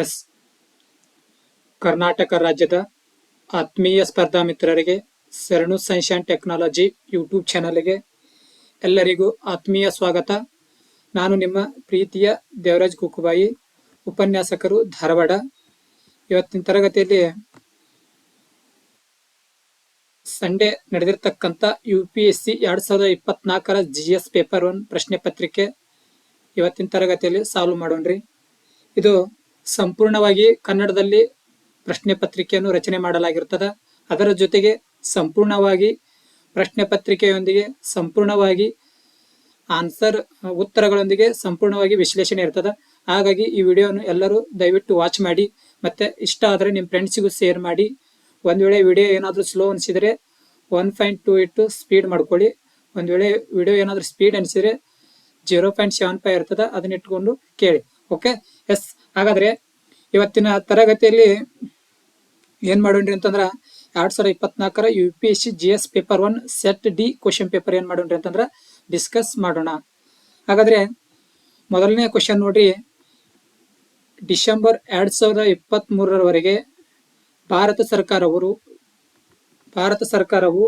S Karnataka ರಾಜ್ಯದ ಆತ್ಮೀಯ ಸ್ಪರ್ಧಾ ಮಿತ್ರರಿಗೆ ಶರಣು ಸೈನ್ಸ್ ಅಂಡ್ ಟೆಕ್ನಾಲಜಿ ಯೂಟ್ಯೂಬ್ ಚಾನಲ್ಗೆ ಎಲ್ಲರಿಗೂ ಆತ್ಮೀಯ ಸ್ವಾಗತ. ನಾನು ನಿಮ್ಮ ಪ್ರೀತಿಯ ದೇವರಾಜ್ ಕುಕ್ಕುಬಾಯಿ, ಉಪನ್ಯಾಸಕರು, ಧಾರವಾಡ. ಇವತ್ತಿನ ತರಗತಿಯಲ್ಲಿ ಸಂಡೇ ನಡೆದಿರ್ತಕ್ಕಂಥ UPSC 2024 GS ಪೇಪರ್ 1 ಪ್ರಶ್ನೆ ಪತ್ರಿಕೆ ಇವತ್ತಿನ ತರಗತಿಯಲ್ಲಿ ಸಾಲ್ವ್ ಮಾಡೋಣ್ರಿ. ಇದು ಸಂಪೂರ್ಣವಾಗಿ ಕನ್ನಡದಲ್ಲಿ ಪ್ರಶ್ನೆ ಪತ್ರಿಕೆಯನ್ನು ರಚನೆ ಮಾಡಲಾಗಿರುತ್ತದೆ. ಅದರ ಜೊತೆಗೆ ಸಂಪೂರ್ಣವಾಗಿ ಪ್ರಶ್ನೆ ಪತ್ರಿಕೆಯೊಂದಿಗೆ ಸಂಪೂರ್ಣವಾಗಿ ಉತ್ತರಗಳೊಂದಿಗೆ ಸಂಪೂರ್ಣವಾಗಿ ವಿಶ್ಲೇಷಣೆ ಇರ್ತದೆ. ಹಾಗಾಗಿ ಈ ವಿಡಿಯೋನು ಎಲ್ಲರೂ ದಯವಿಟ್ಟು ವಾಚ್ ಮಾಡಿ, ಮತ್ತೆ ಇಷ್ಟ ಆದರೆ ನಿಮ್ಮ ಫ್ರೆಂಡ್ಸಿಗೂ ಶೇರ್ ಮಾಡಿ. ಒಂದು ವೇಳೆ ವಿಡಿಯೋ ಏನಾದರೂ ಸ್ಲೋ ಅನಿಸಿದರೆ 1.2 ಇಟ್ಟು ಸ್ಪೀಡ್ ಮಾಡ್ಕೊಳ್ಳಿ. ಒಂದು ವೇಳೆ ವಿಡಿಯೋ ಏನಾದರೂ ಸ್ಪೀಡ್ ಅನಿಸಿದರೆ 0.75 ಇರ್ತದೆ, ಅದನ್ನ ಇಟ್ಕೊಂಡು ಕೇಳಿ. Okay, yes. ಹಾಗಾದ್ರೆ ಇವತ್ತಿನ ತರಗತಿಯಲ್ಲಿ ಏನ್ ಮಾಡೋಣ್ರಿ ಅಂತಂದ್ರ 2024 UPSC GS paper 1 set D question paper ಏನ್ ಮಾಡೋಣ್ರಿ ಅಂತಂದ್ರ ಡಿಸ್ಕಸ್ ಮಾಡೋಣ. ಹಾಗಾದ್ರೆ ಮೊದಲನೇ ಕ್ವಶನ್ ನೋಡ್ರಿ, ಡಿಸೆಂಬರ್ 2023 ಭಾರತ ಸರ್ಕಾರವು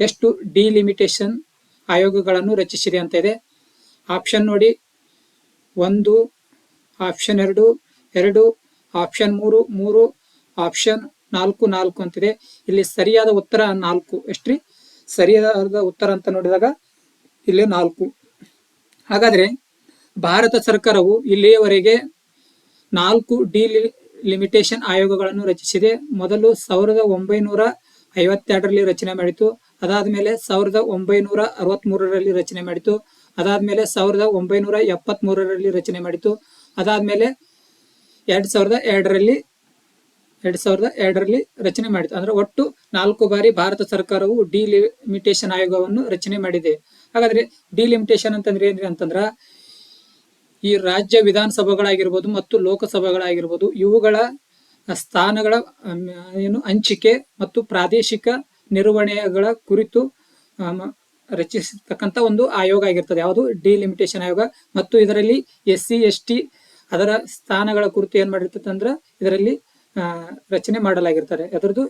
ಎಷ್ಟು ಡಿಲಿಮಿಟೇಷನ್ ಆಯೋಗಗಳನ್ನು ರಚಿಸಿದೆ ಅಂತ ಇದೆ. ಆಪ್ಷನ್ ನೋಡಿ, 1, ಆಪ್ಷನ್ 2, ಆಪ್ಷನ್ 3, ಆಪ್ಷನ್ 4 ಅಂತಿದೆ. ಇಲ್ಲಿ ಸರಿಯಾದ ಉತ್ತರ 4. ಎಷ್ಟ್ರಿ? ಸರಿಯಾದ ಉತ್ತರ ಅಂತ ನೋಡಿದಾಗ ಇಲ್ಲಿ 4. ಹಾಗಾದ್ರೆ ಭಾರತ ಸರ್ಕಾರವು ಇಲ್ಲಿಯವರೆಗೆ 4 ಡಿಲಿಮಿಟೇಷನ್ ಆಯೋಗಗಳನ್ನು ರಚಿಸಿದೆ. ಮೊದಲು 1952ರಲ್ಲಿ ರಚನೆ ಮಾಡಿತು. ಅದಾದ್ಮೇಲೆ 1963ರಲ್ಲಿ ರಚನೆ ಮಾಡಿತು. ಅದಾದ್ಮೇಲೆ 1973ರಲ್ಲಿ ರಚನೆ ಮಾಡಿತು. ಅದಾದ್ಮೇಲೆ 2002ರಲ್ಲಿ ರಚನೆ ಮಾಡಿತು. ಅಂದ್ರೆ ಒಟ್ಟು 4 ಬಾರಿ ಭಾರತ ಸರ್ಕಾರವು ಡಿಲಿಮಿಟೇಷನ್ ಆಯೋಗವನ್ನು ರಚನೆ ಮಾಡಿದೆ. ಹಾಗಾದ್ರೆ ಡಿಲಿಮಿಟೇಷನ್ ಅಂತಂದ್ರೆ ಏನ್ರಿ ಅಂತಂದ್ರ, ಈ ರಾಜ್ಯ ವಿಧಾನಸಭೆಗಳಾಗಿರ್ಬೋದು ಮತ್ತು ಲೋಕಸಭೆಗಳಾಗಿರ್ಬೋದು, ಇವುಗಳ ಸ್ಥಾನಗಳ ಹಂಚಿಕೆ ಮತ್ತು ಪ್ರಾದೇಶಿಕ ನಿರ್ವಹಣೆಗಳ ಕುರಿತು ರಚಿಸತಕ್ಕಂತ ಒಂದು ಆಯೋಗ ಆಗಿರ್ತದೆ. ಯಾವುದು? ಡಿಲಿಮಿಟೇಷನ್ ಆಯೋಗ. ಮತ್ತು ಇದರಲ್ಲಿ SC ST ಅದರ ಸ್ಥಾನಗಳ ಕುರಿತು ಏನ್ ಮಾಡಿರ್ತದೆ ಅಂದ್ರ ಇದರಲ್ಲಿ ರಚನೆ ಮಾಡಲಾಗಿರ್ತಾರೆ. ಅದರದ್ದು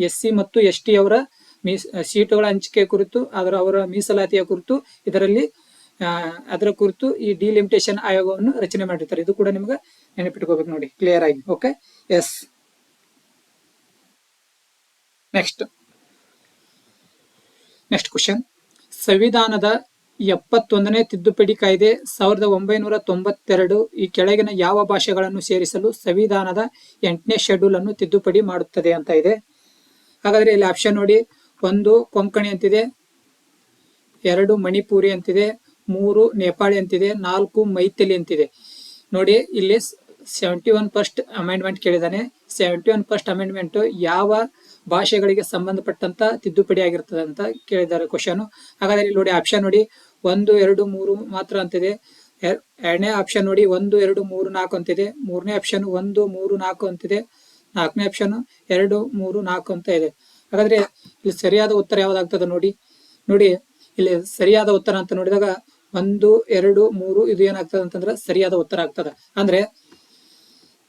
SC ಮತ್ತು ST ಅವರ ಸೀಟುಗಳ ಹಂಚಿಕೆ ಕುರಿತು, ಅವರ ಮೀಸಲಾತಿಯ ಕುರಿತು ಇದರಲ್ಲಿ ಅದರ ಕುರಿತು ಈ ಡಿಲಿಮಿಟೇಷನ್ ಆಯೋಗವನ್ನು ರಚನೆ ಮಾಡಿರ್ತಾರೆ. ಇದು ಕೂಡ ನಿಮ್ಗೆ ನೆನಪಿಟ್ಕೋಬೇಕು ನೋಡಿ, ಕ್ಲಿಯರ್ ಆಗಿ. Okay, yes. ನೆಕ್ಸ್ಟ್ ಕ್ವಶನ್, ಸಂವಿಧಾನದ 71ನೇ ತಿದ್ದುಪಡಿ ಕಾಯ್ದೆ 1992 ಈ ಕೆಳಗಿನ ಯಾವ ಭಾಷೆಗಳನ್ನು ಸೇರಿಸಲು ಸಂವಿಧಾನದ 8ನೇ ಶೆಡ್ಯೂಲ್ ಅನ್ನು ತಿದ್ದುಪಡಿ ಮಾಡುತ್ತದೆ ಅಂತ ಇದೆ. ಹಾಗಾದ್ರೆ ಇಲ್ಲಿ ಆಪ್ಷನ್ ನೋಡಿ, 1 ಕೊಂಕಣಿ ಅಂತಿದೆ, 2 ಮಣಿಪುರಿ ಅಂತಿದೆ, 3 ನೇಪಾಳಿ ಅಂತಿದೆ, 4 ಮೈಥಿಲಿ ಅಂತಿದೆ. ನೋಡಿ, ಇಲ್ಲಿ 71st ಅಮೆಂಡ್ಮೆಂಟ್ ಕೇಳಿದಾನೆ. 71st ಅಮೆಂಡ್ಮೆಂಟ್ ಯಾವ ಭಾಷೆಗಳಿಗೆ ಸಂಬಂಧಪಟ್ಟಂತ ತಿದ್ದುಪಡಿ ಆಗಿರ್ತದೆ ಅಂತ ಕೇಳಿದ್ದಾರೆ ಕ್ವಶನ್. ಹಾಗಾದ್ರೆ ಇಲ್ಲಿ ನೋಡಿ, ಆಪ್ಷನ್ ನೋಡಿ, 1, 2, 3 ಮಾತ್ರ ಅಂತಿದೆ. ಎರಡನೇ ಆಪ್ಷನ್ ನೋಡಿ, 1, 2, 3, 4 ಅಂತಿದೆ. ಮೂರನೇ ಆಪ್ಷನ್ 1, 3, 4 ಅಂತಿದೆ. ನಾಲ್ಕನೇ ಆಪ್ಷನ್ 2, 3, 4 ಅಂತ ಇದೆ. ಹಾಗಾದ್ರೆ ಇಲ್ಲಿ ಸರಿಯಾದ ಉತ್ತರ ಯಾವ್ದಾಗ್ತದೆ ನೋಡಿ. ಇಲ್ಲಿ ಸರಿಯಾದ ಉತ್ತರ ಅಂತ ನೋಡಿದಾಗ 1, 2, 3 ಇದು ಏನಾಗ್ತದೆ ಅಂತಂದ್ರೆ ಸರಿಯಾದ ಉತ್ತರ ಆಗ್ತದೆ. ಅಂದ್ರೆ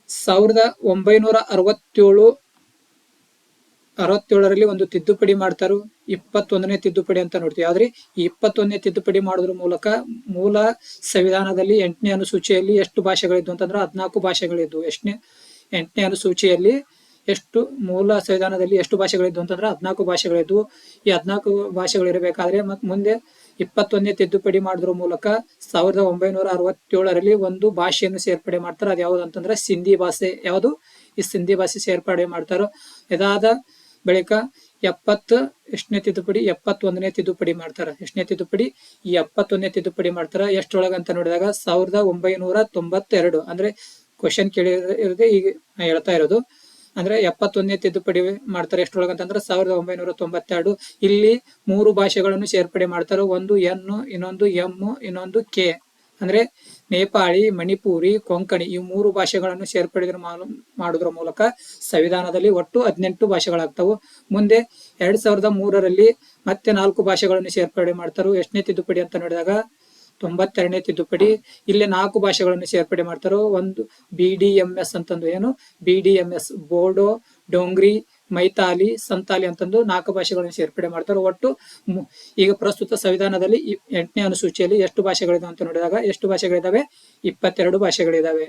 1967ರಲ್ಲಿ ಒಂದು ತಿದ್ದುಪಡಿ ಮಾಡ್ತಾರು, 21ನೇ ತಿದ್ದುಪಡಿ ಅಂತ ನೋಡ್ತೀವಿ. ಆದ್ರೆ ಈ 21ನೇ ತಿದ್ದುಪಡಿ ಮಾಡೋದ್ರ ಮೂಲಕ ಮೂಲ ಸಂವಿಧಾನದಲ್ಲಿ 8ನೇ ಅನುಸೂಚಿಯಲ್ಲಿ ಎಷ್ಟು ಭಾಷೆಗಳಿದ್ವು ಅಂತಂದ್ರೆ 14 ಭಾಷೆಗಳಿದ್ವು. 8ನೇ ಅನುಸೂಚಿಯಲ್ಲಿ ಮೂಲ ಸಂವಿಧಾನದಲ್ಲಿ ಎಷ್ಟು ಭಾಷೆಗಳಿದ್ವು ಅಂತಂದ್ರೆ 14 ಭಾಷೆಗಳಿದ್ವು. ಈ 14 ಭಾಷೆಗಳು ಇರಬೇಕಾದ್ರೆ ಮುಂದೆ 21ನೇ ತಿದ್ದುಪಡಿ ಮಾಡೋದ್ರ ಮೂಲಕ 1967ರಲ್ಲಿ ಒಂದು ಭಾಷೆಯನ್ನು ಸೇರ್ಪಡೆ ಮಾಡ್ತಾರೆ. ಅದು ಯಾವ್ದು ಅಂತಂದ್ರೆ ಸಿಂಧಿ ಭಾಷೆ. ಯಾವುದು? ಈ ಸಿಂಧಿ ಭಾಷೆ ಸೇರ್ಪಡೆ ಮಾಡ್ತಾರೋ. ಇದಾದ ಬಳಿಕ 71ನೇ ತಿದ್ದುಪಡಿ ಮಾಡ್ತಾರ. ಎಷ್ಟನೇ ತಿದ್ದುಪಡಿ? ಈ 71ನೇ ತಿದ್ದುಪಡಿ ಮಾಡ್ತಾರ. ಎಷ್ಟೊಳಗ ಅಂತ ನೋಡಿದಾಗ 1992. ಅಂದ್ರೆ ಕ್ವಶನ್ ಕೇಳಿರೋದೇ ಈಗ ಹೇಳ್ತಾ ಇರೋದು. ಅಂದ್ರೆ 71ನೇ ತಿದ್ದುಪಡಿ ಮಾಡ್ತಾರೆ. ಎಷ್ಟೊಳಗ ಅಂತಂದ್ರೆ 1992. ಇಲ್ಲಿ 3 ಭಾಷೆಗಳನ್ನು ಸೇರ್ಪಡೆ ಮಾಡ್ತಾರೆ. ಒಂದು N, ಇನ್ನೊಂದು M, ಇನ್ನೊಂದು K. ಅಂದ್ರೆ ನೇಪಾಳಿ, ಮಣಿಪುರಿ, ಕೊಂಕಣಿ ಈ 3 ಭಾಷೆಗಳನ್ನು ಸೇರ್ಪಡೆ ಮಾಡೋದ್ರ ಮೂಲಕ ಸಂವಿಧಾನದಲ್ಲಿ ಒಟ್ಟು 18 ಭಾಷೆಗಳಾಗ್ತವು. ಮುಂದೆ 2003ರಲ್ಲಿ ಮತ್ತೆ 4 ಭಾಷೆಗಳನ್ನು ಸೇರ್ಪಡೆ ಮಾಡ್ತಾರೆ. ಎಷ್ಟನೇ ತಿದ್ದುಪಡಿ ಅಂತ ನೋಡಿದಾಗ 92ನೇ ತಿದ್ದುಪಡಿ. ಇಲ್ಲಿ 4 ಭಾಷೆಗಳನ್ನು ಸೇರ್ಪಡೆ ಮಾಡ್ತಾರೋ. ಒಂದು BDMS ಅಂತಂದು, ಏನು BDMS, ಬೋಡೋ, ಡೋಂಗ್ರಿ, ಮೈತಾಲಿ, ಸಂತಾಲಿ ಅಂತಂದು 4 ಭಾಷೆಗಳನ್ನು ಸೇರ್ಪಡೆ ಮಾಡ್ತಾರೆ. ಒಟ್ಟು ಈಗ ಪ್ರಸ್ತುತ ಸಂವಿಧಾನದಲ್ಲಿ 8ನೇ ಅನುಸೂಚಿಯಲ್ಲಿ ಎಷ್ಟು ಭಾಷೆಗಳಿದಾವೆ ಅಂತ ನೋಡಿದಾಗ ಎಷ್ಟು ಭಾಷೆಗಳಿದಾವೆ? 22 ಭಾಷೆಗಳಿದಾವೆ.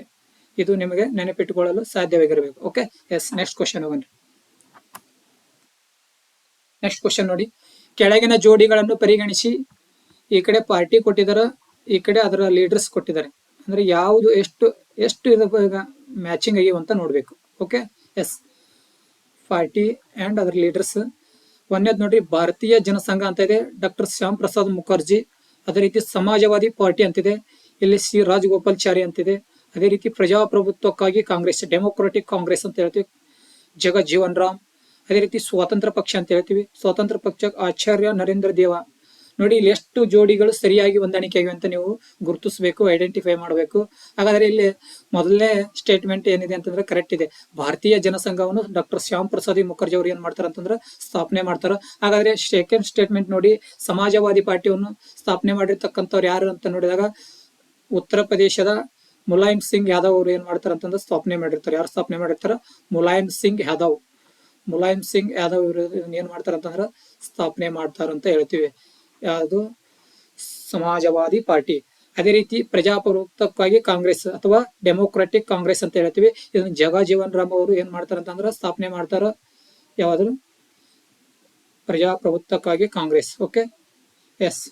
ಇದು ನಿಮಗೆ ನೆನಪಿಟ್ಟುಕೊಳ್ಳಲು ಸಾಧ್ಯವಾಗಿರಬೇಕು. Okay, yes. ನೆಕ್ಸ್ಟ್ ಕ್ವಶನ್ ಹೋಗೋಣ. ನೆಕ್ಸ್ಟ್ ಕ್ವಶನ್ ನೋಡಿ, ಕೆಳಗಿನ ಜೋಡಿಗಳನ್ನು ಪರಿಗಣಿಸಿ. ಈ ಕಡೆ ಪಾರ್ಟಿ ಕೊಟ್ಟಿದ್ದಾರೆ, ಈ ಕಡೆ ಅದರ ಲೀಡರ್ಸ್ ಕೊಟ್ಟಿದ್ದಾರೆ. ಅಂದ್ರೆ ಯಾವುದು ಎಷ್ಟು ಈಗ ಮ್ಯಾಚಿಂಗ್ ಆಗಿವೆ ಅಂತ ನೋಡ್ಬೇಕು. Okay, yes. ಪಾರ್ಟಿ ಅಂಡ್ ಅದರ ಲೀಡರ್ಸ್. ಒಂದೇದ್ ನೋಡ್ರಿ, ಭಾರತೀಯ ಜನಸಂಘ ಅಂತ ಇದೆ, ಡಾಕ್ಟರ್ ಶ್ಯಾಮ್ ಪ್ರಸಾದ್ ಮುಖರ್ಜಿ. ಅದೇ ರೀತಿ ಸಮಾಜವಾದಿ ಪಾರ್ಟಿ ಅಂತಿದೆ, ಇಲ್ಲಿ ಸಿ ರಾಜಗೋಪಾಲ್ಚಾರಿ ಅಂತಿದೆ. ಅದೇ ರೀತಿ ಪ್ರಜಾಪ್ರಭುತ್ವಕ್ಕಾಗಿ ಕಾಂಗ್ರೆಸ್, ಡೆಮೊಕ್ರಾಟಿಕ್ ಕಾಂಗ್ರೆಸ್ ಅಂತ ಹೇಳ್ತೀವಿ, ಜಗಜೀವನ್ ರಾಮ್. ಅದೇ ರೀತಿ ಸ್ವಾತಂತ್ರ್ಯ ಪಕ್ಷ ಅಂತ ಹೇಳ್ತೀವಿ, ಸ್ವಾತಂತ್ರ್ಯ ಪಕ್ಷ ಆಚಾರ್ಯ ನರೇಂದ್ರ ದೇವ. ನೋಡಿ, ಇಲ್ಲಿ ಎಷ್ಟು ಜೋಡಿಗಳು ಸರಿಯಾಗಿ ಹೊಂದಾಣಿಕೆ ಆಗಿವೆ ಅಂತ ನೀವು ಗುರುತಿಸಬೇಕು, ಐಡೆಂಟಿಫೈ ಮಾಡಬೇಕು. ಹಾಗಾದ್ರೆ ಇಲ್ಲಿ ಮೊದಲನೇ ಸ್ಟೇಟ್ಮೆಂಟ್ ಏನಿದೆ ಅಂತಂದ್ರೆ ಕರೆಕ್ಟ್ ಇದೆ. ಭಾರತೀಯ ಜನಸಂಘವನ್ನು ಡಾಕ್ಟರ್ ಶ್ಯಾಮ್ ಪ್ರಸಾದ್ ಮುಖರ್ಜಿ ಅವರು ಏನ್ ಮಾಡ್ತಾರ ಅಂತಂದ್ರೆ ಸ್ಥಾಪನೆ ಮಾಡ್ತಾರ. ಹಾಗಾದ್ರೆ ಸೆಕೆಂಡ್ ಸ್ಟೇಟ್ಮೆಂಟ್ ನೋಡಿ, ಸಮಾಜವಾದಿ ಪಾರ್ಟಿಯನ್ನು ಸ್ಥಾಪನೆ ಮಾಡಿರ್ತಕ್ಕಂಥವ್ರು ಯಾರು ಅಂತ ನೋಡಿದಾಗ ಉತ್ತರ ಪ್ರದೇಶದ ಮುಲಾಯಂ ಸಿಂಗ್ ಯಾದವ್ ಅವರು ಏನ್ ಮಾಡ್ತಾರ ಅಂತಂದ್ರೆ ಸ್ಥಾಪನೆ ಮಾಡಿರ್ತಾರೆ. ಯಾರು ಸ್ಥಾಪನೆ ಮಾಡಿರ್ತಾರ? ಮುಲಾಯಂ ಸಿಂಗ್ ಯಾದವ್. ಮುಲಾಯಂ ಸಿಂಗ್ ಯಾದವ್ ಇವರು ಏನ್ ಮಾಡ್ತಾರ ಅಂತಂದ್ರ ಸ್ಥಾಪನೆ ಮಾಡ್ತಾರಂತ ಹೇಳ್ತೀವಿ. ಯಾವುದು? ಸಮಾಜವಾದಿ ಪಾರ್ಟಿ. ಅದೇ ರೀತಿ ಪ್ರಜಾಪ್ರಭುತ್ವಕ್ಕಾಗಿ ಕಾಂಗ್ರೆಸ್ ಅಥವಾ ಡೆಮೊಕ್ರಾಟಿಕ್ ಕಾಂಗ್ರೆಸ್ ಅಂತ ಹೇಳ್ತೀವಿ. ಇದನ್ನ ಜಗಜೀವನ್ ರಾಮ್ ಅವರು ಏನ್ ಮಾಡ್ತಾರ ಅಂತಂದ್ರ ಸ್ಥಾಪನೆ ಮಾಡ್ತಾರ. ಯಾವ್ದು? ಪ್ರಜಾಪ್ರಭುತ್ವಕ್ಕಾಗಿ ಕಾಂಗ್ರೆಸ್. Okay, yes.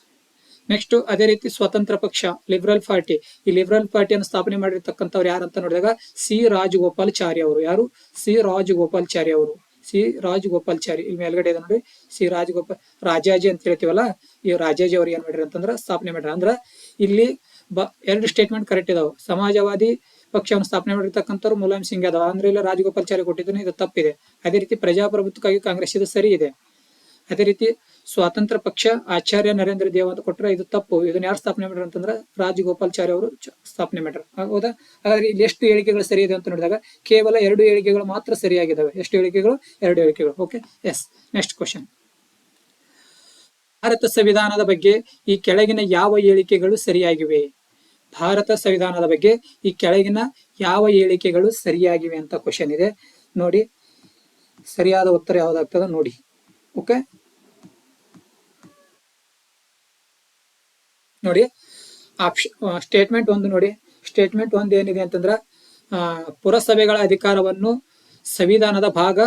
ನೆಕ್ಸ್ಟ್ ಅದೇ ರೀತಿ ಸ್ವತಂತ್ರ ಪಕ್ಷ, ಲಿಬರಲ್ ಪಾರ್ಟಿ. ಈ ಲಿಬರಲ್ ಪಾರ್ಟಿಯನ್ನು ಸ್ಥಾಪನೆ ಮಾಡಿರ್ತಕ್ಕಂಥವ್ರು ಯಾರು ಅಂತ ನೋಡಿದಾಗ ಸಿ ರಾಜಗೋಪಾಲ್ಚಾರಿ ಅವರು. ಯಾರು? ಸಿ ರಾಜಗೋಪಾಲ್ಚಾರಿ ಅವರು. ಸಿ ರಾಜಗೋಪಾಲ್ಚಾರಿ. ಇಲ್ಲಿ ಮೇಲ್ಗಡೆ ಇದೆ ನೋಡಿ, ಸಿ ರಾಜಗೋಪಾಲ್. ರಾಜಾಜಿ ಅಂತ ಹೇಳ್ತೀವಲ್ಲ, ಈ ರಾಜಾಜಿ ಅವ್ರು ಏನ್ ಮಾಡ್ಯಾರ ಅಂತಂದ್ರ ಸ್ಥಾಪನೆ ಮಾಡ್ಯಾರ. ಅಂದ್ರ ಇಲ್ಲಿ ಎರಡು ಸ್ಟೇಟ್ಮೆಂಟ್ ಕರೆಕ್ಟ್ ಇದಾವೆ. ಸಮಾಜವಾದಿ ಪಕ್ಷವನ್ನು ಸ್ಥಾಪನೆ ಮಾಡಿರ್ತಕ್ಕಂಥವ್ರು ಮುಲಾಯಂ ಸಿಂಗ್ ಯಾದವ್. ಅಂದ್ರೆ ಇಲ್ಲಿ ರಾಜಗೋಪಾಲ್ಚಾರಿ ಕೊಟ್ಟಿದ್ದಾನೆ, ಇದು ತಪ್ಪಿದೆ. ಅದೇ ರೀತಿ ಪ್ರಜಾಪ್ರಭುತ್ವಕ್ಕಾಗಿ ಕಾಂಗ್ರೆಸ್, ಇದು ಸರಿ ಇದೆ. ಅದೇ ರೀತಿ ಸ್ವಾತಂತ್ರ್ಯ ಪಕ್ಷ ಆಚಾರ್ಯ ನರೇಂದ್ರ ದೇವ್ ಅಂತ ಕೊಟ್ಟರೆ ಇದು ತಪ್ಪು. ಇದನ್ನ ಯಾರು ಸ್ಥಾಪನೆ ಮಾಡ್ಯಾರ ಅಂತಂದ್ರೆ ರಾಜಗೋಪಾಲ್ಚಾರಿ ಅವರು ಸ್ಥಾಪನೆ ಮಾಡ್ಯಾರ. ಹೌದಾ? ಹಾಗಾದ್ರೆ ಇಲ್ಲಿ ಎಷ್ಟು ಹೇಳಿಕೆಗಳು ಸರಿ ಇದೆ ಅಂತ ನೋಡಿದಾಗ ಕೇವಲ 2 ಹೇಳಿಕೆಗಳು ಮಾತ್ರ ಸರಿಯಾಗಿದ್ದಾವೆ. ಎಷ್ಟು ಹೇಳಿಕೆಗಳು? 2 ಹೇಳಿಕೆಗಳು. Okay, yes. Next question. Bharat ಸಂವಿಧಾನದ ಬಗ್ಗೆ ಈ ಕೆಳಗಿನ ಯಾವ ಹೇಳಿಕೆಗಳು ಸರಿಯಾಗಿವೆ? ಭಾರತ ಸಂವಿಧಾನದ ಬಗ್ಗೆ ಈ ಕೆಳಗಿನ ಯಾವ ಹೇಳಿಕೆಗಳು ಸರಿಯಾಗಿವೆ ಅಂತ ಕ್ವಶನ್ ಇದೆ ನೋಡಿ. ಸರಿಯಾದ ಉತ್ತರ ಯಾವ್ದಾಗ್ತದ ನೋಡಿ. ಓಕೆ ನೋಡಿ, ಸ್ಟೇಟ್ಮೆಂಟ್ 1 ನೋಡಿ. ಸ್ಟೇಟ್ಮೆಂಟ್ 1 ಏನಿದೆ ಅಂತಂದ್ರ ಪುರಸಭೆಗಳ ಅಧಿಕಾರವನ್ನು ಸಂವಿಧಾನದ ಭಾಗ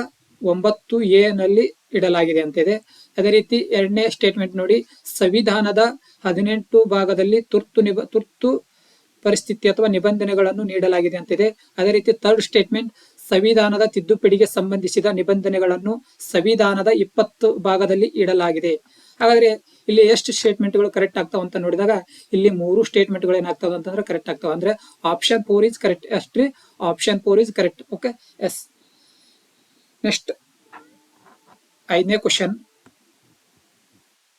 9A ನಲ್ಲಿ ಇಡಲಾಗಿದೆ ಅಂತಿದೆ. ಅದೇ ರೀತಿ 2ನೇ ಸ್ಟೇಟ್ಮೆಂಟ್ ನೋಡಿ, ಸಂವಿಧಾನದ 18 ಭಾಗದಲ್ಲಿ ತುರ್ತು ಪರಿಸ್ಥಿತಿ ಅಥವಾ ನಿಬಂಧನೆಗಳನ್ನು ನೀಡಲಾಗಿದೆ ಅಂತಿದೆ. ಅದೇ ರೀತಿ 3rd ಸ್ಟೇಟ್ಮೆಂಟ್, ಸಂವಿಧಾನದ ತಿದ್ದುಪಡಿಗೆ ಸಂಬಂಧಿಸಿದ ನಿಬಂಧನೆಗಳನ್ನು ಸಂವಿಧಾನದ 20 ಭಾಗದಲ್ಲಿ ಇಡಲಾಗಿದೆ. ಹಾಗಾದ್ರೆ ಇಲ್ಲಿ ಎಷ್ಟು ಸ್ಟೇಟ್ಮೆಂಟ್ಗಳು ಕರೆಕ್ಟ್ ಆಗ್ತಾವ ಅಂತ ನೋಡಿದಾಗ ಇಲ್ಲಿ 3 ಸ್ಟೇಟ್ಮೆಂಟ್ಗಳು ಏನಾಗ್ತಾವ ಅಂತಂದ್ರೆ ಕರೆಕ್ಟ್ ಆಗ್ತಾವ. ಅಂದ್ರೆ ಆಪ್ಷನ್ 4 ಇಸ್ ಕರೆಕ್ಟ್. ಅಷ್ಟ್ರಿ option 4 is correct. Okay, yes. Next 5ನೇ ಕ್ವಶನ್.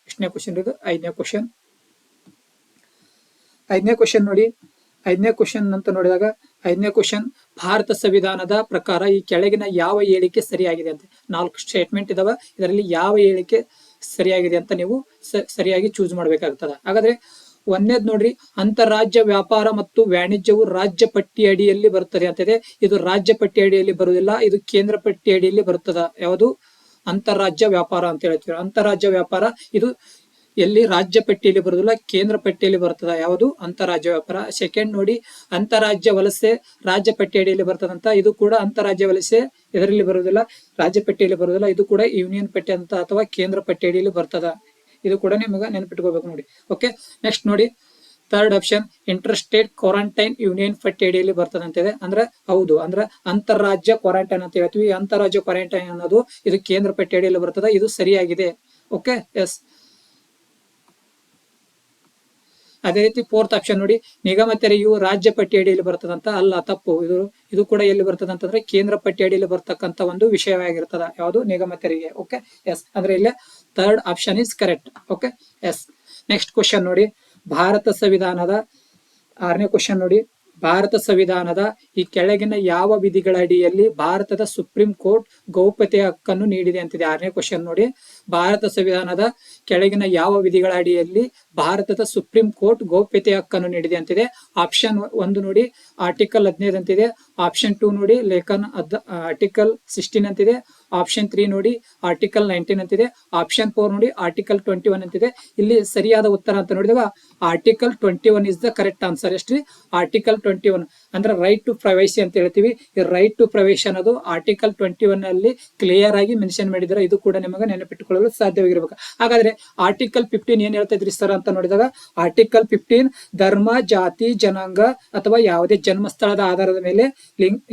ಎಷ್ಟನೇ ಕ್ವಶನ್ ಇದು? 5ನೇ ಕ್ವಶನ್. 5ನೇ ಕ್ವಶನ್ ನೋಡಿ. 5ನೇ ಕ್ವಶನ್ ಅಂತ ನೋಡಿದಾಗ 5ನೇ ಕ್ವಶನ್, ಭಾರತ ಸಂವಿಧಾನದ ಪ್ರಕಾರ ಈ ಕೆಳಗಿನ ಯಾವ ಹೇಳಿಕೆ ಸರಿಯಾಗಿದೆ ಅಂತ 4 ಸ್ಟೇಟ್ಮೆಂಟ್ ಇದಾವ. ಇದರಲ್ಲಿ ಯಾವ ಹೇಳಿಕೆ ಸರಿಯಾಗಿದೆ ಅಂತ ನೀವು ಸರಿಯಾಗಿ ಚೂಸ್ ಮಾಡ್ಬೇಕಾಗ್ತದ. ಹಾಗಾದ್ರೆ 1ನೇದ್ ನೋಡ್ರಿ, ಅಂತಾರಾಜ್ಯ ವ್ಯಾಪಾರ ಮತ್ತು ವಾಣಿಜ್ಯವು ರಾಜ್ಯ ಪಟ್ಟಿ ಅಡಿಯಲ್ಲಿ ಬರುತ್ತದೆ ಅಂತಿದೆ. ಇದು ರಾಜ್ಯ ಪಟ್ಟಿ ಅಡಿಯಲ್ಲಿ ಬರುವುದಿಲ್ಲ, ಇದು ಕೇಂದ್ರ ಪಟ್ಟಿ ಅಡಿಯಲ್ಲಿ ಬರುತ್ತದ. ಯಾವುದು? ಅಂತಾರಾಜ್ಯ ವ್ಯಾಪಾರ ಅಂತ ಹೇಳ್ತೀವಿ. ಅಂತಾರಾಜ್ಯ ವ್ಯಾಪಾರ ಇದು ಎಲ್ಲಿ ರಾಜ್ಯ ಪಟ್ಟಿಯಲ್ಲಿ ಬರುವುದಿಲ್ಲ, ಕೇಂದ್ರ ಪಟ್ಟಿಯಲ್ಲಿ ಬರ್ತದ. ಯಾವುದು? ಅಂತಾರಾಜ್ಯ ವ್ಯಾಪಾರ. ಸೆಕೆಂಡ್ ನೋಡಿ, ಅಂತಾರಾಜ್ಯ ವಲಸೆ ರಾಜ್ಯ ಪಟ್ಟಿ ಅಡಿಯಲ್ಲಿ ಬರ್ತದಂತ. ಇದು ಕೂಡ ಅಂತಾರಾಜ್ಯ ವಲಸೆ ಇದರಲ್ಲಿ ಬರುವುದಿಲ್ಲ, ರಾಜ್ಯ ಪಟ್ಟಿಯಲ್ಲಿ ಬರುವುದಿಲ್ಲ. ಇದು ಕೂಡ ಯೂನಿಯನ್ ಪಟ್ಟಿ ಅಂತ ಅಥವಾ ಕೇಂದ್ರ ಪಟ್ಟಿ ಅಡಿಯಲ್ಲಿ ಬರ್ತದ. ಇದು ಕೂಡ ನಿಮಗೆ ನೆನಪಿಟ್ಕೋಬೇಕು ನೋಡಿ. ಓಕೆ, ನೆಕ್ಸ್ಟ್ ನೋಡಿ, 3rd option, inter state quarantine union ಪಟ್ಟಿ ಅಡಿಯಲ್ಲಿ ಬರ್ತದಂತಿದೆ. ಅಂದ್ರೆ ಹೌದು, ಅಂದ್ರೆ ಅಂತಾರಾಜ್ಯ ಕ್ವಾರಂಟೈನ್ ಅಂತ ಹೇಳ್ತೀವಿ. ಅಂತಾರಾಜ್ಯ ಕ್ವಾರಂಟೈನ್ ಅನ್ನೋದು ಇದು ಕೇಂದ್ರ ಪಟ್ಟಿ ಅಡಿಯಲ್ಲಿ ಬರ್ತದ. ಇದು ಸರಿಯಾಗಿದೆ. Okay, yes. ಅದೇ ರೀತಿ 4th ಆಪ್ಷನ್ ನೋಡಿ, ನಿಗಮ ತೆರಿಗೆಯು ರಾಜ್ಯ ಪಟ್ಟಿ ಅಡಿಯಲ್ಲಿ ಬರ್ತದಂತ. ಅಲ್ಲ, ತಪ್ಪು. ಇದು ಕೂಡ ಎಲ್ಲಿ ಬರ್ತದ ಅಂತಂದ್ರೆ ಕೇಂದ್ರ ಪಟ್ಟಿ ಅಡಿಯಲ್ಲಿ ಬರ್ತಕ್ಕಂತ ಒಂದು ವಿಷಯವಾಗಿರ್ತದ. ಯಾವುದು? ನಿಗಮ ತೆರಿಗೆ. Okay, yes. ಅಂದ್ರೆ ಇಲ್ಲಿ 3rd option is correct. Okay, yes. Next question ನೋಡಿ, ಭಾರತ ಸಂವಿಧಾನದ 6ನೇ ಕ್ವಶನ್ ನೋಡಿ, ಭಾರತ ಸಂವಿಧಾನದ ಈ ಕೆಳಗಿನ ಯಾವ ವಿಧಿಗಳ ಅಡಿಯಲ್ಲಿ ಭಾರತದ ಸುಪ್ರೀಂ ಕೋರ್ಟ್ ಗೌಪ್ಯತೆಯ ಹಕ್ಕನ್ನು ನೀಡಿದೆ ಅಂತಿದೆ. 6ನೇ ಕ್ವಶನ್ ನೋಡಿ, ಭಾರತ ಸಂವಿಧಾನದ ಕೆಳಗಿನ ಯಾವ ವಿಧಿಗಳ ಅಡಿಯಲ್ಲಿ ಭಾರತದ ಸುಪ್ರೀಂ ಕೋರ್ಟ್ ಗೌಪ್ಯತೆ ಹಕ್ಕನ್ನು ನೀಡಿದೆ ಅಂತಿದೆ. ಆಪ್ಷನ್ 1 ನೋಡಿ ಆರ್ಟಿಕಲ್ 15 ಅಂತಿದೆ. ಆಪ್ಷನ್ 2 ನೋಡಿ ಆರ್ಟಿಕಲ್ 16 ಅಂತಿದೆ. ಆಪ್ಷನ್ 3 ನೋಡಿ ಆರ್ಟಿಕಲ್ 19 ಅಂತಿದೆ. ಆಪ್ಷನ್ 4 ನೋಡಿ ಆರ್ಟಿಕಲ್ 21 ಅಂತಿದೆ. ಇಲ್ಲಿ ಸರಿಯಾದ ಉತ್ತರ ಅಂತ ನೋಡಿದಾಗ article 21 is the correct answer. ಎಷ್ಟ್ರಿ? ಆರ್ಟಿಕಲ್ 21 ಅಂದ್ರೆ ರೈಟ್ ಟು ಪ್ರೈವಸಿ ಅಂತ ಹೇಳ್ತೀವಿ. ಈ ರೈಟ್ ಟು ಪ್ರೈವಸಿ ಅನ್ನೋದು ಆರ್ಟಿಕಲ್ 21 ಅಲ್ಲಿ ಕ್ಲಿಯರ್ ಆಗಿ ಮೆನ್ಷನ್ ಮಾಡಿದ್ರೆ ಇದು ಕೂಡ ನಿಮಗೆ ನೆನಪಿಟ್ಟುಕೊಳ್ಳಲು ಸಾಧ್ಯವಾಗಿರ್ಬೇಕು. ಹಾಗಾದ್ರೆ ಆರ್ಟಿಕಲ್ 15 ಏನ್ ಹೇಳ್ತಾ ಇದ್ರಿ ಸರ್ ಅಂತ ನೋಡಿದಾಗ ಆರ್ಟಿಕಲ್ 15 ಧರ್ಮ, ಜಾತಿ, ಜನಾಂಗ ಅಥವಾ ಯಾವುದೇ ಜನ್ಮಸ್ಥಳದ ಆಧಾರದ ಮೇಲೆ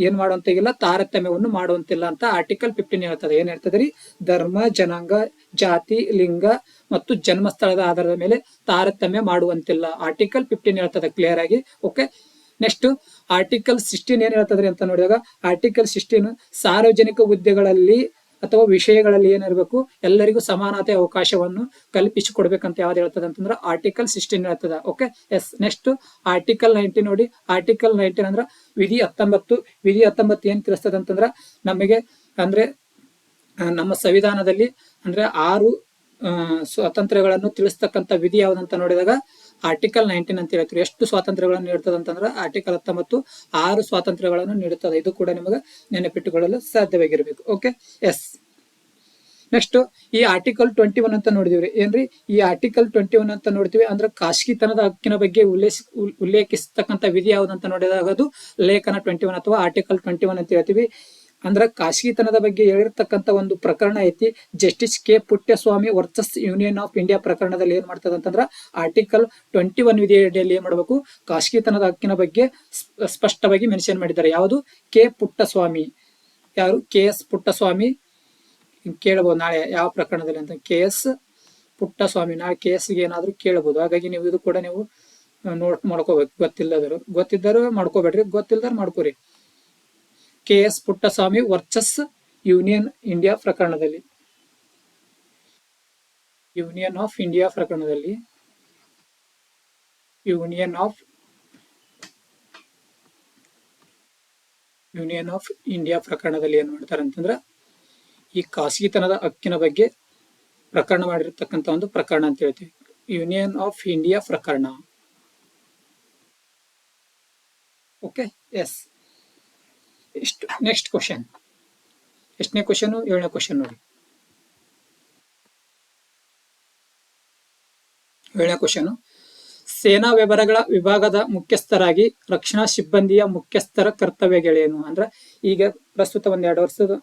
ಏನ್ ಮಾಡುವಂತಿಲ್ಲ, ತಾರತಮ್ಯವನ್ನು ಮಾಡುವಂತಿಲ್ಲ ಅಂತ ಆರ್ಟಿಕಲ್ 15 ಹೇಳ್ತದೆ. ಏನ್ ಹೇಳ್ತದ್ರಿ? ಧರ್ಮ, ಜನಾಂಗ, ಜಾತಿ, ಲಿಂಗ ಮತ್ತು ಜನ್ಮಸ್ಥಳದ ಆಧಾರದ ಮೇಲೆ ತಾರತಮ್ಯ ಮಾಡುವಂತಿಲ್ಲ ಆರ್ಟಿಕಲ್ 15 ಹೇಳ್ತದೆ ಕ್ಲಿಯರ್ ಆಗಿ. ಓಕೆ, ನೆಕ್ಸ್ಟ್ ಆರ್ಟಿಕಲ್ 16 ಏನ್ ಹೇಳ್ತದ್ರಿ ಅಂತ ನೋಡಿದಾಗ ಆರ್ಟಿಕಲ್ 16 ಸಾರ್ವಜನಿಕ ಹುದ್ದೆಗಳಲ್ಲಿ ಅಥವಾ ವಿಷಯಗಳಲ್ಲಿ ಏನಿರಬೇಕು, ಎಲ್ಲರಿಗೂ ಸಮಾನತೆ ಅವಕಾಶವನ್ನು ಕಲ್ಪಿಸಿಕೊಡ್ಬೇಕಂತ ಯಾವ್ದು ಹೇಳ್ತದೆ ಅಂತಂದ್ರೆ ಆರ್ಟಿಕಲ್ 16 ಹೇಳ್ತದ. Okay, yes. ನೆಕ್ಸ್ಟ್ ಆರ್ಟಿಕಲ್ 19 ನೋಡಿ. ಆರ್ಟಿಕಲ್ 19 ಅಂದ್ರ ವಿಧಿ 19. ವಿಧಿ 19 ಏನ್ ತಿಳಿಸ್ತದೆ ಅಂತಂದ್ರ ನಮಗೆ ಅಂದ್ರೆ ನಮ್ಮ ಸಂವಿಧಾನದಲ್ಲಿ ಅಂದ್ರೆ 6 ಸ್ವಾತಂತ್ರ್ಯಗಳನ್ನು ತಿಳಿಸ್ತಕ್ಕಂಥ ವಿಧಿ ಯಾವ್ದಂತ ನೋಡಿದಾಗ ಆರ್ಟಿಕಲ್ 19 ಅಂತ ಹೇಳ್ತೀವಿ. ಎಷ್ಟು ಸ್ವಾತಂತ್ರ್ಯಗಳನ್ನು ನೀಡುತ್ತದೆ ಅಂತಂದ್ರೆ ಆರ್ಟಿಕಲ್ 19 6 ಸ್ವಾತಂತ್ರ್ಯಗಳನ್ನು ನೀಡುತ್ತದೆ. ಇದು ಕೂಡ ನಿಮಗೆ ನೆನಪಿಟ್ಟುಕೊಳ್ಳಲು ಸಾಧ್ಯವಾಗಿರ್ಬೇಕು. Okay, yes. ನೆಕ್ಸ್ಟ್ ಈ ಆರ್ಟಿಕಲ್ 21 ಅಂತ ನೋಡಿದಿವ್ರಿ. ಏನ್ರಿ ಈ ಆರ್ಟಿಕಲ್ 21 ಅಂತ ನೋಡ್ತೀವಿ ಅಂದ್ರೆ ಖಾಸಗಿತನದ ಹಕ್ಕಿನ ಬಗ್ಗೆ ಉಲ್ಲೇಖಿಸತಕ್ಕಂಥ ವಿಧಿ ಯಾವ್ದಂತ ನೋಡಿದಾಗ ಅದು ಲೇಖನ 21 ಅಥವಾ ಆರ್ಟಿಕಲ್ 21 ಅಂತ ಹೇಳ್ತೀವಿ. ಅಂದ್ರೆ ಖಾಸಗಿತನದ ಬಗ್ಗೆ ಹೇಳಿರ್ತಕ್ಕಂಥ ಒಂದು ಪ್ರಕರಣ ಐತಿ. Justice K Puttaswamy versus union of India ಪ್ರಕರಣದಲ್ಲಿ ಏನ್ ಮಾಡ್ತದೆ ಅಂತಂದ್ರ ಆರ್ಟಿಕಲ್ 21 ವಿಧಿಯಡಿಯಲ್ಲಿ ಏನ್ ಮಾಡಬೇಕು, ಖಾಸಗಿತನದ ಹಕ್ಕಿನ ಬಗ್ಗೆ ಸ್ಪಷ್ಟವಾಗಿ ಮೆನ್ಷನ್ ಮಾಡಿದ್ದಾರೆ. ಯಾವುದು? ಕೆ ಪುಟ್ಟಸ್ವಾಮಿ. ಯಾರು? KS ಪುಟ್ಟಸ್ವಾಮಿ. ಕೇಳಬಹುದು ನಾಳೆ ಯಾವ ಪ್ರಕರಣದಲ್ಲಿ ಅಂತ. KS ಪುಟ್ಟಸ್ವಾಮಿ. ನಾಳೆ KSಗೆ ಏನಾದ್ರು ಕೇಳಬಹುದು. ಹಾಗಾಗಿ ನೀವು ಇದು ಕೂಡ ನೀವು ನೋಟ್ ಮಾಡ್ಕೋಬೇಕು. ಗೊತ್ತಿದ್ದರು ಮಾಡ್ಕೋಬೇಡ್ರಿ, ಗೊತ್ತಿಲ್ದಾರ ಮಾಡ್ಕೋರಿ. KS Puttaswamy versus union India ಪ್ರಕರಣದಲ್ಲಿ, ಯೂನಿಯನ್ ಆಫ್ ಇಂಡಿಯಾ ಪ್ರಕರಣದಲ್ಲಿ, ಯೂನಿಯನ್ ಆಫ್ ಇಂಡಿಯಾ ಪ್ರಕರಣದಲ್ಲಿ ಏನ್ ಮಾಡ್ತಾರೆ ಅಂತಂದ್ರ ಈ ಖಾಸಗಿತನದ ಹಕ್ಕಿನ ಬಗ್ಗೆ ಪ್ರಕರಣ ಮಾಡಿರ್ತಕ್ಕಂಥ ಒಂದು ಪ್ರಕರಣ ಅಂತ ಹೇಳ್ತೀವಿ. ಯೂನಿಯನ್ ಆಫ್ ಇಂಡಿಯಾ ಪ್ರಕರಣ. Okay, yes. ಇಷ್ಟು. Next question. ಎಷ್ಟನೇ ಕ್ವಶನ್? 7ನೇ ಕ್ವಶನ್ ನೋಡಿ. 7ನೇ ಕ್ವಶನ್. ಸೇನಾ ವಿಭಾಗದ ಮುಖ್ಯಸ್ಥರಾಗಿ ರಕ್ಷಣಾ ಸಿಬ್ಬಂದಿಯ ಮುಖ್ಯಸ್ಥರ ಕರ್ತವ್ಯಗಳೇನು? ಅಂದ್ರೆ ಈಗ ಪ್ರಸ್ತುತ 2 ವರ್ಷದ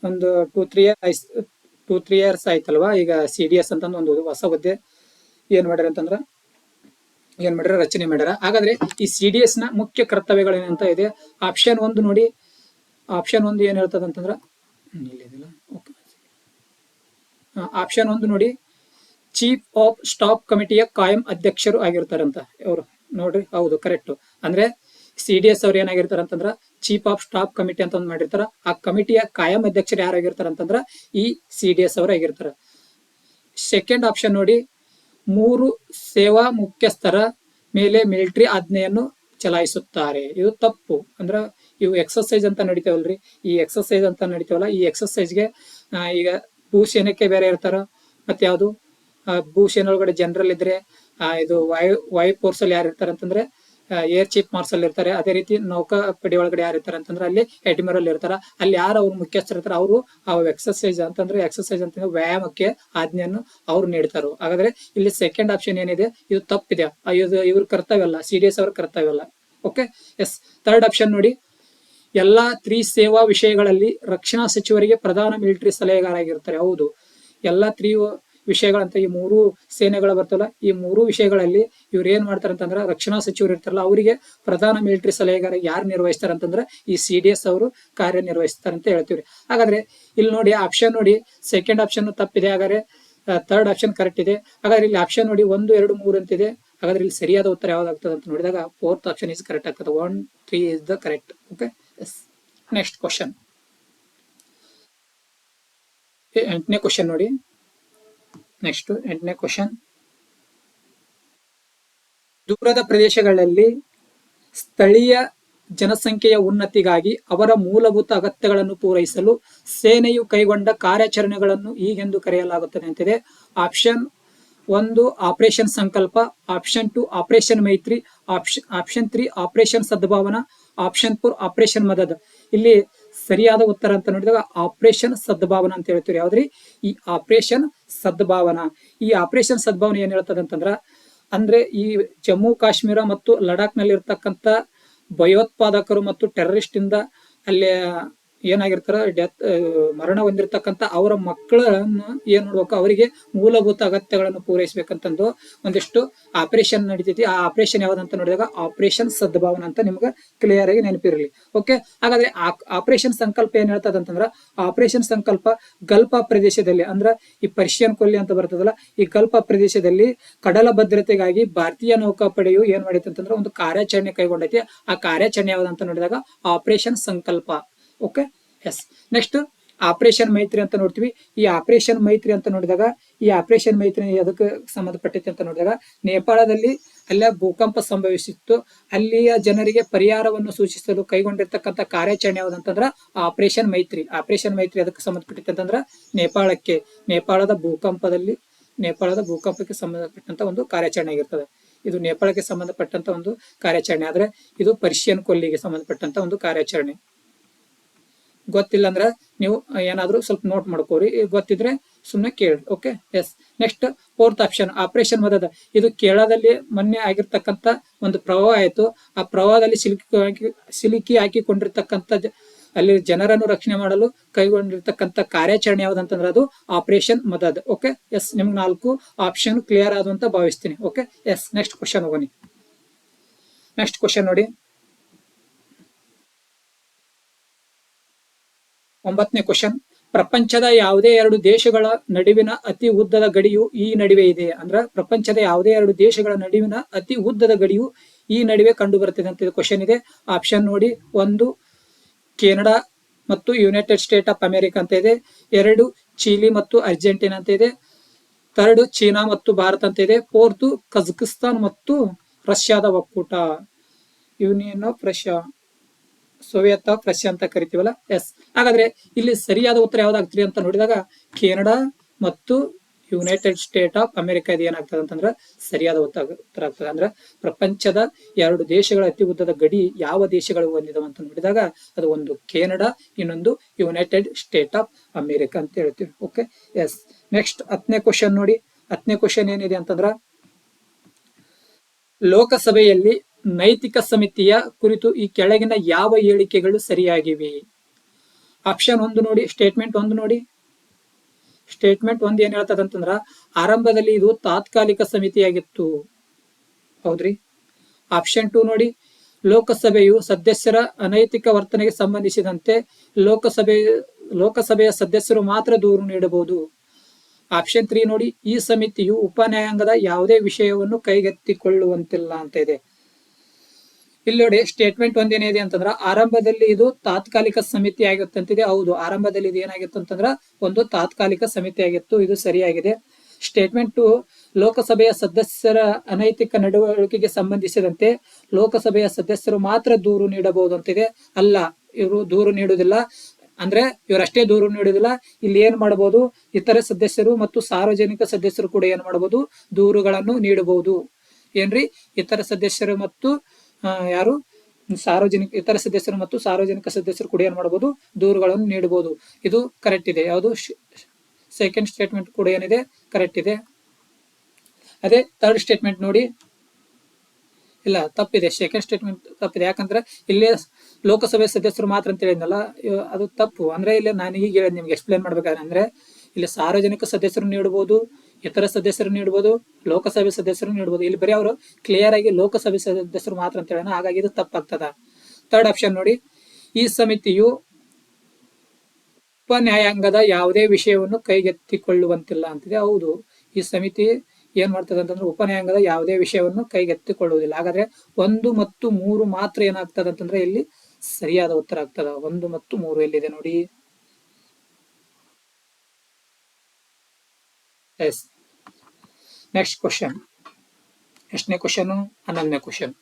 ಒಂದು 2-3 ಇಯರ್ಸ್ ಆಯ್ತಲ್ವಾ. ಈಗ CDS ಅಂತ ಒಂದು ಹೊಸ ಹುದ್ದೆ ಏನ್ ಮಾಡ್ಯಾರ ಅಂತಂದ್ರ ರಚನೆ ಮಾಡ್ಯಾರ. ಹಾಗಾದ್ರೆ ಈ CDS ನ ಮುಖ್ಯ ಕರ್ತವ್ಯಗಳೇನಂತ ಇದೆ. ಆಪ್ಷನ್ 1 ನೋಡಿ. ಆಪ್ಷನ್ 1 ಏನ್ ಹೇಳ್ತದ ಅಂತಂದ್ರ ಆಪ್ಷನ್ 1 ನೋಡಿ, ಚೀಫ್ ಆಫ್ ಸ್ಟಾಫ್ ಕಮಿಟಿಯ ಕಾಯಂ ಅಧ್ಯಕ್ಷರು ಆಗಿರ್ತಾರಂತ ಅವರು. ನೋಡ್ರಿ, ಹೌದು, ಕರೆಕ್ಟ್. ಅಂದ್ರೆ CDS ಅವ್ರು ಏನಾಗಿರ್ತಾರ ಅಂತಂದ್ರ ಚೀಫ್ ಆಫ್ ಸ್ಟಾಫ್ ಕಮಿಟಿ ಅಂತ ಒಂದ್ ಮಾಡಿರ್ತಾರ. ಆ ಕಮಿಟಿಯ ಕಾಯಂ ಅಧ್ಯಕ್ಷರು ಯಾರಾಗಿರ್ತಾರ ಅಂತಂದ್ರ ಈ CDS ಅವರು ಆಗಿರ್ತಾರ. ಸೆಕೆಂಡ್ ಆಪ್ಷನ್ ನೋಡಿ, 3 ಸೇವಾ ಮುಖ್ಯಸ್ಥರ ಮೇಲೆ ಮಿಲಿಟರಿ ಆಜ್ಞೆಯನ್ನು ಚಲಾಯಿಸುತ್ತಾರೆ. ಇದು ತಪ್ಪು. ಅಂದ್ರ ಇವು ಎಕ್ಸರ್ಸೈಸ್ ಅಂತ ನಡೀತಾವಲ್ರಿ. ಈ ಎಕ್ಸರ್ಸೈಸ್ ಅಂತ ನಡೀತಾವಲ್ಲ, ಈ ಎಕ್ಸರ್ಸೈಸ್ಗೆ ಈಗ ಭೂಸೇನಕ್ಕೆ ಬೇರೆ ಇರ್ತಾರ. ಮತ್ತೆ ಯಾವುದು ಭೂಸೇನೆ ಒಳಗಡೆ ಜನರಲ್ ಇದ್ರೆ ಇದು ವಾಯು ಫೋರ್ಸ್ ಅಲ್ಲಿ ಯಾರು ಇರ್ತಾರೆ ಅಂತಂದ್ರೆ ಏರ್ ಚೀಫ್ ಮಾರ್ಷಲ್ ಇರ್ತಾರೆ. ಅದೇ ರೀತಿ ನೌಕಾಪಡೆ ಒಳಗಡೆ ಯಾರು ಇರ್ತಾರೆ ಅಂತಂದ್ರೆ ಅಲ್ಲಿ ಅಡ್ಮಿರಲ್ ಇರ್ತಾರ. ಅಲ್ಲಿ ಯಾರು ಅವ್ರು ಮುಖ್ಯಸ್ಥರು ಇರ್ತಾರೆ ಅವರು ಆ ಎಕ್ಸರ್ಸೈಸ್ ಅಂತಂದ್ರೆ ವ್ಯಾಯಾಮಕ್ಕೆ ಆಜ್ಞೆಯನ್ನು ಅವ್ರು ನೀಡ್ತಾರೋ. ಹಾಗಾದ್ರೆ ಇಲ್ಲಿ ಸೆಕೆಂಡ್ ಆಪ್ಷನ್ ಏನಿದೆ ಇದು ತಪ್ಪಿದೆ. ಇವ್ರ ಕರ್ತವ್ಯ ಅಲ್ಲ, CDS ಅವ್ರ ಕರ್ತವ್ಯ ಅಲ್ಲ. Okay, S. ಥರ್ಡ್ ಆಪ್ಷನ್ ನೋಡಿ, ಎಲ್ಲಾ 3 ಸೇವಾ ವಿಷಯಗಳಲ್ಲಿ ರಕ್ಷಣಾ ಸಚಿವರಿಗೆ ಪ್ರಧಾನ ಮಿಲಿಟರಿ ಸಲಹೆಗಾರ ಆಗಿರ್ತಾರೆ. ಹೌದು, ಎಲ್ಲಾ 3 ವಿಷಯಗಳಂತ ಈ 3 ಸೇನೆಗಳು ಬರ್ತಲ್ಲ, ಈ 3 ವಿಷಯಗಳಲ್ಲಿ ಇವ್ರು ಏನ್ ಮಾಡ್ತಾರೆ ಅಂತಂದ್ರೆ ರಕ್ಷಣಾ ಸಚಿವರು ಇರ್ತಾರಲ್ಲ ಅವರಿಗೆ ಪ್ರಧಾನ ಮಿಲಿಟರಿ ಸಲಹೆಗಾರ ಯಾರು ನಿರ್ವಹಿಸ್ತಾರೆ ಅಂತಂದ್ರೆ ಈ CDS ಅವರು ಕಾರ್ಯನಿರ್ವಹಿಸ್ತಾರೆ ಅಂತ ಹೇಳ್ತೀವಿ. ಹಾಗಾದ್ರೆ ಇಲ್ಲಿ ನೋಡಿ ಆಪ್ಷನ್ ನೋಡಿ, ಸೆಕೆಂಡ್ ಆಪ್ಷನ್ ತಪ್ಪಿದೆ. ಹಾಗಾದ್ರೆ ಥರ್ಡ್ ಆಪ್ಷನ್ ಕರೆಕ್ಟ್ ಇದೆ. ಹಾಗಾದ್ರೆ ಇಲ್ಲಿ ಆಪ್ಷನ್ ನೋಡಿ 1, 2, 3 ಅಂತಿದೆ. ಹಾಗಾದ್ರೆ ಇಲ್ಲಿ ಸರಿಯಾದ ಉತ್ತರ ಯಾವ್ದಾಗ್ತದೆ ಅಂತ ನೋಡಿದಾಗ ಫೋರ್ತ್ ಆಪ್ಷನ್ ಇಸ್ ಕರೆಕ್ಟ್ ಆಗ್ತದೆ. 1, 3 is the correct. Okay, next question. 8ನೇ ಕ್ವಶನ್ ನೋಡಿ. ನೆಕ್ಸ್ಟ್ 8ನೇ ಕ್ವಶನ್. ದೂರದ ಪ್ರದೇಶಗಳಲ್ಲಿ ಸ್ಥಳೀಯ ಜನಸಂಖ್ಯೆಯ ಉನ್ನತಿಗಾಗಿ ಅವರ ಮೂಲಭೂತ ಅಗತ್ಯಗಳನ್ನು ಪೂರೈಸಲು ಸೇನೆಯು ಕೈಗೊಂಡ ಕಾರ್ಯಾಚರಣೆಗಳನ್ನು ಹೀಗೆಂದು ಕರೆಯಲಾಗುತ್ತದೆ ಅಂತಿದೆ. ಒಂದು ಆಪರೇಷನ್ ಸಂಕಲ್ಪ, ಆಪ್ಷನ್ 2 ಆಪರೇಷನ್ ಮೈತ್ರಿ, ಆಪ್ಷನ್ 3 ಆಪರೇಷನ್ ಸದ್ಭಾವನಾ, ಆಪ್ಷನ್ 4 ಆಪರೇಷನ್ ಮದದ್. ಇಲ್ಲಿ ಸರಿಯಾದ ಉತ್ತರ ಅಂತ ನೋಡಿದಾಗ ಆಪರೇಷನ್ ಸದ್ಭಾವನಾ ಅಂತ ಹೇಳ್ತೀವಿ. ಯಾವ್ದ್ರಿ? ಈ ಆಪರೇಷನ್ ಸದ್ಭಾವನಾ. ಈ ಆಪರೇಷನ್ ಸದ್ಭಾವನಾ ಏನ್ ಹೇಳ್ತದೆ ಅಂತಂದ್ರ, ಅಂದ್ರೆ ಈ ಜಮ್ಮು ಕಾಶ್ಮೀರ ಮತ್ತು ಲಡಾಖ್ ನಲ್ಲಿ ಇರ್ತಕ್ಕಂಥ ಭಯೋತ್ಪಾದಕರು ಮತ್ತು ಟೆರರಿಸ್ಟ್ ಇಂದ ಅಲ್ಲಿ ಏನಾಗಿರ್ತಾರ ಮರಣ ಹೊಂದಿರತಕ್ಕಂತ ಅವರ ಮಕ್ಕಳನ್ನ ಏನ್ ಮಾಡ್ಬೇಕು, ಅವರಿಗೆ ಮೂಲಭೂತ ಅಗತ್ಯಗಳನ್ನು ಪೂರೈಸಬೇಕಂತಂದು ಒಂದಿಷ್ಟು ಆಪರೇಷನ್ ನಡೀತೈತಿ. ಆ ಆಪರೇಷನ್ ಯಾವ್ದಂತ ನೋಡಿದಾಗ ಆಪರೇಷನ್ ಸದ್ಭಾವನಾ ಅಂತ ನಿಮ್ಗೆ ಕ್ಲಿಯರ್ ಆಗಿ ನೆನಪಿರಲಿ. ಓಕೆ, ಹಾಗಾದ್ರೆ ಆಪರೇಷನ್ ಸಂಕಲ್ಪ ಏನ್ ಹೇಳ್ತದ ಅಂತಂದ್ರ, ಆಪರೇಷನ್ ಸಂಕಲ್ಪ ಗಲ್ಫ ಪ್ರದೇಶದಲ್ಲಿ, ಅಂದ್ರ ಈ ಪರ್ಷಿಯನ್ ಕೊಲ್ಲಿ ಅಂತ ಬರ್ತದಲ್ಲ, ಈ ಗಲ್ಫ ಪ್ರದೇಶದಲ್ಲಿ ಕಡಲ ಭದ್ರತೆಗಾಗಿ ಭಾರತೀಯ ನೌಕಾಪಡೆಯು ಏನ್ ಮಾಡೈತೆ ಅಂತಂದ್ರೆ ಒಂದು ಕಾರ್ಯಾಚರಣೆ ಕೈಗೊಂಡೈತಿ. ಆ ಕಾರ್ಯಾಚರಣೆ ಯಾವ್ದಂತ ನೋಡಿದಾಗ ಆಪರೇಷನ್ ಸಂಕಲ್ಪ. Okay, yes. ನೆಕ್ಸ್ಟ್ ಆಪರೇಷನ್ ಮೈತ್ರಿ ಅಂತ ನೋಡ್ತೀವಿ. ಈ ಆಪರೇಷನ್ ಮೈತ್ರಿ ಅಂತ ನೋಡಿದಾಗ, ಈ ಆಪರೇಷನ್ ಮೈತ್ರಿ ಅದಕ್ಕೆ ಸಂಬಂಧಪಟ್ಟೈತೆ ಅಂತ ನೋಡಿದಾಗ, ನೇಪಾಳದಲ್ಲಿ ಅಲ್ಲ ಭೂಕಂಪ ಸಂಭವಿಸಿತ್ತು, ಅಲ್ಲಿಯ ಜನರಿಗೆ ಪರಿಹಾರವನ್ನು ಸೂಚಿಸಲು ಕೈಗೊಂಡಿರ್ತಕ್ಕಂಥ ಕಾರ್ಯಾಚರಣೆ ಯಾವ್ದಂತಂದ್ರ ಆಪರೇಷನ್ ಮೈತ್ರಿ. ಆಪರೇಷನ್ ಮೈತ್ರಿ ಅದಕ್ಕೆ ಸಂಬಂಧಪಟ್ಟೈತೆ ಅಂತಂದ್ರ ನೇಪಾಳದ ಭೂಕಂಪಕ್ಕೆ ಸಂಬಂಧಪಟ್ಟಂತ ಒಂದು ಕಾರ್ಯಾಚರಣೆ ಆಗಿರ್ತದೆ. ಇದು ನೇಪಾಳಕ್ಕೆ ಸಂಬಂಧಪಟ್ಟಂತ ಒಂದು ಕಾರ್ಯಾಚರಣೆ ಆದ್ರೆ, ಇದು ಪರ್ಷಿಯನ್ ಕೊಲ್ಲಿಗೆ ಸಂಬಂಧಪಟ್ಟಂತ ಒಂದು ಕಾರ್ಯಾಚರಣೆ. ಗೊತ್ತಿಲ್ಲ ಅಂದ್ರೆ ನೀವು ಏನಾದ್ರೂ ಸ್ವಲ್ಪ ನೋಟ್ ಮಾಡ್ಕೋರಿ, ಗೊತ್ತಿದ್ರೆ ಸುಮ್ಮನೆ ಕೇಳಿ. Okay, yes. Next 4th option operation Madad. ಇದು ಕೇರಳದಲ್ಲಿ ಮೊನ್ನೆ ಆಗಿರ್ತಕ್ಕಂಥ ಒಂದು ಪ್ರವಾಹ ಆಯ್ತು. ಆ ಪ್ರವಾಹದಲ್ಲಿ ಸಿಲುಕಿ ಹಾಕಿಕೊಂಡಿರ್ತಕ್ಕಂಥ ಅಲ್ಲಿ ಜನರನ್ನು ರಕ್ಷಣೆ ಮಾಡಲು ಕೈಗೊಂಡಿರ್ತಕ್ಕಂಥ ಕಾರ್ಯಾಚರಣೆ ಯಾವ್ದಂತಂದ್ರೆ ಅದು ಆಪರೇಷನ್ ಮದದ್. Okay, S. ನಿಮ್ಗೆ 4 ಆಪ್ಷನ್ ಕ್ಲಿಯರ್ ಆದ ಅಂತ ಭಾವಿಸ್ತೀನಿ. Okay, yes. ನೆಕ್ಸ್ಟ್ ಕ್ವಶನ್ ಹೋಗೋಣ. ನೆಕ್ಸ್ಟ್ ಕ್ವಶನ್ ನೋಡಿ, 9ನೇ ಕ್ವಶನ್. ಪ್ರಪಂಚದ ಯಾವುದೇ 2 ದೇಶಗಳ ನಡುವಿನ ಅತಿ ಉದ್ದದ ಗಡಿಯು ಈ ನಡುವೆ ಇದೆ. ಅಂದ್ರ ಪ್ರಪಂಚದ ಯಾವುದೇ 2 ದೇಶಗಳ ನಡುವಿನ ಅತಿ ಉದ್ದದ ಗಡಿಯು ಈ ನಡುವೆ ಕಂಡು ಬರುತ್ತದೆ ಅಂತ ಕ್ವಶನ್ ಇದೆ. ಆಪ್ಷನ್ ನೋಡಿ, 1 ಕೆನಡಾ ಮತ್ತು ಯುನೈಟೆಡ್ ಸ್ಟೇಟ್ ಆಫ್ ಅಮೆರಿಕ ಅಂತ ಇದೆ. 2 ಚಿಲಿ ಮತ್ತು ಅರ್ಜೆಂಟೀನಾ ಅಂತ ಇದೆ. 3 ಚೀನಾ ಮತ್ತು ಭಾರತ ಅಂತ ಇದೆ. 4 ಕಜಕಿಸ್ತಾನ್ ಮತ್ತು ರಷ್ಯಾದ ಒಕ್ಕೂಟ, union of Russia, Soviet of Russia ಅಂತ ಕರಿತೀವಲ್ಲ. ಎಸ್. ಹಾಗಾದ್ರೆ ಇಲ್ಲಿ ಸರಿಯಾದ ಉತ್ತರ ಯಾವ್ದಾಗ್ತದೆ ಅಂತ ನೋಡಿದಾಗ ಕೆನಡಾ ಮತ್ತು ಯುನೈಟೆಡ್ ಸ್ಟೇಟ್ ಆಫ್ ಅಮೆರಿಕ ಇದು ಏನಾಗ್ತದೆ ಅಂತಂದ್ರೆ ಸರಿಯಾದ ಉತ್ತರ ಆಗ್ತದೆ. ಅಂದ್ರೆ ಪ್ರಪಂಚದ 2 ದೇಶಗಳ ಅತಿ ಉದ್ದದ ಗಡಿ ಯಾವ ದೇಶಗಳು ಹೊಂದಿದವ ಅಂತ ನೋಡಿದಾಗ ಅದು ಒಂದು ಕೆನಡಾ, ಇನ್ನೊಂದು ಯುನೈಟೆಡ್ ಸ್ಟೇಟ್ ಆಫ್ ಅಮೆರಿಕ ಅಂತ ಹೇಳ್ತೀವಿ. Okay, yes. ನೆಕ್ಸ್ಟ್ 10ನೇ ಕ್ವಶನ್ ನೋಡಿ. 10ನೇ ಕ್ವಶನ್ ಏನಿದೆ ಅಂತಂದ್ರ, ಲೋಕಸಭೆಯಲ್ಲಿ ನೈತಿಕ ಸಮಿತಿಯ ಕುರಿತು ಈ ಕೆಳಗಿನ ಯಾವ ಹೇಳಿಕೆಗಳು ಸರಿಯಾಗಿವೆ? ಆಪ್ಷನ್ 1 ನೋಡಿ, ಸ್ಟೇಟ್ಮೆಂಟ್ 1 ನೋಡಿ. ಸ್ಟೇಟ್ಮೆಂಟ್ 1 ಏನ್ ಹೇಳ್ತದ ಅಂತಂದ್ರ, ಆರಂಭದಲ್ಲಿ ಇದು ತಾತ್ಕಾಲಿಕ ಸಮಿತಿಯಾಗಿತ್ತು. ಹೌದ್ರಿ. ಆಪ್ಷನ್ 2 ನೋಡಿ, ಲೋಕಸಭೆಯು ಸದಸ್ಯರ ಅನೈತಿಕ ವರ್ತನೆಗೆ ಸಂಬಂಧಿಸಿದಂತೆ ಲೋಕಸಭೆಯ ಸದಸ್ಯರು ಮಾತ್ರ ದೂರು ನೀಡಬಹುದು. ಆಪ್ಷನ್ 3 ನೋಡಿ, ಈ ಸಮಿತಿಯು ಉಪನ್ಯಾಯಾಂಗದ ಯಾವುದೇ ವಿಷಯವನ್ನು ಕೈಗೆತ್ತಿಕೊಳ್ಳುವಂತಿಲ್ಲ ಅಂತ ಇದೆ. ಇಲ್ಲಿ ನೋಡಿ, ಸ್ಟೇಟ್ಮೆಂಟ್ 1 ಏನಿದೆ ಅಂತಂದ್ರ, ಆರಂಭದಲ್ಲಿ ಇದು ತಾತ್ಕಾಲಿಕ ಸಮಿತಿ ಆಗಿತ್ತಂತಿದೆ. ಹೌದು, ಆರಂಭದಲ್ಲಿ ಇದು ಏನಾಗಿತ್ತು ಅಂತಂದ್ರ ಒಂದು ತಾತ್ಕಾಲಿಕ ಸಮಿತಿ ಆಗಿತ್ತು. ಇದು ಸರಿಯಾಗಿದೆ. ಸ್ಟೇಟ್ಮೆಂಟ್ 2, ಲೋಕಸಭೆಯ ಸದಸ್ಯರ ಅನೈತಿಕ ನಡವಳಿಕೆಗೆ ಸಂಬಂಧಿಸಿದಂತೆ ಲೋಕಸಭೆಯ ಸದಸ್ಯರು ಮಾತ್ರ ದೂರು ನೀಡಬಹುದು ಅಂತಿದೆ. ಅಲ್ಲ, ಇವರು ದೂರು ನೀಡುವುದಿಲ್ಲ. ಅಂದ್ರೆ ಇವರಷ್ಟೇ ದೂರು ನೀಡುವುದಿಲ್ಲ, ಇಲ್ಲಿ ಏನ್ ಮಾಡಬಹುದು, ಇತರ ಸದಸ್ಯರು ಮತ್ತು ಸಾರ್ವಜನಿಕ ಸದಸ್ಯರು ಕೂಡ ಏನ್ ಮಾಡಬಹುದು, ದೂರುಗಳನ್ನು ನೀಡಬಹುದು. ಏನ್ರಿ, ಇತರ ಸದಸ್ಯರು ಮತ್ತು ಇತರ ಸದಸ್ಯರು ಮತ್ತು ಸಾರ್ವಜನಿಕ ಸದಸ್ಯರು ಕೂಡ ಏನ್ ಮಾಡಬಹುದು, ದೂರುಗಳನ್ನು ನೀಡಬಹುದು. ಇದು ಕರೆಕ್ಟ್ ಇದೆ. ಯಾವುದು? ಸೆಕೆಂಡ್ ಸ್ಟೇಟ್ಮೆಂಟ್ ಕೂಡ ಏನಿದೆ, ಕರೆಕ್ಟ್ ಇದೆ. ಅದೇ 3rd ಸ್ಟೇಟ್ಮೆಂಟ್ ನೋಡಿ, ಇಲ್ಲ, ತಪ್ಪಿದೆ. ಸೆಕೆಂಡ್ ಸ್ಟೇಟ್ಮೆಂಟ್ ತಪ್ಪಿದೆ. ಯಾಕಂದ್ರೆ ಇಲ್ಲಿ ಲೋಕಸಭೆ ಸದಸ್ಯರು ಮಾತ್ರ ಅಂತ ಹೇಳಿದ್ನಲ್ಲ, ಅದು ತಪ್ಪು. ಅಂದ್ರೆ ಇಲ್ಲಿ ನಾನು ಈಗ ಹೇಳಿದ್ ನಿಮ್ಗೆ ಎಕ್ಸ್ಪ್ಲೇನ್ ಮಾಡ್ಬೇಕಾದ್ರೆ, ಅಂದ್ರೆ ಇಲ್ಲಿ ಸಾರ್ವಜನಿಕ ಸದಸ್ಯರು ನೀಡಬಹುದು, ಇತರ ಸದಸ್ಯರು ನೀಡಬಹುದು, ಲೋಕಸಭೆ ಸದಸ್ಯರು ನೀಡಬಹುದು. ಇಲ್ಲಿ ಬರೀ ಅವರು ಕ್ಲಿಯರ್ ಆಗಿ ಲೋಕಸಭೆ ಸದಸ್ಯರು ಮಾತ್ರ ಅಂತ ಹೇಳ, ಹಾಗಾಗಿ ಇದು ತಪ್ಪಾಗ್ತದ. 3rd ಆಪ್ಷನ್ ನೋಡಿ, ಈ ಸಮಿತಿಯು ಉಪನ್ಯಾಯಾಂಗದ ಯಾವುದೇ ವಿಷಯವನ್ನು ಕೈಗೆತ್ತಿಕೊಳ್ಳುವಂತಿಲ್ಲ ಅಂತಿದೆ. ಹೌದು, ಈ ಸಮಿತಿ ಏನ್ ಮಾಡ್ತದೆ ಅಂತಂದ್ರೆ ಉಪನ್ಯಾಯಾಂಗದ ಯಾವುದೇ ವಿಷಯವನ್ನು ಕೈಗೆತ್ತಿಕೊಳ್ಳುವುದಿಲ್ಲ. ಹಾಗಾದ್ರೆ 1 ಮತ್ತು 3 ಮಾತ್ರ ಏನಾಗ್ತದೆ ಅಂತಂದ್ರೆ ಇಲ್ಲಿ ಸರಿಯಾದ ಉತ್ತರ ಆಗ್ತದ. 1 ಮತ್ತು 3 ಎಲ್ಲಿದೆ ನೋಡಿ. ಎಸ್. Next question. ಎಷ್ಟನೇ ಕ್ವಶನ್? 11ನೇ ಕ್ವಶನ್.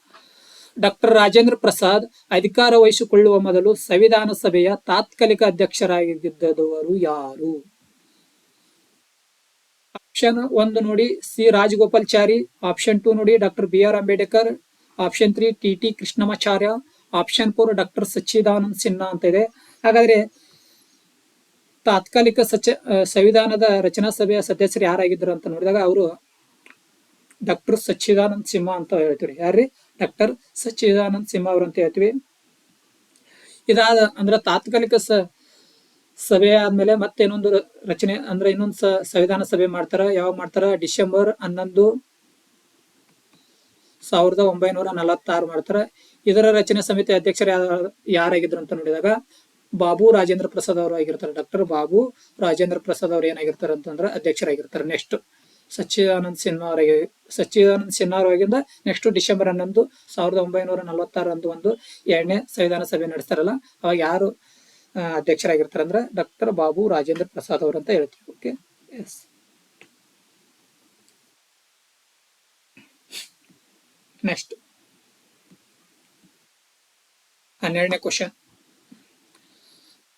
ಡಾಕ್ಟರ್ ರಾಜೇಂದ್ರ ಪ್ರಸಾದ್ ಅಧಿಕಾರ ವಹಿಸಿಕೊಳ್ಳುವ ಮೊದಲು ಸಂವಿಧಾನ ಸಭೆಯ ತಾತ್ಕಾಲಿಕ ಅಧ್ಯಕ್ಷರಾಗಿದ್ದವರು ಯಾರು? ಆಪ್ಷನ್ 1 ನೋಡಿ ಸಿ ರಾಜಗೋಪಾಲ್ಚಾರಿ, ಆಪ್ಷನ್ 2 ನೋಡಿ doctor BR Ambedkar, option 3 TT Krishnamacharya, option 4 doctor Sachchidananda Sinha ಅಂತ ಇದೆ. ಹಾಗಾದ್ರೆ ತಾತ್ಕಾಲಿಕ ಸಂವಿಧಾನದ ರಚನಾ ಸಭೆಯ ಸದಸ್ಯರು ಯಾರಾಗಿದ್ರು ಅಂತ ನೋಡಿದಾಗ ಅವರು ಡಾಕ್ಟರ್ ಸಚ್ಚಿದಾನಂದ ಸಿನ್ಹಾ ಅಂತ ಹೇಳ್ತೀವಿ. ಯಾರ್ರಿ? ಡಾಕ್ಟರ್ ಸಚ್ಚಿದಾನಂದ ಸಿನ್ಹಾ ಅವರು ಅಂತ ಹೇಳ್ತೀವಿ. ಇದಾದ ಅಂದ್ರೆ ತಾತ್ಕಾಲಿಕ ಸಭೆ ಆದ್ಮೇಲೆ ಮತ್ತೆ ಇನ್ನೊಂದು ರಚನೆ ಅಂದ್ರೆ ಇನ್ನೊಂದು ಸಂವಿಧಾನ ಸಭೆ ಮಾಡ್ತಾರ. ಯಾವಾಗ ಮಾಡ್ತಾರ? ಡಿಸೆಂಬರ್ 11, 1946 ಮಾಡ್ತಾರ. ಇದರ ರಚನೆ ಸಮಿತಿ ಅಧ್ಯಕ್ಷರು ಯಾರಾಗಿದ್ರು ಅಂತ ನೋಡಿದಾಗ ಬಾಬು ರಾಜೇಂದ್ರ ಪ್ರಸಾದ್ ಅವರು ಆಗಿರ್ತಾರೆ. ಡಾಕ್ಟರ್ ಬಾಬು ರಾಜೇಂದ್ರ ಪ್ರಸಾದ್ ಅವರು ಏನಾಗಿರ್ತಾರೆ ಅಂತಂದ್ರೆ ಅಧ್ಯಕ್ಷರಾಗಿರ್ತಾರೆ. ನೆಕ್ಸ್ಟ್ ಸಚ್ಚಿದಾನಂದ ಸಿನ್ಹಾ ಅವರಾಗಿಂದ ನೆಕ್ಸ್ಟ್ ಡಿಸೆಂಬರ್ 11, 1946 ಒಂದು 2ನೇ ಸಂವಿಧಾನ ಸಭೆ ನಡೆಸ್ತಾರಲ್ಲ, ಅವಾಗ ಯಾರು ಅಧ್ಯಕ್ಷರಾಗಿರ್ತಾರೆ ಅಂದ್ರೆ ಡಾಕ್ಟರ್ ಬಾಬು ರಾಜೇಂದ್ರ ಪ್ರಸಾದ್ ಅವರು ಅಂತ ಹೇಳ್ತೀವಿ. Okay, yes. ನೆಕ್ಸ್ಟ್ 12ನೇ ಕ್ವಶನ್.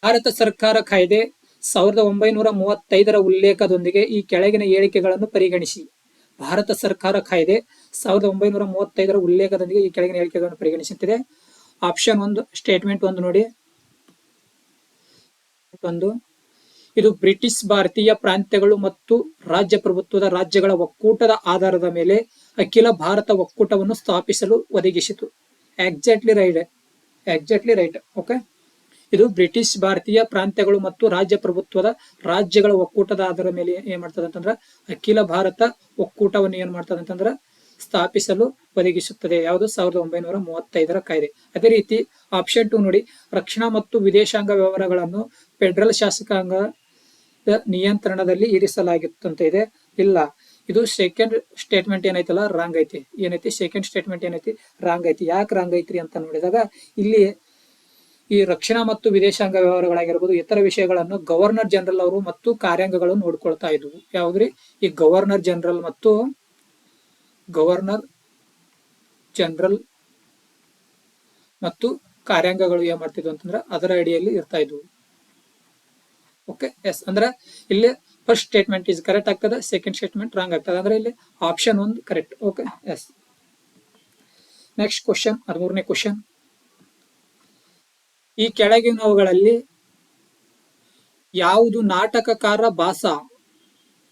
ಭಾರತ ಸರ್ಕಾರ ಕಾಯ್ದೆ 1935 ಉಲ್ಲೇಖದೊಂದಿಗೆ ಈ ಕೆಳಗಿನ ಹೇಳಿಕೆಗಳನ್ನು ಪರಿಗಣಿಸಿ. ಭಾರತ ಸರ್ಕಾರ ಕಾಯ್ದೆ 1935 ಉಲ್ಲೇಖದೊಂದಿಗೆ ಈ ಕೆಳಗಿನ ಹೇಳಿಕೆಗಳನ್ನು ಪರಿಗಣಿಸುತ್ತಿದೆ. ಆಪ್ಷನ್ 1 ಸ್ಟೇಟ್ಮೆಂಟ್ 1 ನೋಡಿ. ಇದು ಬ್ರಿಟಿಷ್ ಭಾರತೀಯ ಪ್ರಾಂತ್ಯಗಳು ಮತ್ತು ರಾಜ್ಯ ಪ್ರಭುತ್ವದ ರಾಜ್ಯಗಳ ಒಕ್ಕೂಟದ ಆಧಾರದ ಮೇಲೆ ಅಖಿಲ ಭಾರತ ಒಕ್ಕೂಟವನ್ನು ಸ್ಥಾಪಿಸಲು ಒದಗಿಸಿತು. Exactly right. ಓಕೆ, ಇದು ಬ್ರಿಟಿಷ್ ಭಾರತೀಯ ಪ್ರಾಂತ್ಯಗಳು ಮತ್ತು ರಾಜ್ಯ ಪ್ರಭುತ್ವದ ರಾಜ್ಯಗಳ ಒಕ್ಕೂಟದ ಆಧಾರದ ಮೇಲೆ ಏನ್ ಮಾಡ್ತದೆ ಅಂತಂದ್ರ ಅಖಿಲ ಭಾರತ ಒಕ್ಕೂಟವನ್ನು ಏನ್ ಮಾಡ್ತದೆ ಅಂತಂದ್ರ ಸ್ಥಾಪಿಸಲು ಒದಗಿಸುತ್ತದೆ. ಯಾವುದು? 1935 ಕಾಯ್ದೆ. ಅದೇ ರೀತಿ ಆಪ್ಷನ್ 2 ನೋಡಿ. ರಕ್ಷಣಾ ಮತ್ತು ವಿದೇಶಾಂಗ ವ್ಯವಹಾರಗಳನ್ನು ಫೆಡರಲ್ ಶಾಸಕಾಂಗದ ನಿಯಂತ್ರಣದಲ್ಲಿ ಇರಿಸಲಾಗಿತ್ತು ಅಂತ ಇದೆ. ಇಲ್ಲ, ಇದು ಸೆಕೆಂಡ್ ಸ್ಟೇಟ್ಮೆಂಟ್ ಏನೈತಲ್ಲ ರಾಂಗ್ ಐತಿ. ಸೆಕೆಂಡ್ ಸ್ಟೇಟ್ಮೆಂಟ್ ಏನೈತಿ? ರಾಂಗ್ ಐತಿ. ಯಾಕೆ ರಾಂಗ್ ಐತ್ರಿ ಅಂತ ನೋಡಿದಾಗ ಇಲ್ಲಿ ಈ ರಕ್ಷಣಾ ಮತ್ತು ವಿದೇಶಾಂಗ ವ್ಯವಹಾರಗಳಾಗಿರ್ಬೋದು ಇತರ ವಿಷಯಗಳನ್ನು ಗವರ್ನರ್ ಜನರಲ್ ಅವರು ಮತ್ತು ಕಾರ್ಯಾಂಗಗಳು ನೋಡ್ಕೊಳ್ತಾ ಇದ್ವು. ಯಾವ್ದ್ರಿ? ಈ ಗವರ್ನರ್ ಜನರಲ್ ಮತ್ತು ಕಾರ್ಯಾಂಗಗಳು ಏನ್ ಮಾಡ್ತಿದ್ವು ಅಂತಂದ್ರೆ ಅದರ ಅಡಿಯಲ್ಲಿ ಇರ್ತಾ ಇದ್ವು. Okay, yes. ಅಂದ್ರೆ ಇಲ್ಲಿ ಫಸ್ಟ್ ಸ್ಟೇಟ್ಮೆಂಟ್ ಇಸ್ ಕರೆಕ್ಟ್ ಆಗ್ತದೆ, ಸೆಕೆಂಡ್ ಸ್ಟೇಟ್ಮೆಂಟ್ ರಾಂಗ್ ಆಗ್ತದೆ. ಅಂದ್ರೆ ಇಲ್ಲಿ option 1 correct. Okay, yes. Next question, 13ನೇ ಕ್ವಶನ್. ಈ ಕೆಳಗಿನವುಗಳಲ್ಲಿ ಯಾವುದು ನಾಟಕಕಾರ ಭಾಸಾ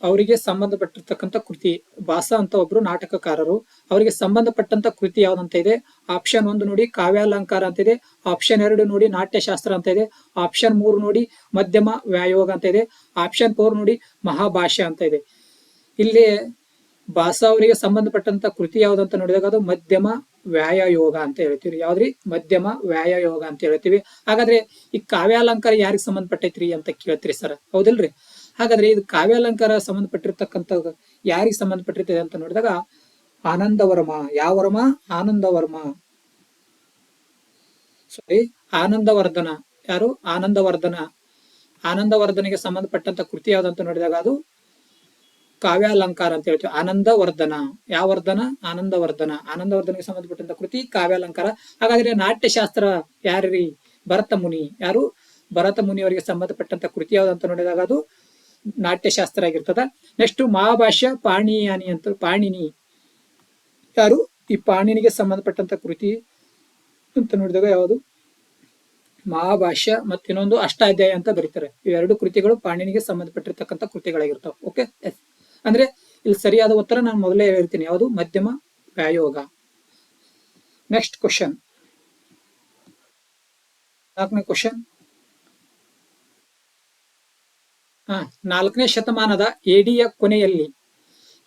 ಅವರಿಗೆ ಸಂಬಂಧಪಟ್ಟಿರ್ತಕ್ಕಂಥ ಕೃತಿ? ಭಾಸಾ ಅಂತ ಒಬ್ರು ನಾಟಕಕಾರರು, ಅವರಿಗೆ ಸಂಬಂಧಪಟ್ಟಂತ ಕೃತಿ ಯಾವ್ದಂತ ಇದೆ? ಆಪ್ಷನ್ 1 ನೋಡಿ ಕಾವ್ಯಾಲಂಕಾರ ಅಂತ ಇದೆ. ಆಪ್ಷನ್ 2 ನೋಡಿ ನಾಟ್ಯಶಾಸ್ತ್ರ ಅಂತ ಇದೆ. ಆಪ್ಷನ್ 3 ನೋಡಿ ಮಧ್ಯಮ ವ್ಯಾಯೋಗ ಅಂತ ಇದೆ. ಆಪ್ಷನ್ 4 ನೋಡಿ ಮಹಾಭಾಷ್ಯ ಅಂತ ಇದೆ. ಇಲ್ಲಿ ಭಾಸಾ ಅವರಿಗೆ ಸಂಬಂಧಪಟ್ಟಂತ ಕೃತಿ ಯಾವ್ದಂತ ನೋಡಿದಾಗ ಅದು ಮಧ್ಯಮ ವ್ಯಾಯಯೋಗ ಅಂತ ಹೇಳ್ತೀವಿ. ಯಾವ್ದ್ರಿ? ಮಧ್ಯಮ ವ್ಯಾಯಯೋಗ ಅಂತ ಹೇಳ್ತೀವಿ. ಹಾಗಾದ್ರೆ ಈ ಕಾವ್ಯಾಲಂಕಾರ ಯಾರಿಗೆ ಸಂಬಂಧಪಟ್ಟೈತ್ರಿ ಅಂತ ಕೇಳ್ತೀರಿ ಸರ್, ಹೌದಿಲ್ರಿ? ಹಾಗಾದ್ರೆ ಇದು ಕಾವ್ಯಾಲಂಕಾರ ಸಂಬಂಧಪಟ್ಟಿರ್ತಕ್ಕಂಥ ಯಾರಿಗೆ ಸಂಬಂಧಪಟ್ಟಿರ್ತದೆ ಅಂತ ನೋಡಿದಾಗ ಆನಂದವರ್ಮ. ಯಾವ ವರ್ಮ? ಆನಂದವರ್ಮ. ಆನಂದವರ್ಧನ. ಯಾರು? ಆನಂದವರ್ಧನಿಗೆ ಸಂಬಂಧಪಟ್ಟಂತ ಕೃತಿ ಯಾವ್ದಂತ ನೋಡಿದಾಗ ಅದು ಕಾವ್ಯಾಲಂಕಾರ ಅಂತ ಹೇಳ್ತೀವಿ. ಆನಂದವರ್ಧನ. ಯಾವ ವರ್ಧನ? ಆನಂದವರ್ಧನಿಗೆ ಸಂಬಂಧಪಟ್ಟಂತ ಕೃತಿ ಕಾವ್ಯಾಲಂಕಾರ. ಹಾಗಾದ್ರೆ ನಾಟ್ಯಶಾಸ್ತ್ರ ಯಾರ್ರಿ? ಭರತ ಮುನಿ. ಯಾರು? ಭರತ ಮುನಿ ಅವರಿಗೆ ಸಂಬಂಧಪಟ್ಟಂತ ಕೃತಿ ಯಾವ್ದಂತ ನೋಡಿದಾಗ ಅದು ನಾಟ್ಯಶಾಸ್ತ್ರ ಆಗಿರ್ತದ. ನೆಕ್ಸ್ಟ್ ಮಹಾಭಾಷ್ಯ ಪಾಣಿನಿ. ಯಾರು? ಈ ಪಾಣಿನಿಗೆ ಸಂಬಂಧಪಟ್ಟಂತ ಕೃತಿ ಅಂತ ನೋಡಿದಾಗ ಯಾವುದು? ಮಹಾಭಾಷ್ಯ ಮತ್ತು ಇನ್ನೊಂದು ಅಷ್ಟಾಧ್ಯಾಯ ಅಂತ ಬರೀತಾರೆ. ಇವೆರಡು ಕೃತಿಗಳು ಪಾಣಿನಿಗೆ ಸಂಬಂಧಪಟ್ಟಿರ್ತಕ್ಕಂಥ ಕೃತಿಗಳಾಗಿರ್ತಾವ. Okay, yes. ಅಂದ್ರೆ ಇಲ್ಲಿ ಸರಿಯಾದ ಉತ್ತರ ನಾನು ಮೊದಲೇ ಹೇಳ್ತೀನಿ, ಯಾವುದು? ಮಧ್ಯಮ ವ್ಯಾಯೋಗ. ನೆಕ್ಸ್ಟ್ ಕ್ವಶನ್, 4ನೇ ಕ್ವಶನ್. 4ನೇ ಶತಮಾನದ ಎಡಿಯ ಕೊನೆಯಲ್ಲಿ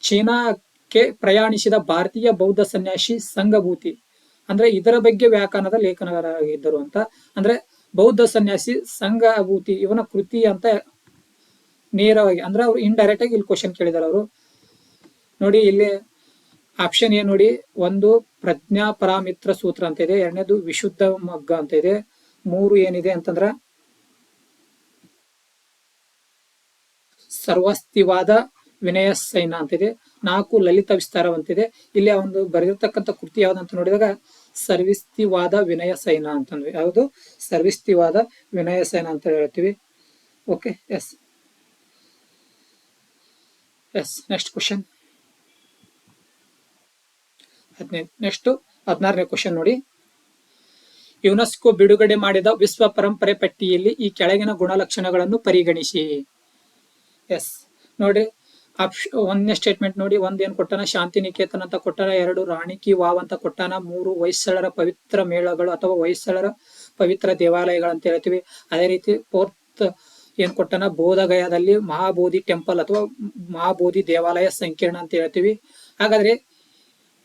ಚೀನಾಕ್ಕೆ ಪ್ರಯಾಣಿಸಿದ ಭಾರತೀಯ ಬೌದ್ಧ ಸನ್ಯಾಸಿ ಸಂಘಭೂತಿ. ಅಂದ್ರೆ ಇದರ ಬಗ್ಗೆ ವ್ಯಾಖ್ಯಾನದ ಲೇಖನಗಾರರಾಗಿದ್ದರು ಅಂತ. ಅಂದ್ರೆ ಬೌದ್ಧ ಸನ್ಯಾಸಿ ಸಂಘಭೂತಿ ಇವನ ಕೃತಿ ಅಂತ ನೇರವಾಗಿ ಅಂದ್ರೆ ಅವ್ರು ಇಂಡೈರೆಕ್ಟ್ ಆಗಿ ಇಲ್ಲಿ ಕ್ವಶನ್ ಕೇಳಿದಾರೆ ಅವರು. ನೋಡಿ ಇಲ್ಲಿ ಆಪ್ಷನ್ ಏನ್ ನೋಡಿ. 1 ಪ್ರಜ್ಞಾ ಪರಾಮಿತ್ರ ಸೂತ್ರ ಅಂತ ಇದೆ. 2ನೇದು ವಿಶುದ್ಧ ಮಗ್ಗ ಅಂತ ಇದೆ. 3 ಏನಿದೆ ಅಂತಂದ್ರ ಸರ್ವಸ್ತಿವಾದ ವಿನಯ ಸೈನ ಅಂತಿದೆ. 4 ಲಲಿತ ವಿಸ್ತಾರ ಅಂತಿದೆ. ಇಲ್ಲಿ ಒಂದು ಬರೆದಿರ್ತಕ್ಕಂಥ ಕೃತಿ ಯಾವ್ದಂತ ನೋಡಿದಾಗ ಸರ್ವಿಸ್ತಿವಾದ ವಿನಯ ಸೈನ ಅಂತಂದ್ವಿ. ಯಾವುದು? ಸರ್ವಿಸ್ತಿವಾದ ವಿನಯ ಸೈನ ಅಂತ ಹೇಳ್ತೀವಿ. Okay, yes. Yes next question. Next 16ನೇ ಕ್ವಶನ್ ನೋಡಿ. ಯುನೆಸ್ಕೋ ಬಿಡುಗಡೆ ಮಾಡಿದ ವಿಶ್ವ ಪರಂಪರೆ ಪಟ್ಟಿಯಲ್ಲಿ ಈ ಕೆಳಗಿನ ಗುಣಲಕ್ಷಣಗಳನ್ನು ಪರಿಗಣಿಸಿ. ಎಸ್ ನೋಡಿ, ಒಂದನೇ ಸ್ಟೇಟ್ಮೆಂಟ್ ನೋಡಿ. ಒಂದೇನು ಕೊಟ್ಟಾನ, ಶಾಂತಿನಿಕೇತನ ಅಂತ ಕೊಟ್ಟಾನ. 2 ರಾಣಿ ಕಿ ವಾವ್ ಅಂತ ಕೊಟ್ಟಾನ. 3 ಹೊಯ್ಸಳರ ಪವಿತ್ರ ಮೇಳಗಳು ಅಥವಾ ಹೊಯ್ಸಳರ ಪವಿತ್ರ ದೇವಾಲಯಗಳು ಅಂತ ಹೇಳ್ತೀವಿ. ಅದೇ ರೀತಿ 4th ಏನ್ ಕೊಟ್ಟಾನ, ಬೋಧಗಯಾದಲ್ಲಿ ಮಹಾಬೋಧಿ ಟೆಂಪಲ್ ಅಥವಾ ಮಹಾಬೋಧಿ ದೇವಾಲಯ ಸಂಕೀರ್ಣ ಅಂತ ಹೇಳ್ತೀವಿ. ಹಾಗಾದ್ರೆ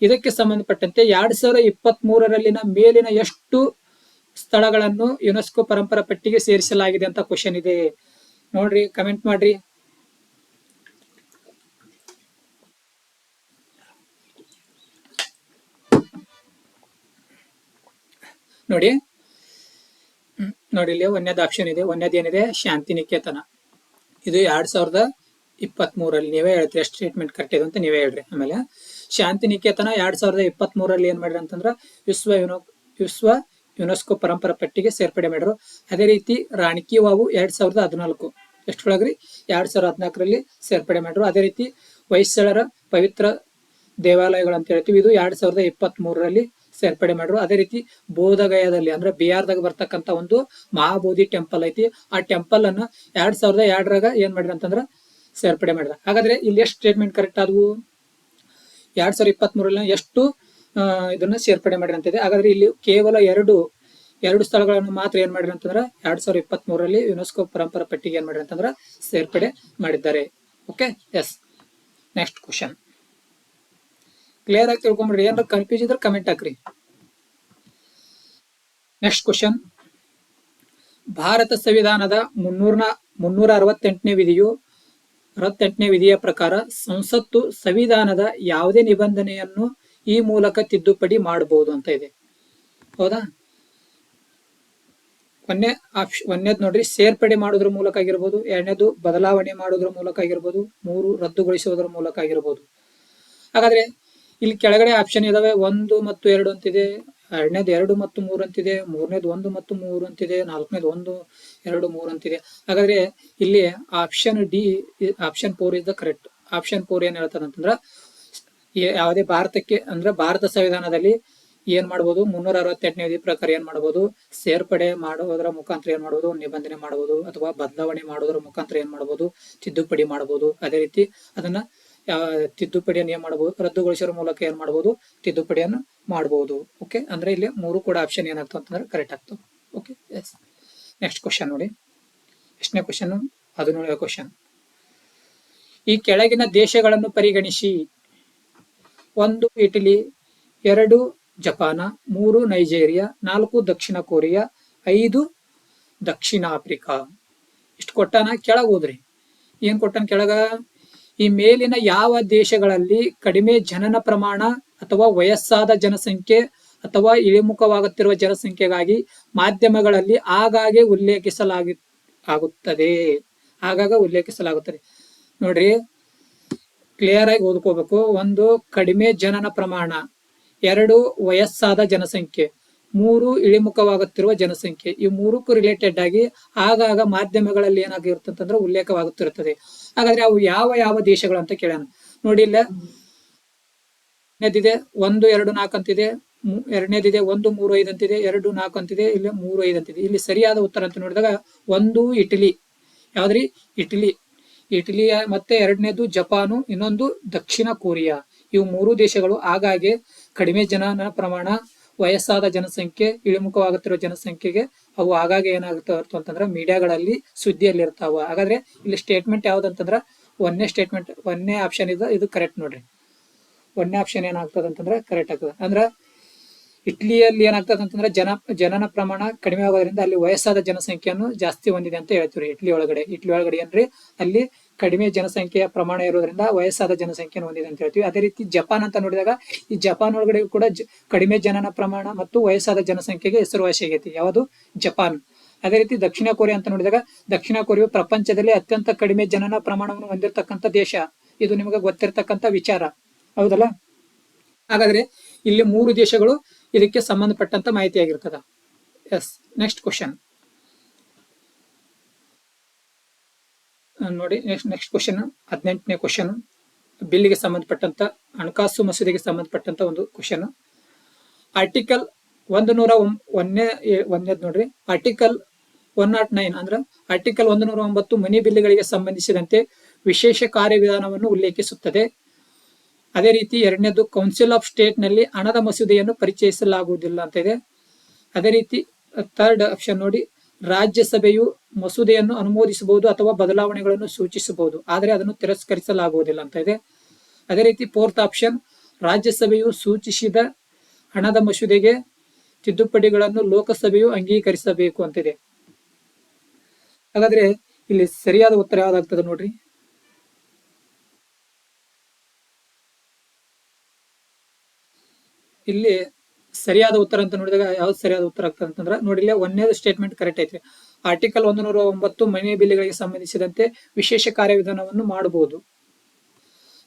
ಇದಕ್ಕೆ ಸಂಬಂಧಪಟ್ಟಂತೆ 2023ರಲ್ಲಿನ ಮೇಲಿನ ಎಷ್ಟು ಸ್ಥಳಗಳನ್ನು ಯುನೆಸ್ಕೋ ಪರಂಪರಾ ಪಟ್ಟಿಗೆ ಸೇರಿಸಲಾಗಿದೆ ಅಂತ ಕ್ವಶನ್ ಇದೆ. ನೋಡ್ರಿ, ಕಮೆಂಟ್ ಮಾಡ್ರಿ. ನೋಡಿ ಇಲ್ಲಿ ಒಂದೇದು ಆಪ್ಷನ್ ಇದೆ. ಒಂದೇದು ಏನಿದೆ, ಶಾಂತಿನಿಕೇತನ. ಇದು 2023ರಲ್ಲಿ. ನೀವೇ ಹೇಳ್ತೀರಿ ಎಷ್ಟು ಸ್ಟೇಟ್ಮೆಂಟ್ ಕರೆಕ್ಟ್ ಇದೆ ಅಂತ ನೀವೇ ಹೇಳ್ರಿ. ಆಮೇಲೆ ಶಾಂತಿನಿಕೇತನ 2023ರಲ್ಲಿ ಏನ್ ಮಾಡ್ರಿ ಅಂತಂದ್ರ ವಿಶ್ವ ಯುನೆಸ್ಕೋ ಪರಂಪರಾ ಪಟ್ಟಿಗೆ ಸೇರ್ಪಡೆ ಮಾಡ್ರು. ಅದೇ ರೀತಿ ರಾಣಿ ಕಿ ವಾವು 2014 ಎಷ್ಟೊಳಗ್ರಿ 2014ರಲ್ಲಿ ಸೇರ್ಪಡೆ ಮಾಡ್ರು. ಅದೇ ರೀತಿ ಹೊಯ್ಸಳರ ಪವಿತ್ರ ದೇವಾಲಯಗಳು ಅಂತ ಹೇಳ್ತೀವಿ, ಇದು 2023ರಲ್ಲಿ ಸೇರ್ಪಡೆ ಮಾಡ್ರು. ಅದೇ ರೀತಿ ಬೋಧಗಯಾದಲ್ಲಿ ಅಂದ್ರೆ ಬಿಹಾರದಾಗ ಬರ್ತಕ್ಕಂತ ಒಂದು ಮಹಾಬೋಧಿ ಟೆಂಪಲ್ ಐತಿ. ಆ ಟೆಂಪಲ್ ಅನ್ನ 2002ರಾಗ ಏನ್ ಮಾಡ್ರಿ ಅಂತಂದ್ರ ಸೇರ್ಪಡೆ ಮಾಡಿದ್ರ. ಹಾಗಾದ್ರೆ ಇಲ್ಲಿ ಎಷ್ಟು ಸ್ಟೇಟ್ಮೆಂಟ್ ಕರೆಕ್ಟ್ ಆದವು? 2023ರಲ್ಲಿ ಎಷ್ಟು ಇದನ್ನ ಸೇರ್ಪಡೆ ಮಾಡಿರಿ ಅಂತಿದೆ. ಹಾಗಾದ್ರೆ ಇಲ್ಲಿ ಕೇವಲ ಎರಡು ಸ್ಥಳಗಳನ್ನು ಮಾತ್ರ ಏನ್ ಮಾಡಿರಿ ಅಂತಂದ್ರ 2023ರಲ್ಲಿ ಯುನೆಸ್ಕೋ ಪರಂಪರಾ ಪಟ್ಟಿಗೆ ಏನ್ ಮಾಡಿರಿ ಅಂತಂದ್ರ ಸೇರ್ಪಡೆ ಮಾಡಿದ್ದಾರೆ. Okay, yes. Next question clear ಆಗಿ ತಿಳ್ಕೊಂಡ್ಬಿಡ್ರಿ. ಏನಾರ ಕನ್ಫ್ಯೂಸ್ ಇದ್ರೆ ಕಮೆಂಟ್ ಹಾಕ್ರಿ. Next question. ಭಾರತ ಸಂವಿಧಾನದ 368ನೇ ವಿಧಿಯ ಪ್ರಕಾರ ಸಂಸತ್ತು ಸಂವಿಧಾನದ ಯಾವುದೇ ನಿಬಂಧನೆಯನ್ನು ಈ ಮೂಲಕ ತಿದ್ದುಪಡಿ ಮಾಡಬಹುದು ಅಂತ ಇದೆ. ಹೌದಾ? ಒಂದೇದ್ ನೋಡ್ರಿ, ಸೇರ್ಪಡೆ ಮಾಡೋದ್ರ ಮೂಲಕ ಆಗಿರ್ಬೋದು. 2ನೇದು ಬದಲಾವಣೆ ಮಾಡೋದ್ರ ಮೂಲಕ ಆಗಿರ್ಬೋದು. 3 ರದ್ದುಗೊಳಿಸುವುದರ ಮೂಲಕ ಆಗಿರ್ಬೋದು. ಹಾಗಾದ್ರೆ ಇಲ್ಲಿ ಕೆಳಗಡೆ ಆಪ್ಷನ್ ಇದಾವೆ. 1 ಮತ್ತು 2 ಅಂತಿದೆ. 2ನೇದು 2 ಮತ್ತು 3 ಅಂತಿದೆ. 3ನೇದು 1 ಮತ್ತು 3 ಅಂತಿದೆ. 4ನೇದು 1, 2, 3 ಅಂತಿದೆ. ಹಾಗಾದ್ರೆ ಇಲ್ಲಿ option D, option 4 is the correct. Option 4 ಏನ್ ಹೇಳ್ತದೆ ಅಂತಂದ್ರ, ಯಾವುದೇ ಭಾರತಕ್ಕೆ ಅಂದ್ರೆ ಭಾರತ ಸಂವಿಧಾನದಲ್ಲಿ ಏನ್ ಮಾಡಬಹುದು, 368ನೇ ವಿಧಿ ಪ್ರಕಾರ ಏನ್ ಮಾಡಬಹುದು, ಸೇರ್ಪಡೆ ಮಾಡೋದ್ರ ಮುಖಾಂತರ ಏನ್ ಮಾಡಬಹುದು, ನಿಬಂಧನೆ ಮಾಡಬಹುದು, ಅಥವಾ ಬದಲಾವಣೆ ಮಾಡೋದ್ರ ಮುಖಾಂತರ ಏನ್ ಮಾಡಬಹುದು, ತಿದ್ದುಪಡಿ ಮಾಡಬಹುದು. ಅದೇ ರೀತಿ ಅದನ್ನ ತಿದ್ದುಪಡಿಯನ್ನು ಏನ್ ಮಾಡಬಹುದು, ರದ್ದುಗೊಳಿಸೋದ್ರ ಮೂಲಕ ಏನ್ ಮಾಡಬಹುದು, ತಿದ್ದುಪಡಿಯನ್ನು ಮಾಡಬಹುದು. ಓಕೆ, ಅಂದ್ರೆ ಇಲ್ಲಿ 3 ಕೂಡ ಆಪ್ಷನ್ ಏನಾಗ್ತದೆ ಅಂತಂದ್ರೆ ಕರೆಕ್ಟ್ ಆಗ್ತದೆ. Okay, yes. ನೆಕ್ಸ್ಟ್ ಕ್ವಶನ್ ನೋಡಿ. ಎಷ್ಟನೇ ಕ್ವಶನ್? 17ನೇ ಕ್ವಶನ್. ಈ ಕೆಳಗಿನ ದೇಶಗಳನ್ನು ಪರಿಗಣಿಸಿ. 1 ಇಟಲಿ, 2 ಜಪಾನ, 3 ನೈಜೀರಿಯಾ, 4 ದಕ್ಷಿಣ ಕೊರಿಯಾ, 5 ದಕ್ಷಿಣ ಆಫ್ರಿಕಾ. ಇಷ್ಟು ಕೊಟ್ಟಾನ. ಕೆಳಗ ಹೋದ್ರಿ, ಏನ್ ಕೊಟ್ಟಾನ ಕೆಳಗ? ಈ ಮೇಲಿನ ಯಾವ ದೇಶಗಳಲ್ಲಿ ಕಡಿಮೆ ಜನನ ಪ್ರಮಾಣ ಅಥವಾ ವಯಸ್ಸಾದ ಜನಸಂಖ್ಯೆ ಅಥವಾ ಇಳಿಮುಖವಾಗುತ್ತಿರುವ ಜನಸಂಖ್ಯೆಗಾಗಿ ಮಾಧ್ಯಮಗಳಲ್ಲಿ ಆಗಾಗ್ಗೆ ಉಲ್ಲೇಖಿಸಲಾಗುತ್ತದೆ. ನೋಡ್ರಿ, ಕ್ಲಿಯರ್ ಆಗಿ ಓದ್ಕೋಬೇಕು. 1 ಕಡಿಮೆ ಜನನ ಪ್ರಮಾಣ, 2 ವಯಸ್ಸಾದ ಜನಸಂಖ್ಯೆ, 3 ಇಳಿಮುಖವಾಗುತ್ತಿರುವ ಜನಸಂಖ್ಯೆ. ಈ 3ಕ್ಕೂ ರಿಲೇಟೆಡ್ ಆಗಿ ಆಗಾಗ ಮಾಧ್ಯಮಗಳಲ್ಲಿ ಏನಾಗಿರುತ್ತಂತಂದ್ರೆ ಉಲ್ಲೇಖವಾಗುತ್ತಿರುತ್ತದೆ. ಹಾಗಾದ್ರೆ ಅವು ಯಾವ ದೇಶಗಳು ಅಂತ ಕೇಳೋಣ. ನೋಡಿ, ಇಲ್ಲ ನೇದಿದೆ 1, 2, 4 ಅಂತಿದೆ. 2ನೇದಿದೆ 1, 3, 5 ಅಂತಿದೆ. 2, 4 ಅಂತಿದೆ. ಇಲ್ಲಿ 3, 5 ಅಂತಿದೆ. ಇಲ್ಲಿ ಸರಿಯಾದ ಉತ್ತರ ಅಂತ ನೋಡಿದಾಗ 1 ಇಟಲಿ. ಯಾವ್ದ್ರಿ? ಇಟಲಿ. ಮತ್ತೆ 2ನೇದು ಜಪಾನು, ಇನ್ನೊಂದು ದಕ್ಷಿಣ ಕೊರಿಯಾ. ಇವು 3 ದೇಶಗಳು ಆಗಾಗ್ಗೆ ಕಡಿಮೆ ಜನನ ಪ್ರಮಾಣ, ವಯಸ್ಸಾದ ಜನಸಂಖ್ಯೆ, ಇಳಿಮುಖವಾಗುತ್ತಿರುವ ಜನಸಂಖ್ಯೆಗೆ ಅವು ಆಗಾಗ್ಗೆ ಏನಾಗುತ್ತವೆ ಅಂತಂದ್ರೆ ಮೀಡಿಯಾಗಳಲ್ಲಿ ಸುದ್ದಿಯಲ್ಲಿ ಇರ್ತಾವ. ಹಾಗಾದ್ರೆ ಇಲ್ಲಿ ಸ್ಟೇಟ್ಮೆಂಟ್ ಯಾವ್ದಂತಂದ್ರ 1ನೇ ಆಪ್ಷನ್ ಇದು ಕರೆಕ್ಟ್ ನೋಡ್ರಿ. 1ನೇ ಆಪ್ಷನ್ ಏನಾಗ್ತದೆ ಅಂತಂದ್ರೆ ಕರೆಕ್ಟ್ ಆಗ್ತದೆ. ಅಂದ್ರ ಇಟ್ಲಿಯಲ್ಲಿ ಏನಾಗ್ತದೆ ಅಂತಂದ್ರೆ ಜನನ ಪ್ರಮಾಣ ಕಡಿಮೆ ಆಗೋದ್ರಿಂದ ಅಲ್ಲಿ ವಯಸ್ಸಾದ ಜನಸಂಖ್ಯೆಯನ್ನು ಜಾಸ್ತಿ ಹೊಂದಿದೆ ಅಂತ ಹೇಳ್ತೀವಿ. ಇಟ್ಲಿ ಒಳಗಡೆ ಏನ್ರಿ, ಅಲ್ಲಿ ಕಡಿಮೆ ಜನಸಂಖ್ಯೆಯ ಪ್ರಮಾಣ ಇರೋದ್ರಿಂದ ವಯಸ್ಸಾದ ಜನಸಂಖ್ಯೆಯನ್ನು ಹೊಂದಿದೆ ಅಂತ ಹೇಳ್ತೀವಿ. ಅದೇ ರೀತಿ ಜಪಾನ್ ಅಂತ ನೋಡಿದಾಗ ಈ ಜಪಾನ್ ಒಳಗಡೆ ಕೂಡ ಕಡಿಮೆ ಜನನ ಪ್ರಮಾಣ ಮತ್ತು ವಯಸ್ಸಾದ ಜನಸಂಖ್ಯೆಗೆ ಹೆಸರುವಾಸಿ ಆಗೈತಿ. ಯಾವುದು? ಜಪಾನ್. ಅದೇ ರೀತಿ ದಕ್ಷಿಣ ಕೊರಿಯಾ ಅಂತ ನೋಡಿದಾಗ ದಕ್ಷಿಣ ಕೊರಿಯಾ ಪ್ರಪಂಚದಲ್ಲಿ ಅತ್ಯಂತ ಕಡಿಮೆ ಜನನ ಪ್ರಮಾಣವನ್ನು ಹೊಂದಿರತಕ್ಕಂಥ ದೇಶ. ಇದು ನಿಮಗೆ ಗೊತ್ತಿರತಕ್ಕಂಥ ವಿಚಾರ, ಹೌದಲ್ಲ? ಹಾಗಾದ್ರೆ ಇಲ್ಲಿ 3 ದೇಶಗಳು ಇದಕ್ಕೆ ಸಂಬಂಧಪಟ್ಟಂತ ಮಾಹಿತಿ ಆಗಿರ್ತದ. ಎಸ್. ನೆಕ್ಸ್ಟ್ ಕ್ವಶನ್ ನೋಡಿ. ನೆಕ್ಸ್ಟ್ ಕ್ವಶನ್ 18ನೇ ಕ್ವಶನ್. ಬಿಲ್ಗೆ ಸಂಬಂಧಪಟ್ಟಂತ ಹಣಕಾಸು ಮಸೂದೆಗೆ ಸಂಬಂಧಪಟ್ಟಂತ ಒಂದು ಕ್ವಶನ್. ಆರ್ಟಿಕಲ್ 101 ನೋಡ್ರಿ, ಆರ್ಟಿಕಲ್ 109 ಅಂದ್ರೆ ಆರ್ಟಿಕಲ್ 109 ಮನಿ ಬಿಲ್ಗಳಿಗೆ ಸಂಬಂಧಿಸಿದಂತೆ ವಿಶೇಷ ಕಾರ್ಯವಿಧಾನವನ್ನು ಉಲ್ಲೇಖಿಸುತ್ತದೆ. ಅದೇ ರೀತಿ ಎರಡನೇದು ಕೌನ್ಸಿಲ್ ಆಫ್ ಸ್ಟೇಟ್ ನಲ್ಲಿ ಹಣದ ಮಸೂದೆಯನ್ನು ಪರಿಚಯಿಸಲಾಗುವುದಿಲ್ಲ ಅಂತ ಇದೆ. ಅದೇ ರೀತಿ ಥರ್ಡ್ ಆಪ್ಷನ್ ನೋಡಿ, ರಾಜ್ಯಸಭೆಯು ಮಸೂದೆಯನ್ನು ಅನುಮೋದಿಸಬಹುದು ಅಥವಾ ಬದಲಾವಣೆಗಳನ್ನು ಸೂಚಿಸಬಹುದು, ಆದರೆ ಅದನ್ನು ತಿರಸ್ಕರಿಸಲಾಗುವುದಿಲ್ಲ ಅಂತ ಇದೆ. ಅದೇ ರೀತಿ ಫೋರ್ತ್ ಆಪ್ಷನ್, ರಾಜ್ಯಸಭೆಯು ಸೂಚಿಸಿದ ಹಣದ ಮಸೂದೆಗೆ ತಿದ್ದುಪಡಿಗಳನ್ನು ಲೋಕಸಭೆಯು ಅಂಗೀಕರಿಸಬೇಕು ಅಂತಿದೆ. ಹಾಗಾದ್ರೆ ಇಲ್ಲಿ ಸರಿಯಾದ ಉತ್ತರ ಯಾವ್ದಾಗ್ತದೆ ನೋಡ್ರಿ. ಇಲ್ಲಿ ಸರಿಯಾದ ಉತ್ತರ ಅಂತ ನೋಡಿದಾಗ ಯಾವ್ದು ಸರಿಯಾದ ಉತ್ತರ ಆಗ್ತದೆ ಅಂತಂದ್ರೆ ನೋಡಿ, ಇಲ್ಲಿ ಒಂದನೇದು ಸ್ಟೇಟ್ಮೆಂಟ್ ಕರೆಕ್ಟ್ ಐತ್ರಿ. ಆರ್ಟಿಕಲ್ 109 ಮನೆ ಬಿಲ್ಗಳಿಗೆ ಸಂಬಂಧಿಸಿದಂತೆ ವಿಶೇಷ ಕಾರ್ಯವಿಧಾನವನ್ನು ಮಾಡಬಹುದು.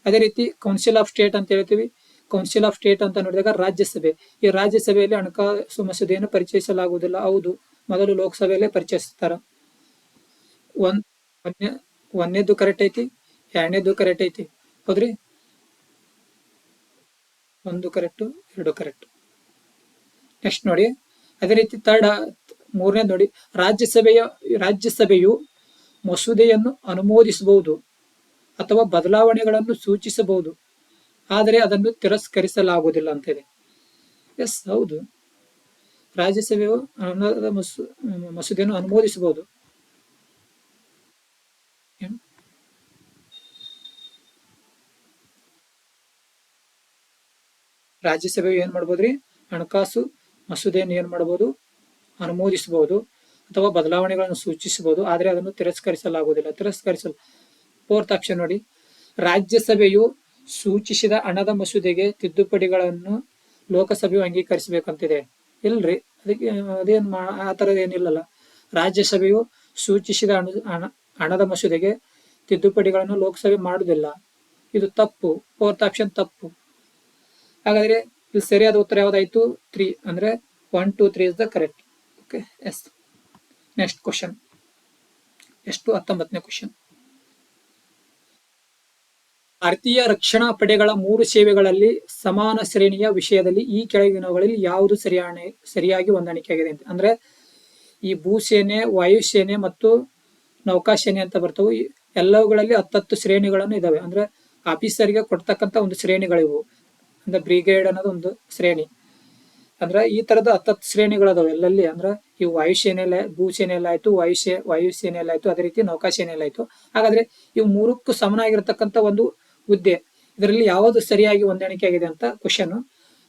ಅದೇ ರೀತಿ ಕೌನ್ಸಿಲ್ ಆಫ್ ಸ್ಟೇಟ್ ಅಂತ ಹೇಳ್ತೀವಿ. ಕೌನ್ಸಿಲ್ ಆಫ್ ಸ್ಟೇಟ್ ಅಂತ ನೋಡಿದಾಗ ರಾಜ್ಯಸಭೆ, ಈ ರಾಜ್ಯಸಭೆಯಲ್ಲಿ ಹಣಕಾಸು ಮಸೂದೆಯನ್ನು ಪರಿಚಯಿಸಲಾಗುವುದಿಲ್ಲ. ಹೌದು, ಮೊದಲು ಲೋಕಸಭೆಯಲ್ಲೇ ಪರಿಚಯಿಸ್ತಾರ. ಒಂದನೇದು ಕರೆಕ್ಟ್ ಐತಿ, ಎರಡನೇದು ಕರೆಕ್ಟ್ ಐತಿ. ಹೌದ್ರಿ, ಒಂದು ಕರೆಕ್ಟ್, ಎರಡು ಕರೆಕ್ಟ್. ನೆಕ್ಸ್ಟ್ ನೋಡಿ, ಅದೇ ರೀತಿ ಮೂರನೇದು ನೋಡಿ, ರಾಜ್ಯಸಭೆಯು ಮಸೂದೆಯನ್ನು ಅನುಮೋದಿಸಬಹುದು ಅಥವಾ ಬದಲಾವಣೆಗಳನ್ನು ಸೂಚಿಸಬಹುದು, ಆದರೆ ಅದನ್ನು ತಿರಸ್ಕರಿಸಲಾಗುವುದಿಲ್ಲ ಅಂತ ಇದೆ. ಎಸ್, ಹೌದು, ರಾಜ್ಯಸಭೆಯು ಮಸೂದೆಯನ್ನು ಅನುಮೋದಿಸಬಹುದು. ರಾಜ್ಯಸಭೆಯು ಏನ್ ಮಾಡ್ಬೋದ್ರಿ, ಹಣಕಾಸು ಮಸೂದೆಯನ್ನು ಏನ್ ಮಾಡಬಹುದು, ಅನುಮೋದಿಸಬಹುದು ಅಥವಾ ಬದಲಾವಣೆಗಳನ್ನು ಸೂಚಿಸಬಹುದು, ಆದರೆ ಅದನ್ನು ತಿರಸ್ಕರಿಸಲಾಗುವುದಿಲ್ಲ. ಫೋರ್ತ್ ಆಪ್ಷನ್ ನೋಡಿ, ರಾಜ್ಯಸಭೆಯು ಸೂಚಿಸಿದ ಹಣದ ಮಸೂದೆಗೆ ತಿದ್ದುಪಡಿಗಳನ್ನು ಲೋಕಸಭೆಯು ಅಂಗೀಕರಿಸಬೇಕಂತಿದೆ. ಇಲ್ರಿ, ಅದಕ್ಕೆ ಅದೇನ್ ಆ ತರದ ಏನಿಲ್ಲಲ್ಲ. ರಾಜ್ಯಸಭೆಯು ಸೂಚಿಸಿದ ಹಣದ ಮಸೂದೆಗೆ ತಿದ್ದುಪಡಿಗಳನ್ನು ಲೋಕಸಭೆ ಮಾಡುವುದಿಲ್ಲ. ಇದು ತಪ್ಪು. ಫೋರ್ತ್ ಆಪ್ಷನ್ ತಪ್ಪು. ಹಾಗಾದ್ರೆ ಇಲ್ಲಿ ಸರಿಯಾದ ಉತ್ತರ ಯಾವ್ದಾಯ್ತು? 3 ಅಂದ್ರೆ 1, 2, 3 is the correct. Okay, yes. Next question, ಎಷ್ಟು 19ನೇ ಕ್ವಶನ್. ಭಾರತೀಯ ರಕ್ಷಣಾ ಪಡೆಗಳ 3 ಸೇವೆಗಳಲ್ಲಿ ಸಮಾನ ಶ್ರೇಣಿಯ ವಿಷಯದಲ್ಲಿ ಈ ಕೆಳಗಿನವುಗಳಲ್ಲಿ ಯಾವುದು ಸರಿಯಾಗಿ ಹೊಂದಾಣಿಕೆಯಾಗಿದೆ ಅಂತ. ಅಂದ್ರೆ ಈ ಭೂಸೇನೆ, ವಾಯುಸೇನೆ ಮತ್ತು ನೌಕಾಸೇನೆ ಅಂತ ಬರ್ತವೆ. ಎಲ್ಲವುಗಳಲ್ಲಿ 10 ಶ್ರೇಣಿಗಳನ್ನು ಇದಾವೆ. ಅಂದ್ರೆ ಆಫೀಸರ್ಗೆ ಕೊಡ್ತಕ್ಕಂತ ಒಂದು ಶ್ರೇಣಿಗಳಿವು. ಅಂದ್ರೆ ಬ್ರಿಗೇಡ್ ಅನ್ನೋದು ಒಂದು ಶ್ರೇಣಿ. ಅಂದ್ರೆ ಈ ತರದ 10 ಶ್ರೇಣಿಗಳದಾವೆ ಎಲ್ಲಲ್ಲಿ. ಅಂದ್ರೆ ಈ ವಾಯುಸೇನೆಯಲ್ಲ, ಭೂಸೇನೆಯಲ್ಲ ಆಯ್ತು, ವಾಯುಸೇನೆಯಲ್ಲ ಆಯ್ತು, ಅದೇ ರೀತಿ ನೌಕಾಸೇನೆಯಲ್ಲ ಆಯ್ತು. ಹಾಗಾದ್ರೆ ಇವು 3ಕ್ಕೂ ಸಮನಾಗಿರ್ತಕ್ಕಂಥ ಒಂದು ಹುದ್ದೆ, ಇದರಲ್ಲಿ ಯಾವುದು ಸರಿಯಾಗಿ ಹೊಂದಾಣಿಕೆ ಆಗಿದೆ ಅಂತ ಕ್ವಶನ್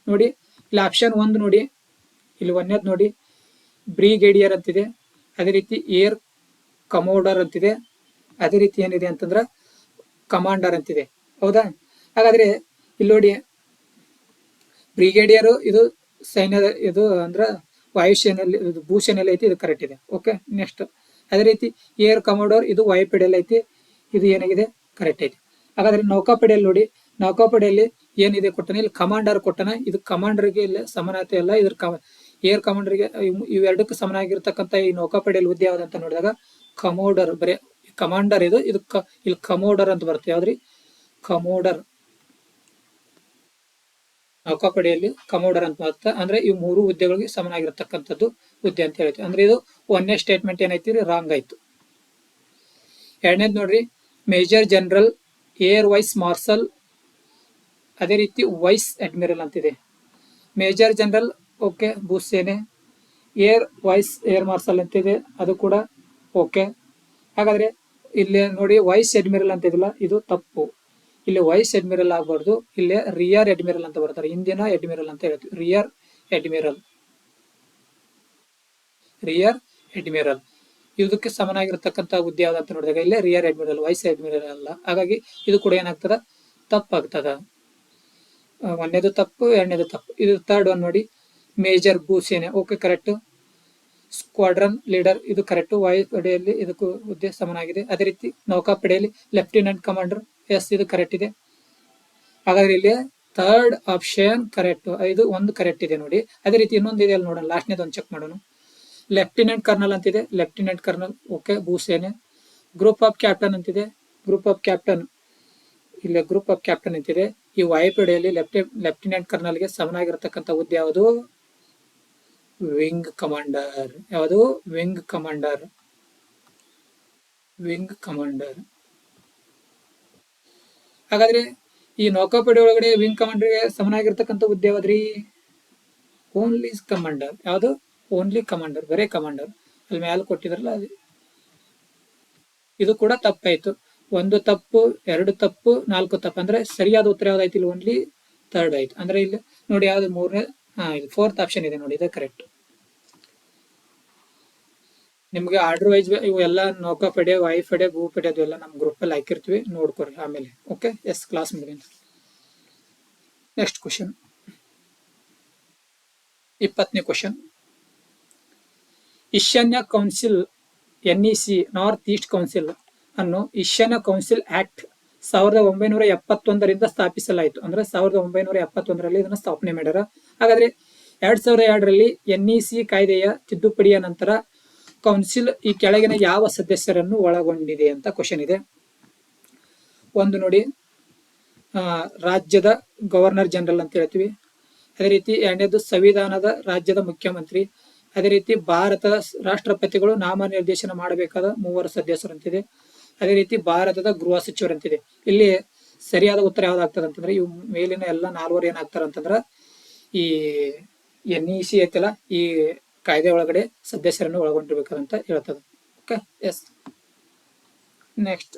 ನೋಡಿ. ಇಲ್ಲಿ ಆಪ್ಷನ್ 1 ನೋಡಿ, ಇಲ್ಲಿ ಒಂದೇದ್ ನೋಡಿ, ಬ್ರಿಗೇಡಿಯರ್ ಅಂತಿದೆ. ಅದೇ ರೀತಿ ಏರ್ ಕಮೋಡರ್ ಅಂತಿದೆ. ಅದೇ ರೀತಿ ಏನಿದೆ ಅಂತಂದ್ರ ಕಮಾಂಡರ್ ಅಂತಿದೆ. ಹೌದಾ? ಹಾಗಾದ್ರೆ ಇಲ್ಲಿ ನೋಡಿ, ಬ್ರಿಗೇಡಿಯರ್ ಇದು ಸೈನ್ಯದ, ಇದು ಅಂದ್ರ ವಾಯುಸೇನೆಯಲ್ಲಿ, ಭೂಸೇನೆಯಲ್ಲಿ ಐತಿ, ಇದು ಕರೆಕ್ಟ್ ಇದೆ. ಓಕೆ, ನೆಕ್ಸ್ಟ್ ಅದೇ ರೀತಿ ಏರ್ ಕಮೋಡರ್ ಇದು ವಾಯುಪಡೆಯಲ್ಲಿ ಐತಿ, ಇದು ಏನಾಗಿದೆ, ಕರೆಕ್ಟ್ ಐತಿ. ಹಾಗಾದ್ರೆ ನೌಕಾಪಡೆಯಲ್ಲಿ ನೋಡಿ, ನೌಕಾಪಡೆಯಲ್ಲಿ ಏನಿದೆ ಕೊಟ್ಟನ, ಇಲ್ಲಿ ಕಮಾಂಡರ್ ಕೊಟ್ಟನ, ಇದು ಕಮಾಂಡರ್ಗೆ ಇಲ್ಲ ಸಮಾನತೆ ಅಲ್ಲ, ಇದ್ರ ಏರ್ ಕಮಾಂಡರ್ಗೆ, ಇವೆರಡಕ್ಕೂ ಸಮನಾಗಿರ್ತಕ್ಕಂಥ ಈ ನೌಕಾಪಡೆಯಲ್ಲಿ ಹುದ್ದೆ ಯಾವ್ದಂತ ನೋಡಿದಾಗ ಕಮೋಡರ್, ಬರೀ ಕಮಾಂಡರ್ ಇದು ಇಲ್ಲಿ ಕಮೋಡರ್ ಅಂತ ಬರುತ್ತೆ. ಯಾವ್ದ್ರಿ? ಕಮೋಡರ್. ನೌಕಾಪಡೆಯಲ್ಲಿ ಕಮೋಡರ್ ಅಂತ ಬರುತ್ತೆ. ಅಂದ್ರೆ ಈ 3 ಹುದ್ದೆಗಳಿಗೆ ಸಮನಾಗಿರ್ತಕ್ಕಂಥದ್ದು ಹುದ್ದೆ ಅಂತ ಹೇಳ್ತೀವಿ. ಅಂದ್ರೆ ಇದು 1ನೇ ಸ್ಟೇಟ್ಮೆಂಟ್ ಏನೈತಿ, ರಾಂಗ್ ಆಯ್ತು. ಎರಡನೇದ್ ನೋಡ್ರಿ, major general, air vice marshal, ಅದೇ ರೀತಿ ವೈಸ್ ಅಡ್ಮಿರಲ್ ಅಂತಿದೆ. ಮೇಜರ್ ಜನರಲ್ ಓಕೆ, ಭೂಸೇನೆ. ಏರ್ ಮಾರ್ಷಲ್ ಅಂತಿದೆ, ಅದು ಕೂಡ ಓಕೆ. ಹಾಗಾದ್ರೆ ಇಲ್ಲಿ ನೋಡಿ ವೈಸ್ ಅಡ್ಮಿರಲ್ ಅಂತ ಇದಿಲ್ಲ, ಇದು ತಪ್ಪು. ಇಲ್ಲಿ ವೈಸ್ ಅಡ್ಮಿರಲ್ ಆಗಬಾರ್ದು, ಇಲ್ಲಿ ರಿಯರ್ ಅಡ್ಮಿರಲ್ ಅಂತ ಬರ್ತಾರೆ. ಹಿಂದಿನ ಅಡ್ಮಿರಲ್ ಅಂತ ಹೇಳ್ತೀವಿ, ರಿಯರ್ ಅಡ್ಮಿರಲ್. ಇದಕ್ಕೆ ಸಮನಾಗಿರ್ತಕ್ಕಂಥ ಹುದ್ದೆ ಯಾವ್ದಂತ ನೋಡಿದಾಗ ಇಲ್ಲೇ ರಿಯರ್ ಅಡ್ಮಿರಲ್, ವೈಸ್ ಅಡ್ಮಿರಲ್ ಅಲ್ಲ. ಹಾಗಾಗಿ ಇದು ಕೂಡ ಏನಾಗ್ತದ, ತಪ್ಪಾಗ್ತದ. ಒಂದನೇದು ತಪ್ಪು, ಎರಡನೇದು ತಪ್ಪು. ಇದು ಥರ್ಡ್ ಒನ್ ನೋಡಿ, ಮೇಜರ್ ಭೂಸೇನೆ, ಓಕೆ ಕರೆಕ್ಟ್. ಸ್ಕ್ವಾಡ್ರನ್ ಲೀಡರ್ ಇದು ಕರೆಕ್ಟ್, ವಾಯುಪಡೆಯಲ್ಲಿ ಇದಕ್ಕೂ ಹುದ್ದೆ ಸಮನಾಗಿದೆ. ಅದೇ ರೀತಿ ನೌಕಾಪಡೆಯಲ್ಲಿ ಲೆಫ್ಟಿನೆಂಟ್ ಕಮಾಂಡರ್, ಎಸ್ ಇದು ಕರೆಕ್ಟ್ ಇದೆ. ಹಾಗಾದ್ರೆ ಇಲ್ಲಿ ಥರ್ಡ್ ಆಪ್ಷನ್ ಕರೆಕ್ಟ್, ಇದು ಒಂದು ಕರೆಕ್ಟ್ ಇದೆ ನೋಡಿ. ಅದೇ ರೀತಿ ಇನ್ನೊಂದು ಇದೆ ಅಲ್ಲಿ ನೋಡೋಣ, ಲಾಸ್ಟ್ನೇದು ಒಂದು ಚೆಕ್ ಮಾಡೋಣ. ಲೆಫ್ಟಿನೆಂಟ್ ಕರ್ನಲ್ ಅಂತಿದೆ, ಲೆಫ್ಟಿನೆಂಟ್ ಕರ್ನಲ್ ಓಕೆ, ಭೂಸೇನೆ. ಗ್ರೂಪ್ ಆಫ್ ಕ್ಯಾಪ್ಟನ್ ಅಂತಿದೆ, ಗ್ರೂಪ್ ಆಫ್ ಕ್ಯಾಪ್ಟನ್ ಇಲ್ಲಿ ಗ್ರೂಪ್ ಆಫ್ ಕ್ಯಾಪ್ಟನ್ ಅಂತಿದೆ. ಈ ವಾಯುಪಡೆಯಲ್ಲಿ ಲೆಫ್ಟಿನೆಂಟ್ ಕರ್ನಲ್ಗೆ ಸಮನಾಗಿರತಕ್ಕಂಥ ಹುದ್ದೆ ಯಾವುದು? Wing commander. ಯಾವುದು? Wing commander. Wing commander. ಹಾಗಾದ್ರೆ ಈ ನೌಕಾಪಡೆ ಒಳಗಡೆ ವಿಂಗ್ ಕಮಾಂಡರ್ಗೆ ಸಮನಾಗಿರ್ತಕ್ಕಂಥ ಹುದ್ದೆ ಯಾವ್ದ್ರಿ? Only commander. ಯಾವುದು? ಓನ್ಲಿ ಕಮಾಂಡರ್, ಬರೇ ಕಮಾಂಡರ್. ಅಲ್ಲಿ ಮ್ಯಾಲ ಕೊಟ್ಟಿದ್ರಲ್ಲ ಅದು. ಇದು ಕೂಡ ತಪ್ಪಾಯ್ತು. 1 ತಪ್ಪು, 2 ತಪ್ಪು, 4 ತಪ್ಪು. ಅಂದ್ರೆ ಸರಿಯಾದ ಉತ್ತರ ಯಾವ್ದಾಯ್ತು? ಇಲ್ಲಿ ಓನ್ಲಿ ಥರ್ಡ್ ಆಯ್ತು. ಅಂದ್ರೆ ಇಲ್ಲಿ ನೋಡಿ ಯಾವ್ದು ಮೂರನೇ, ಇದು 4th ಆಪ್ಷನ್ ಇದೆ ನೋಡಿ, ಇದು ಕರೆಕ್ಟ್. ನಿಮ್ಗೆ ಆರ್ಡರ್ ವೈಸ್ ಇವು ಎಲ್ಲ ನೌಕಾಪಡೆ, ವಾಯುಪಡೆ, ಭೂಪಡೆ ಅದೆಲ್ಲ ನಮ್ಮ ಗ್ರೂಪ್ ಅಲ್ಲಿ ಹಾಕಿರ್ತೀವಿ, ನೋಡ್ಕೊರಿ ಆಮೇಲೆ. ಓಕೆ, ಎಸ್, ಕ್ಲಾಸ್ ಮುಗಿದ. ನೆಕ್ಸ್ಟ್ ಕ್ವಶನ್, 20ನೇ ಕ್ವಶನ್. ಈಶಾನ್ಯ council NEC, north east council ಅನ್ನು ಈಶಾನ್ಯ ಕೌನ್ಸಿಲ್ ಆಕ್ಟ್ 1971ರಿಂದ ಸ್ಥಾಪಿಸಲಾಯಿತು. ಅಂದ್ರೆ 1971ರಲ್ಲಿ ಇದನ್ನ ಸ್ಥಾಪನೆ ಮಾಡ್ಯಾರ. ಹಾಗಾದ್ರೆ 2002ರಲ್ಲಿ NEC ಕಾಯ್ದೆಯ ತಿದ್ದುಪಡಿಯ ನಂತರ ಕೌನ್ಸಿಲ್ ಈ ಕೆಳಗಿನ ಯಾವ ಸದಸ್ಯರನ್ನು ಒಳಗೊಂಡಿದೆ ಅಂತ ಕ್ವಶನ್ ಇದೆ. ಒಂದು ನೋಡಿ, ರಾಜ್ಯದ ಗವರ್ನರ್ ಜನರಲ್ ಅಂತ ಹೇಳ್ತೀವಿ. ಅದೇ ರೀತಿ ಎರಡನೇದು ಸಂವಿಧಾನದ ರಾಜ್ಯದ ಮುಖ್ಯಮಂತ್ರಿ. ಅದೇ ರೀತಿ ಭಾರತದ ರಾಷ್ಟ್ರಪತಿಗಳು ನಾಮನಿರ್ದೇಶನ ಮಾಡಬೇಕಾದ 3 ಸದಸ್ಯರಂತಿದೆ. ಅದೇ ರೀತಿ ಭಾರತದ ಗೃಹ ಸಚಿವರಂತಿದೆ. ಇಲ್ಲಿ ಸರಿಯಾದ ಉತ್ತರ ಯಾವ್ದಾಗ್ತದೆ ಅಂತಂದ್ರೆ, ಇವು ಮೇಲಿನ ಎಲ್ಲ 4 ಏನಾಗ್ತಾರ ಅಂತಂದ್ರ ಈ NEC ಐತಲ್ಲ, ಈ ಕಾಯ್ದೆ ಒಳಗಡೆ ಸದಸ್ಯರನ್ನು ಒಳಗೊಂಡಿರ್ಬೇಕಂತ ಹೇಳ್ತದೆ. Okay, yes. ನೆಕ್ಸ್ಟ್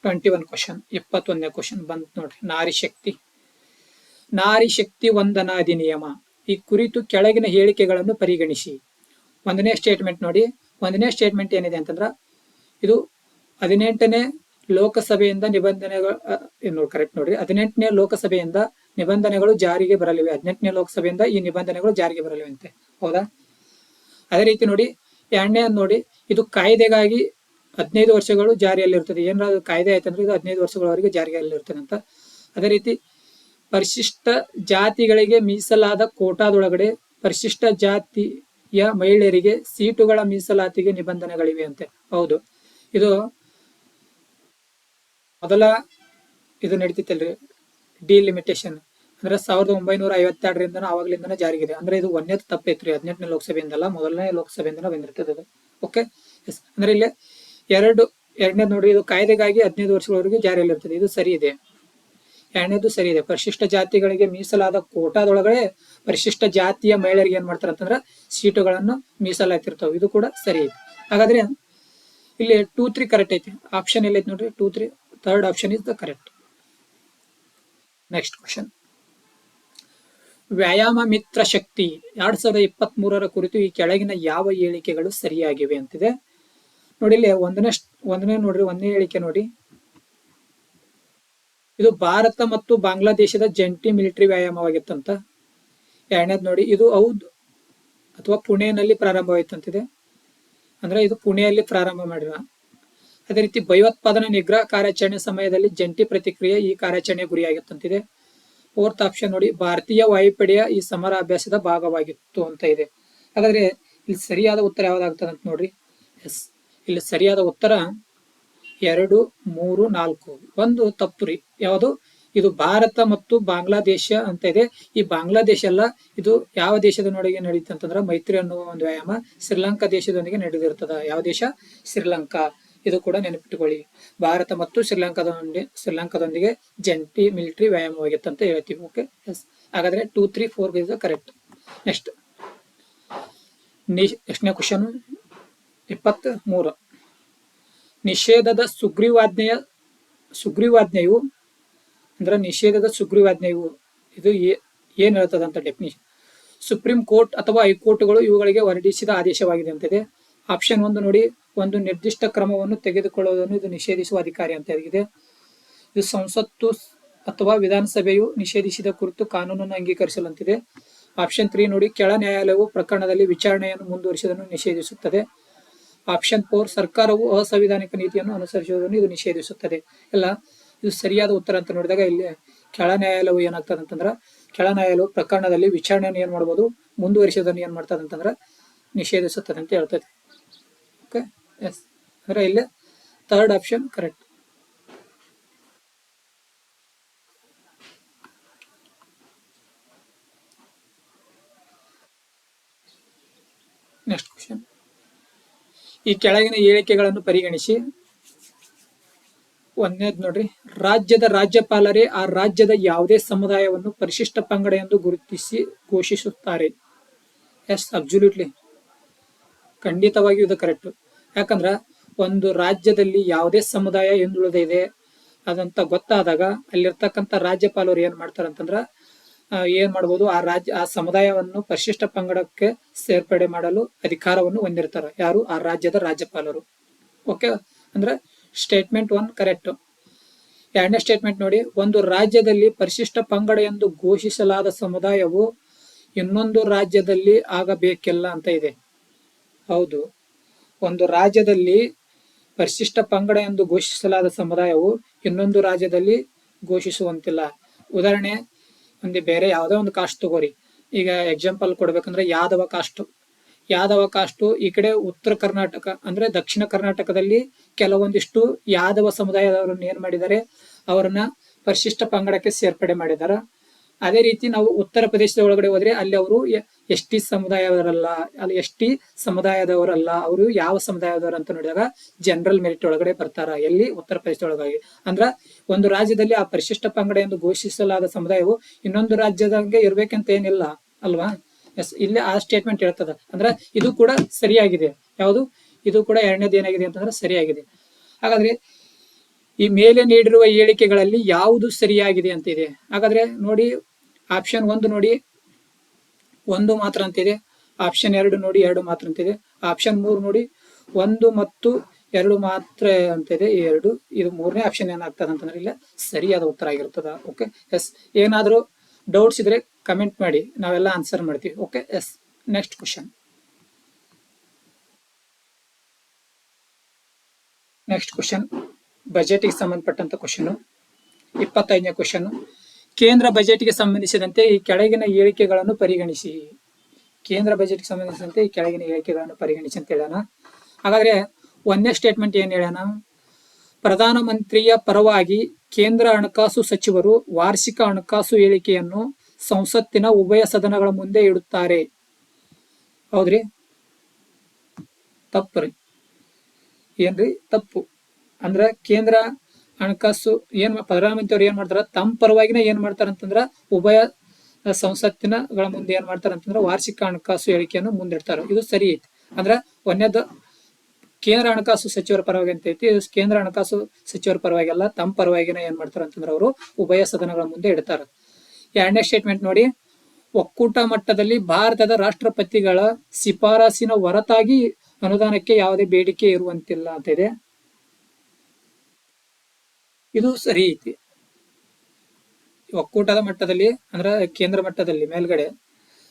21 ಕ್ವಶನ್, 21ನೇ ಕ್ವಶನ್ ಬಂತು ನೋಡ್ರಿ. ನಾರಿ ಶಕ್ತಿ ವಂದನಾ ಅಧಿನಿಯಮ ಈ ಕುರಿತು ಕೆಳಗಿನ ಹೇಳಿಕೆಗಳನ್ನು ಪರಿಗಣಿಸಿ. 1ನೇ ಸ್ಟೇಟ್ಮೆಂಟ್ ನೋಡಿ. 1ನೇ ಸ್ಟೇಟ್ಮೆಂಟ್ ಏನಿದೆ ಅಂತಂದ್ರ, ಇದು 18ನೇ ಲೋಕಸಭೆಯಿಂದ ನಿಬಂಧನೆಗಳು ಕರೆಕ್ಟ್ ನೋಡ್ರಿ. 18ನೇ ಲೋಕಸಭೆಯಿಂದ ನಿಬಂಧನೆಗಳು ಜಾರಿಗೆ ಬರಲಿವೆ. 18ನೇ ಲೋಕಸಭೆಯಿಂದ ಈ ನಿಬಂಧನೆಗಳು ಜಾರಿಗೆ ಬರಲಿವೆ ಅಂತೆ. ಹೌದಾ? ಅದೇ ರೀತಿ ನೋಡಿ, 2ನೇ ನೋಡಿ, ಇದು ಕಾಯ್ದೆಗಾಗಿ 15 ವರ್ಷಗಳು ಜಾರಿಯಲ್ಲಿರ್ತದೆ. ಏನಾದ್ರು ಕಾಯ್ದೆ ಆಯ್ತಂದ್ರೆ ಇದು 15 ವರ್ಷಗಳವರೆಗೆ ಜಾರಿಯಲ್ಲಿರ್ತದೆ ಅಂತ. ಅದೇ ರೀತಿ ಪರಿಶಿಷ್ಟ ಜಾತಿಗಳಿಗೆ ಮೀಸಲಾದ ಕೋಟಾದೊಳಗಡೆ ಪರಿಶಿಷ್ಟ ಜಾತಿಯ ಮಹಿಳೆಯರಿಗೆ ಸೀಟುಗಳ ಮೀಸಲಾತಿಗೆ ನಿಬಂಧನೆಗಳಿವೆ ಅಂತೆ. ಹೌದು, ಇದು ಮೊದಲ ಇದು ನಡೀತಿತ್ತಲ್ರಿ, ಡಿಲಿಮಿಟೇಷನ್. ಅಂದ್ರೆ 1952ರಿಂದ ಅವಾಗ್ಲಿಂದನೇ ಜಾರಿಗಿದೆ. ಅಂದ್ರೆ ಇದು 1ನೇದು ತಪ್ಪೈತ್ರಿ, 18ನೇ ಲೋಕಸಭೆಯಿಂದಲ್ಲ, ಮೊದಲನೇ ಲೋಕಸಭೆಯಿಂದ ಬಂದಿರ್ತದೆ ಅದು. Okay, yes. ಅಂದ್ರೆ ಇಲ್ಲಿ ಎರಡನೇದು ನೋಡ್ರಿ, ಇದು ಕಾಯ್ದೆಗಾಗಿ 15 ವರ್ಷಗಳವರೆಗೆ ಜಾರಿಯಲ್ಲಿರ್ತದೆ. ಇದು ಸರಿ ಇದೆ. 2ನೇದು ಸರಿ ಇದೆ. ಪರಿಶಿಷ್ಟ ಜಾತಿಗಳಿಗೆ ಮೀಸಲಾದ ಕೋಟಾದೊಳಗಡೆ ಪರಿಶಿಷ್ಟ ಜಾತಿಯ ಮಹಿಳೆಯರಿಗೆ ಏನ್ ಮಾಡ್ತಾರ ಅಂತಂದ್ರ ಸೀಟುಗಳನ್ನು ಮೀಸಲಾತಿರ್ತಾವ. ಇದು ಕೂಡ ಸರಿ ಐತಿ. ಹಾಗಾದ್ರೆ ಇಲ್ಲಿ 2, 3 ಕರೆಕ್ಟ್ ಐತಿ. ಆಪ್ಷನ್ ಎಲ್ಲ ಐತಿ ನೋಡ್ರಿ, 2, 3, third option is the correct. Next question, ವ್ಯಾಯಾಮ ಮಿತ್ರ ಶಕ್ತಿ 2023ರ ಕುರಿತು ಈ ಕೆಳಗಿನ ಯಾವ ಹೇಳಿಕೆಗಳು ಸರಿಯಾಗಿವೆ ಅಂತಿದೆ ನೋಡಿ. ಇಲ್ಲಿ ಒಂದನೇ ಹೇಳಿಕೆ ನೋಡಿ, ಇದು ಭಾರತ ಮತ್ತು ಬಾಂಗ್ಲಾದೇಶದ ಜಂಟಿ ಮಿಲಿಟರಿ ವ್ಯಾಯಾಮವಾಗಿತ್ತಂತ. 2ನೇದು ನೋಡಿ, ಇದು ಹೌದು ಅಥವಾ ಪುಣೆಯಲ್ಲಿ ಪ್ರಾರಂಭವಾಯ್ತಂತಿದೆ. ಅಂದ್ರೆ ಇದು ಪುಣೆಯಲ್ಲಿ ಪ್ರಾರಂಭ ಮಾಡಿರ. ಅದೇ ರೀತಿ ಭಯೋತ್ಪಾದನಾ ನಿಗ್ರಹ ಕಾರ್ಯಾಚರಣೆ ಸಮಯದಲ್ಲಿ ಜಂಟಿ ಪ್ರತಿಕ್ರಿಯೆ ಈ ಕಾರ್ಯಾಚರಣೆ ಗುರಿಯಾಗಿತ್ತಂತಿದೆ. 4th ಆಪ್ಷನ್ ನೋಡಿ, ಭಾರತೀಯ ವಾಯುಪಡೆಯ ಈ ಸಮರ ಅಭ್ಯಾಸದ ಭಾಗವಾಗಿತ್ತು ಅಂತ ಇದೆ. ಹಾಗಾದ್ರೆ ಇಲ್ಲಿ ಸರಿಯಾದ ಉತ್ತರ ಯಾವ್ದಾಗ್ತದೆ ಅಂತ ನೋಡ್ರಿ. ಎಸ್, ಇಲ್ಲಿ ಸರಿಯಾದ ಉತ್ತರ 2, 3, 4. ಒಂದು ತಪ್ಪು ರೀ. ಯಾವುದು? ಇದು ಭಾರತ ಮತ್ತು ಬಾಂಗ್ಲಾದೇಶ ಅಂತ ಇದೆ. ಈ ಬಾಂಗ್ಲಾದೇಶ ಅಲ್ಲ, ಇದು ಯಾವ ದೇಶದೊಂದಿಗೆ ನಡೀತು ಅಂತಂದ್ರೆ ಮೈತ್ರಿ ಅನ್ನುವ ಒಂದು ವ್ಯಾಯಾಮ ಶ್ರೀಲಂಕಾ ದೇಶದೊಂದಿಗೆ ನಡೆದಿರ್ತದ. ಯಾವ ದೇಶ? ಶ್ರೀಲಂಕಾ. ಇದು ಕೂಡ ನೆನಪಿಟ್ಟುಕೊಳ್ಳಿ. ಭಾರತ ಮತ್ತು ಶ್ರೀಲಂಕಾದೊಂದಿಗೆ ಜಂಟಿ ಮಿಲಿಟರಿ ವ್ಯಾಯಾಮವಾಗಿತ್ತಂತ ಹೇಳ್ತೀವಿ. Okay, yes. ಹಾಗಾದ್ರೆ 2, 3, 4 ಇಸ್ ಕರೆಕ್ಟ್. ನೆಕ್ಸ್ಟ್ನೇ ಕ್ವಶನ್ 23. ನಿಷೇಧದ ಸುಗ್ರೀವಾಜ್ಞೆಯು ಅಂದ್ರೆ ನಿಷೇಧದ ಸುಗ್ರೀವಾಜ್ಞೆಯು ಇದು ಏನ್ ಹೇಳ್ತದಂತ ಡೆಫಿನಿಷನ್. ಸುಪ್ರೀಂ ಕೋರ್ಟ್ ಅಥವಾ ಹೈಕೋರ್ಟ್ಗಳು ಇವುಗಳಿಗೆ ಹೊರಡಿಸಿದ ಆದೇಶವಾಗಿದೆ ಅಂತಿದೆ. ಆಪ್ಷನ್ 1 ನೋಡಿ, ಒಂದು ನಿರ್ದಿಷ್ಟ ಕ್ರಮವನ್ನು ತೆಗೆದುಕೊಳ್ಳುವುದನ್ನು ಇದು ನಿಷೇಧಿಸುವ ಅಧಿಕಾರಿ ಅಂತ ಇದೆ. ಇದು ಸಂಸತ್ತು ಅಥವಾ ವಿಧಾನಸಭೆಯು ನಿಷೇಧಿಸಿದ ಕುರಿತು ಕಾನೂನನ್ನು ಅಂಗೀಕರಿಸಲಂತಿದೆ. ಆಪ್ಷನ್ 3 ನೋಡಿ, ಕೆಳ ನ್ಯಾಯಾಲಯವು ಪ್ರಕರಣದಲ್ಲಿ ವಿಚಾರಣೆಯನ್ನು ಮುಂದುವರಿಸುವುದನ್ನು ನಿಷೇಧಿಸುತ್ತದೆ. ಆಪ್ಷನ್ 4 ಸರ್ಕಾರವು ಅಸಂವಿಧಾನಿಕ ನೀತಿಯನ್ನು ಅನುಸರಿಸುವುದನ್ನು ಇದು ನಿಷೇಧಿಸುತ್ತದೆ. ಎಲ್ಲ ಇದು ಸರಿಯಾದ ಉತ್ತರ ಅಂತ ನೋಡಿದಾಗ ಇಲ್ಲಿ ಕೆಳ ನ್ಯಾಯಾಲಯವು ಏನಾಗ್ತದೆ ಅಂತಂದ್ರ, ಕೆಳ ನ್ಯಾಯಾಲಯವು ಪ್ರಕರಣದಲ್ಲಿ ವಿಚಾರಣೆಯನ್ನು ಏನ್ ಮಾಡ್ಬೋದು, ಮುಂದುವರಿಸುವುದನ್ನು ಏನ್ ಮಾಡ್ತದೆ ಅಂತಂದ್ರ ನಿಷೇಧಿಸುತ್ತದೆ ಅಂತ ಹೇಳ್ತದೆ. Okay, yes. ಅಂದ್ರೆ ಇಲ್ಲಿ third option correct. Next question, ಈ ಕೆಳಗಿನ ಹೇಳಿಕೆಗಳನ್ನು ಪರಿಗಣಿಸಿ. ಒಂದನೇದ್ ನೋಡ್ರಿ, ರಾಜ್ಯದ ರಾಜ್ಯಪಾಲರೇ ಆ ರಾಜ್ಯದ ಯಾವುದೇ ಸಮುದಾಯವನ್ನು ಪರಿಶಿಷ್ಟ ಪಂಗಡ ಎಂದು ಗುರುತಿಸಿ ಘೋಷಿಸುತ್ತಾರೆ. ಎಸ್, ಅಬ್ಸಲ್ಯೂಟ್ಲಿ, ಖಂಡಿತವಾಗಿಯೂ ಇದು ಕರೆಕ್ಟ್. ಯಾಕಂದ್ರ ಒಂದು ರಾಜ್ಯದಲ್ಲಿ ಯಾವುದೇ ಸಮುದಾಯ ಹಿಂದುಳಿದಿದೆ ಅದಂತ ಗೊತ್ತಾದಾಗ ಅಲ್ಲಿರ್ತಕ್ಕಂಥ ರಾಜ್ಯಪಾಲರು ಏನ್ ಮಾಡ್ತಾರಂತಂದ್ರ ಏನ್ ಮಾಡ್ಬೋದು, ಆ ಸಮುದಾಯವನ್ನು ಪರಿಶಿಷ್ಟ ಪಂಗಡಕ್ಕೆ ಸೇರ್ಪಡೆ ಮಾಡಲು ಅಧಿಕಾರವನ್ನು ಹೊಂದಿರ್ತಾರ. ಯಾರು? ಆ ರಾಜ್ಯದ ರಾಜ್ಯಪಾಲರು. ಓಕೆ, ಅಂದ್ರೆ ಸ್ಟೇಟ್ಮೆಂಟ್ 1 ಕರೆಕ್ಟ್. ಎರಡನೇ ಸ್ಟೇಟ್ಮೆಂಟ್ ನೋಡಿ, ಒಂದು ರಾಜ್ಯದಲ್ಲಿ ಪರಿಶಿಷ್ಟ ಪಂಗಡ ಎಂದು ಘೋಷಿಸಲಾದ ಸಮುದಾಯವು ಇನ್ನೊಂದು ರಾಜ್ಯದಲ್ಲಿ ಆಗಬೇಕಿಲ್ಲ ಅಂತ ಇದೆ. ಹೌದು, ಒಂದು ರಾಜ್ಯದಲ್ಲಿ ಪರಿಶಿಷ್ಟ ಪಂಗಡ ಎಂದು ಘೋಷಿಸಲಾದ ಸಮುದಾಯವು ಇನ್ನೊಂದು ರಾಜ್ಯದಲ್ಲಿ ಘೋಷಿಸುವಂತಿಲ್ಲ. ಉದಾಹರಣೆ, ಒಂದು ಬೇರೆ ಯಾವುದೋ ಒಂದು ಕಾಸ್ಟ್ ತಗೋರಿ. ಈಗ ಎಕ್ಸಾಂಪಲ್ ಕೊಡ್ಬೇಕಂದ್ರೆ ಯಾದವ ಕಾಸ್ಟು ಈ ಕಡೆ ಉತ್ತರ ಕರ್ನಾಟಕ ಅಂದ್ರೆ ದಕ್ಷಿಣ ಕರ್ನಾಟಕದಲ್ಲಿ ಕೆಲವೊಂದಿಷ್ಟು ಯಾದವ ಸಮುದಾಯದವರನ್ನು ಏನ್ ಮಾಡಿದ್ದಾರೆ, ಅವರನ್ನ ಪರಿಶಿಷ್ಟ ಪಂಗಡಕ್ಕೆ ಸೇರ್ಪಡೆ ಮಾಡಿದಾರ. ಅದೇ ರೀತಿ ನಾವು ಉತ್ತರ ಪ್ರದೇಶದ ಒಳಗಡೆ ಹೋದ್ರೆ ಅಲ್ಲಿ ಅವರು ಎಸ್ ಟಿ ಸಮುದಾಯದವರಲ್ಲ, ಅವರು ಯಾವ ಸಮುದಾಯದವರು ಅಂತ ನೋಡಿದಾಗ ಜನರಲ್ ಮೆರಿಟ್ ಒಳಗಡೆ ಬರ್ತಾರ. ಎಲ್ಲಿ? ಉತ್ತರ ಪ್ರದೇಶದೊಳಗಾಗಿ. ಅಂದ್ರ ಒಂದು ರಾಜ್ಯದಲ್ಲಿ ಆ ಪರಿಶಿಷ್ಟ ಪಂಗಡ ಎಂದು ಘೋಷಿಸಲಾದ ಸಮುದಾಯವು ಇನ್ನೊಂದು ರಾಜ್ಯದಂಗೆ ಇರ್ಬೇಕಂತ ಏನಿಲ್ಲ ಅಲ್ವಾ? ಎಸ್, ಇಲ್ಲಿ ಆ ಸ್ಟೇಟ್ಮೆಂಟ್ ಹೇಳ್ತದ. ಅಂದ್ರ ಇದು ಕೂಡ ಸರಿಯಾಗಿದೆ. ಯಾವುದು? ಇದು ಕೂಡ ಎರಡನೇದು ಏನಾಗಿದೆ ಅಂತಂದ್ರೆ ಸರಿಯಾಗಿದೆ. ಹಾಗಾದ್ರೆ ಈ ಮೇಲೆ ನೀಡಿರುವ ಹೇಳಿಕೆಗಳಲ್ಲಿ ಯಾವುದು ಸರಿಯಾಗಿದೆ ಅಂತ ಇದೆ. ಹಾಗಾದ್ರೆ ನೋಡಿ, ಆಪ್ಷನ್ 1 ನೋಡಿ 1 ಮಾತ್ರ ಅಂತಿದೆ. ಆಪ್ಷನ್ 2 ನೋಡಿ 2 ಮಾತ್ರ ಅಂತಿದೆ. ಆಪ್ಷನ್ 3 ನೋಡಿ 1 ಮತ್ತು 2 ಮಾತ್ರ ಅಂತಿದೆ. ಇದು ಮೂರನೇ ಆಪ್ಷನ್ ಏನಾಗ್ತದೆ ಅಂತಂದ್ರೆ ಇಲ್ಲ ಸರಿಯಾದ ಉತ್ತರ ಆಗಿರ್ತದ. Okay, yes. ಏನಾದ್ರೂ ಡೌಟ್ಸ್ ಇದ್ರೆ ಕಮೆಂಟ್ ಮಾಡಿ, ನಾವೆಲ್ಲ ಆನ್ಸರ್ ಮಾಡ್ತೀವಿ. Okay, yes. ನೆಕ್ಸ್ಟ್ ಕ್ವಶನ್, ಬಜೆಟ್ಗೆ ಸಂಬಂಧಪಟ್ಟಂತ ಕ್ವಶನ್. 25ನೇ ಕ್ವಶನ್, ಕೇಂದ್ರ ಬಜೆಟ್ಗೆ ಸಂಬಂಧಿಸಿದಂತೆ ಈ ಕೆಳಗಿನ ಹೇಳಿಕೆಗಳನ್ನು ಪರಿಗಣಿಸಿ. ಕೇಂದ್ರ ಬಜೆಟ್ಗೆ ಸಂಬಂಧಿಸಿದಂತೆ ಈ ಕೆಳಗಿನ ಹೇಳಿಕೆಗಳನ್ನು ಪರಿಗಣಿಸಿ ಅಂತ ಹೇಳೋಣ. ಹಾಗಾದ್ರೆ 1ನೇ ಸ್ಟೇಟ್ಮೆಂಟ್ ಏನ್ ಹೇಳೋಣ, ಪ್ರಧಾನಮಂತ್ರಿಯ ಪರವಾಗಿ ಕೇಂದ್ರ ಹಣಕಾಸು ಸಚಿವರು ವಾರ್ಷಿಕ ಹಣಕಾಸು ಹೇಳಿಕೆಯನ್ನು ಸಂಸತ್ತಿನ ಉಭಯ ಸದನಗಳ ಮುಂದೆ ಇಡುತ್ತಾರೆ. ಹೌದ್ರಿ? ತಪ್ಪುರಿ. ಏನ್ರಿ? ತಪ್ಪು. ಅಂದ್ರ ಕೇಂದ್ರ ಹಣಕಾಸು ಪ್ರಧಾನಮಂತ್ರಿ ಅವ್ರು ಏನ್ ಮಾಡ್ತಾರ, ತಮ್ಮ ಪರವಾಗಿನ ಏನ್ ಮಾಡ್ತಾರ ಅಂತಂದ್ರ ಉಭಯ ಸಂಸತ್ತಿನಗಳ ಮುಂದೆ ಏನ್ ಮಾಡ್ತಾರ ಅಂತಂದ್ರ ವಾರ್ಷಿಕ ಹಣಕಾಸು ಹೇಳಿಕೆಯನ್ನು ಮುಂದಿಡ್ತಾರ. ಇದು ಸರಿ ಐತಿ. ಅಂದ್ರ ಒಂದೇದು ಕೇಂದ್ರ ಹಣಕಾಸು ಸಚಿವರ ಪರವಾಗಿ ಅಂತ ಐತಿ. ಕೇಂದ್ರ ಹಣಕಾಸು ಸಚಿವರ ಪರವಾಗಿಲ್ಲ, ತಮ್ಮ ಪರವಾಗಿನ ಏನ್ ಮಾಡ್ತಾರ ಅಂತಂದ್ರ ಅವರು ಉಭಯ ಸದನಗಳ ಮುಂದೆ ಇಡ್ತಾರ. ಎರಡನೇ ಸ್ಟೇಟ್ಮೆಂಟ್ ನೋಡಿ, ಒಕ್ಕೂಟ ಮಟ್ಟದಲ್ಲಿ ಭಾರತದ ರಾಷ್ಟ್ರಪತಿಗಳ ಶಿಫಾರಸಿನ ಹೊರತಾಗಿ ಅನುದಾನಕ್ಕೆ ಯಾವುದೇ ಬೇಡಿಕೆ ಇರುವಂತಿಲ್ಲ ಅಂತ ಇದೆ. ಇದು ಸರಿ ಐತಿ. ಒಕ್ಕೂಟದ ಮಟ್ಟದಲ್ಲಿ ಅಂದ್ರೆ ಕೇಂದ್ರ ಮಟ್ಟದಲ್ಲಿ ಮೇಲ್ಗಡೆ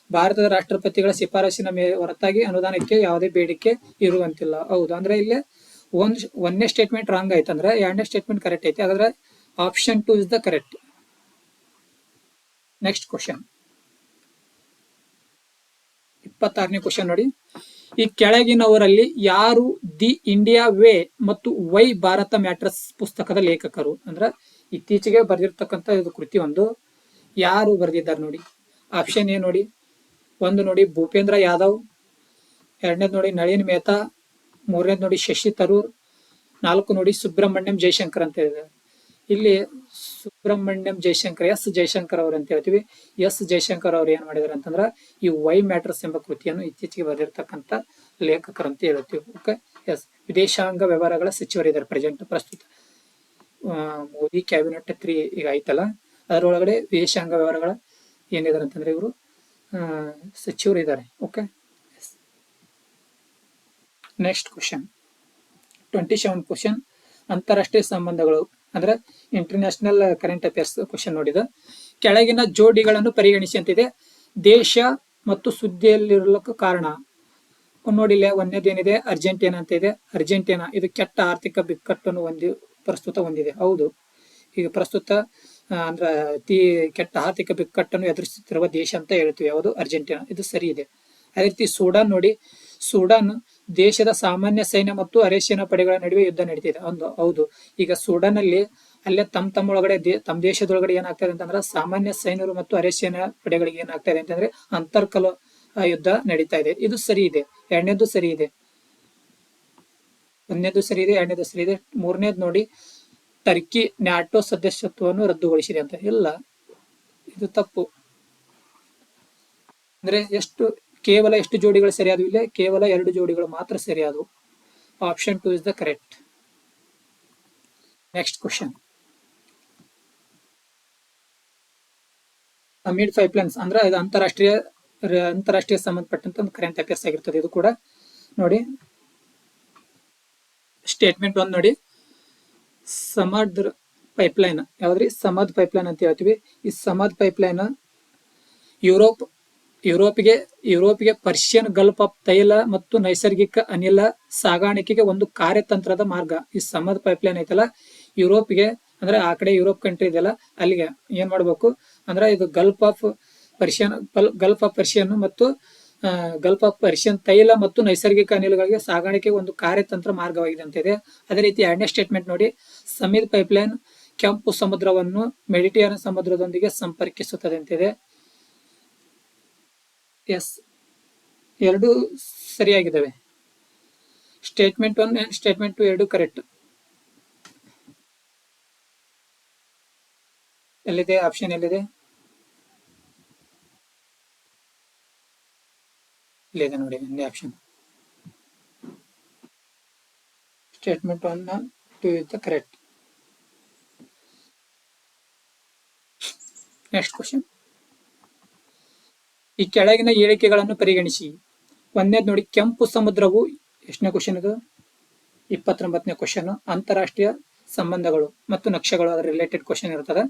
ಭಾರತದ ರಾಷ್ಟ್ರಪತಿಗಳ ಶಿಫಾರಸಿನ ಹೊರತಾಗಿ ಅನುದಾನಕ್ಕೆ ಯಾವುದೇ ಬೇಡಿಕೆ ಇರುವಂತಿಲ್ಲ. ಹೌದು, ಅಂದ್ರೆ ಇಲ್ಲಿ ಒಂದನೇ ಸ್ಟೇಟ್ಮೆಂಟ್ ರಾಂಗ್ ಆಯ್ತು, ಅಂದ್ರೆ ಎರಡನೇ ಸ್ಟೇಟ್ಮೆಂಟ್ ಕರೆಕ್ಟ್ ಐತಿ. ಹಾಗಾದ್ರೆ option 2 is the correct. Next question, 26ನೇ ಕ್ವಶನ್ ನೋಡಿ, ಈ ಕೆಳಗಿನವರಲ್ಲಿ ಯಾರು ದಿ ಇಂಡಿಯಾ ವೇ ಮತ್ತು ವೈ ಭಾರತ ಮ್ಯಾಟರ್ಸ್ ಪುಸ್ತಕದ ಲೇಖಕರು? ಅಂದ್ರ ಇತ್ತೀಚೆಗೆ ಬರೆದಿರ್ತಕ್ಕಂಥ ಇದು ಕೃತಿ ಒಂದು. ಯಾರು ಬರೆದಿದ್ದಾರೆ ನೋಡಿ. ಆಪ್ಷನ್ ಎ ನೋಡಿ, 1 ನೋಡಿ ಭೂಪೇಂದ್ರ ಯಾದವ್, 2ನೇದು ನೋಡಿ ನಳಿನ್ ಮೆಹ್ತಾ, 3ನೇದು ನೋಡಿ ಶಶಿ ತರೂರ್, 4 ನೋಡಿ ಸುಬ್ರಹ್ಮಣ್ಯಂ ಜಯಶಂಕರ್ ಅಂತ ಇದೆ. ಇಲ್ಲಿ ಸುಬ್ರಹ್ಮಣ್ಯಂ ಜಯಶಂಕರ್, ಎಸ್ ಜಯಶಂಕರ್ ಅವರು ಅಂತ ಹೇಳ್ತೀವಿ. ಎಸ್ ಜಯಶಂಕರ್ ಅವ್ರು ಏನ್ ಮಾಡಿದಾರೆ ಅಂತಂದ್ರ ಈ ವೈ ಮ್ಯಾಟರ್ಸ್ ಎಂಬ ಕೃತಿಯನ್ನು ಇತ್ತೀಚೆಗೆ ಬರೆದಿರ್ತಕ್ಕಂಥ ಲೇಖಕರು ಅಂತ ಹೇಳ್ತೀವಿ. Okay, yes. ವಿದೇಶಾಂಗ ವ್ಯವಹಾರಗಳ ಸಚಿವರಿದ್ದಾರೆ ಪ್ರಸ್ತುತ. ಮೋದಿ ಕ್ಯಾಬಿನೆಟ್ 3 ಈಗ ಆಯ್ತಲ್ಲ, ಅದರೊಳಗಡೆ ವಿದೇಶಾಂಗ ವ್ಯವಹಾರಗಳ ಏನಿದ್ದಾರೆ ಅಂತಂದ್ರೆ ಇವರು ಸಚಿವರು ಇದ್ದಾರೆ. ಓಕೆ, ನೆಕ್ಸ್ಟ್ ಕ್ವಶನ್ 27 ಕ್ವಶನ್, ಅಂತಾರಾಷ್ಟ್ರೀಯ ಸಂಬಂಧಗಳು ಅಂದ್ರೆ ಇಂಟರ್ನ್ಯಾಷನಲ್ ಕರೆಂಟ್ ಅಫೇರ್ಸ್ ಕ್ವಶನ್ ನೋಡಿದ. ಕೆಳಗಿನ ಜೋಡಿಗಳನ್ನು ಪರಿಗಣಿಸಿ ಅಂತಿದೆ. ದೇಶ ಮತ್ತು ಸುದ್ದಿಯಲ್ಲಿರಲಿಕ್ಕೆ ಕಾರಣ ನೋಡಿಲ್ಲ. ಒಂದೇದೇನಿದೆ, ಅರ್ಜೆಂಟೀನಾ ಅಂತ ಇದೆ. ಅರ್ಜೆಂಟೀನಾ ಇದು ಕೆಟ್ಟ ಆರ್ಥಿಕ ಬಿಕ್ಕಟ್ಟನ್ನು ಪ್ರಸ್ತುತ ಹೊಂದಿದೆ. ಹೌದು, ಈಗ ಪ್ರಸ್ತುತ ಅಂದ್ರ ಅತಿ ಕೆಟ್ಟ ಆರ್ಥಿಕ ಬಿಕ್ಕಟ್ಟನ್ನು ಎದುರಿಸುತ್ತಿರುವ ದೇಶ ಅಂತ ಹೇಳ್ತೀವಿ. ಯಾವುದು? ಅರ್ಜೆಂಟೀನಾ. ಇದು ಸರಿ ಇದೆ. ಅದೇ ರೀತಿ ಸೂಡಾನ್ ನೋಡಿ, ಸೂಡಾನ್ ದೇಶದ ಸಾಮಾನ್ಯ ಸೈನ್ಯ ಮತ್ತು ಅರೆಸೇನಾ ಪಡೆಗಳ ನಡುವೆ ಯುದ್ಧ ನಡೀತಿದೆ. ಹೌದು, ಈಗ ಸೂಡಾನ್ ಅಲ್ಲಿ ಅಲ್ಲೇ ತಮ್ಮೊಳಗಡೆ ತಮ್ಮ ದೇಶದೊಳಗಡೆ ಏನಾಗ್ತದೆ ಅಂತಂದ್ರೆ ಸಾಮಾನ್ಯ ಸೈನ್ಯರು ಮತ್ತು ಅರೆಸೇನಾ ಪಡೆಗಳಿಗೆ ಏನಾಗ್ತಾ ಇದೆ ಅಂತಂದ್ರೆ ಆ ಯುದ್ಧ ನಡೀತಾ ಇದೆ. ಇದು ಸರಿ ಇದೆ. ಎರಡನೇದು ಸರಿ ಇದೆ. ಒಂದನೇದು ಸರಿ ಇದೆ, ಎರಡನೇದು ಸರಿ ಇದೆ. ಮೂರನೇದು ನೋಡಿ, ಟರ್ಕಿ ನ್ಯಾಟೋ ಸದಸ್ಯತ್ವವನ್ನು ರದ್ದುಗೊಳಿಸಿದೆ ಅಂತ. ಇಲ್ಲ, ಇದು ತಪ್ಪು. ಅಂದ್ರೆ ಕೇವಲ ಎಷ್ಟು ಜೋಡಿಗಳು ಸರಿಯಾದವು? ಇಲ್ಲ, ಕೇವಲ 2 ಜೋಡಿಗಳು ಮಾತ್ರ ಸರಿಯಾದವು. Option 2 is the correct. Next question. ಅಮೀಡ್ ಪೈಪ್ಲೈನ್ಸ್ ಅಂದ್ರೆ ಇದು ಅಂತಾರಾಷ್ಟ್ರೀಯ ಸಂಬಂಧಪಟ್ಟಂತ ಒಂದು ಕರೆಂಟ್ ಅಫೇರ್ಸ್ ಆಗಿರ್ತದೆ. ಇದು ಕೂಡ ನೋಡಿ, ಸ್ಟೇಟ್ಮೆಂಟ್ 1 ನೋಡಿ, ಸಮದ್ ಪೈಪ್ಲೈನ್ ಯಾವ್ದ್ರಿ? ಸಮದ್ ಪೈಪ್ಲೈನ್ ಅಂತ ಹೇಳ್ತೀವಿ. ಈ ಸಮದ್ ಪೈಪ್ಲೈನ್ ಯುರೋಪಿಗೆ ಪರ್ಷಿಯನ್ ಗಲ್ಫ್ ಆಫ್ ತೈಲ ಮತ್ತು ನೈಸರ್ಗಿಕ ಅನಿಲ ಸಾಗಾಣಿಕೆಗೆ ಒಂದು ಕಾರ್ಯತಂತ್ರದ ಮಾರ್ಗ. ಈ ಸಮದ್ ಪೈಪ್ಲೈನ್ ಐತಲ್ಲ, ಯುರೋಪ್ಗೆ ಅಂದ್ರೆ ಆ ಕಡೆ ಯುರೋಪ್ ಕಂಟ್ರಿ ಇದೆಯಲ್ಲ, ಅಲ್ಲಿಗೆ ಏನ್ ಮಾಡ್ಬೇಕು ಅಂದ್ರೆ ಇದು ಗಲ್ಫ್ ಆಫ್ ಪರ್ಷಿಯನ್ ಮತ್ತು ಗಲ್ಫ್ ಆಫ್ ಪರ್ಷಿಯನ್ ತೈಲ ಮತ್ತು ನೈಸರ್ಗಿಕ ಅನಿಲಗಳಿಗೆ ಸಾಗಾಣಿಕೆಗೆ ಒಂದು ಕಾರ್ಯತಂತ್ರ ಮಾರ್ಗವಾಗಿದೆ ಅಂತ ಇದೆ. ಅದೇ ರೀತಿ ಎರಡನೇ ಸ್ಟೇಟ್ಮೆಂಟ್ ನೋಡಿ, ಸಮೀರ್ ಪೈಪ್ಲೈನ್ ಕೆಂಪು ಸಮುದ್ರವನ್ನು ಮೆಡಿಟೇರಿಯನ್ ಸಮುದ್ರದೊಂದಿಗೆ ಸಂಪರ್ಕಿಸುತ್ತದೆ ಅಂತಿದೆ. ಎಸ್, ಎರಡು ಸರಿಯಾಗಿದ್ದಾವೆ. ಸ್ಟೇಟ್ಮೆಂಟ್ 1 ಅಂಡ್ ಸ್ಟೇಟ್ಮೆಂಟ್ 2 ಎರಡು ಕರೆಕ್ಟ್. ಎಲ್ಲಿದೆ ಆಪ್ಷನ್? ಎಲ್ಲಿದೆ? ಇಲ್ಲಿದೆ ನೋಡಿ, ಒಂದೇ option. Statement 1 2 is the correct. Next question. ಈ ಕೆಳಗಿನ ಹೇಳಿಕೆಗಳನ್ನು ಪರಿಗಣಿಸಿ. ಒಂದನೇದು ನೋಡಿ, ಕೆಂಪು ಸಮುದ್ರವು, ಎಷ್ಟನೇ ಕ್ವಶನ್ ಇದು? 29ನೇ ಕ್ವಶನ್. ಅಂತಾರಾಷ್ಟ್ರೀಯ ಸಂಬಂಧಗಳು ಮತ್ತು ನಕ್ಷೆಗಳು, ಅದರ ರಿಲೇಟೆಡ್ ಕ್ವಶನ್ ಇರ್ತದೆ.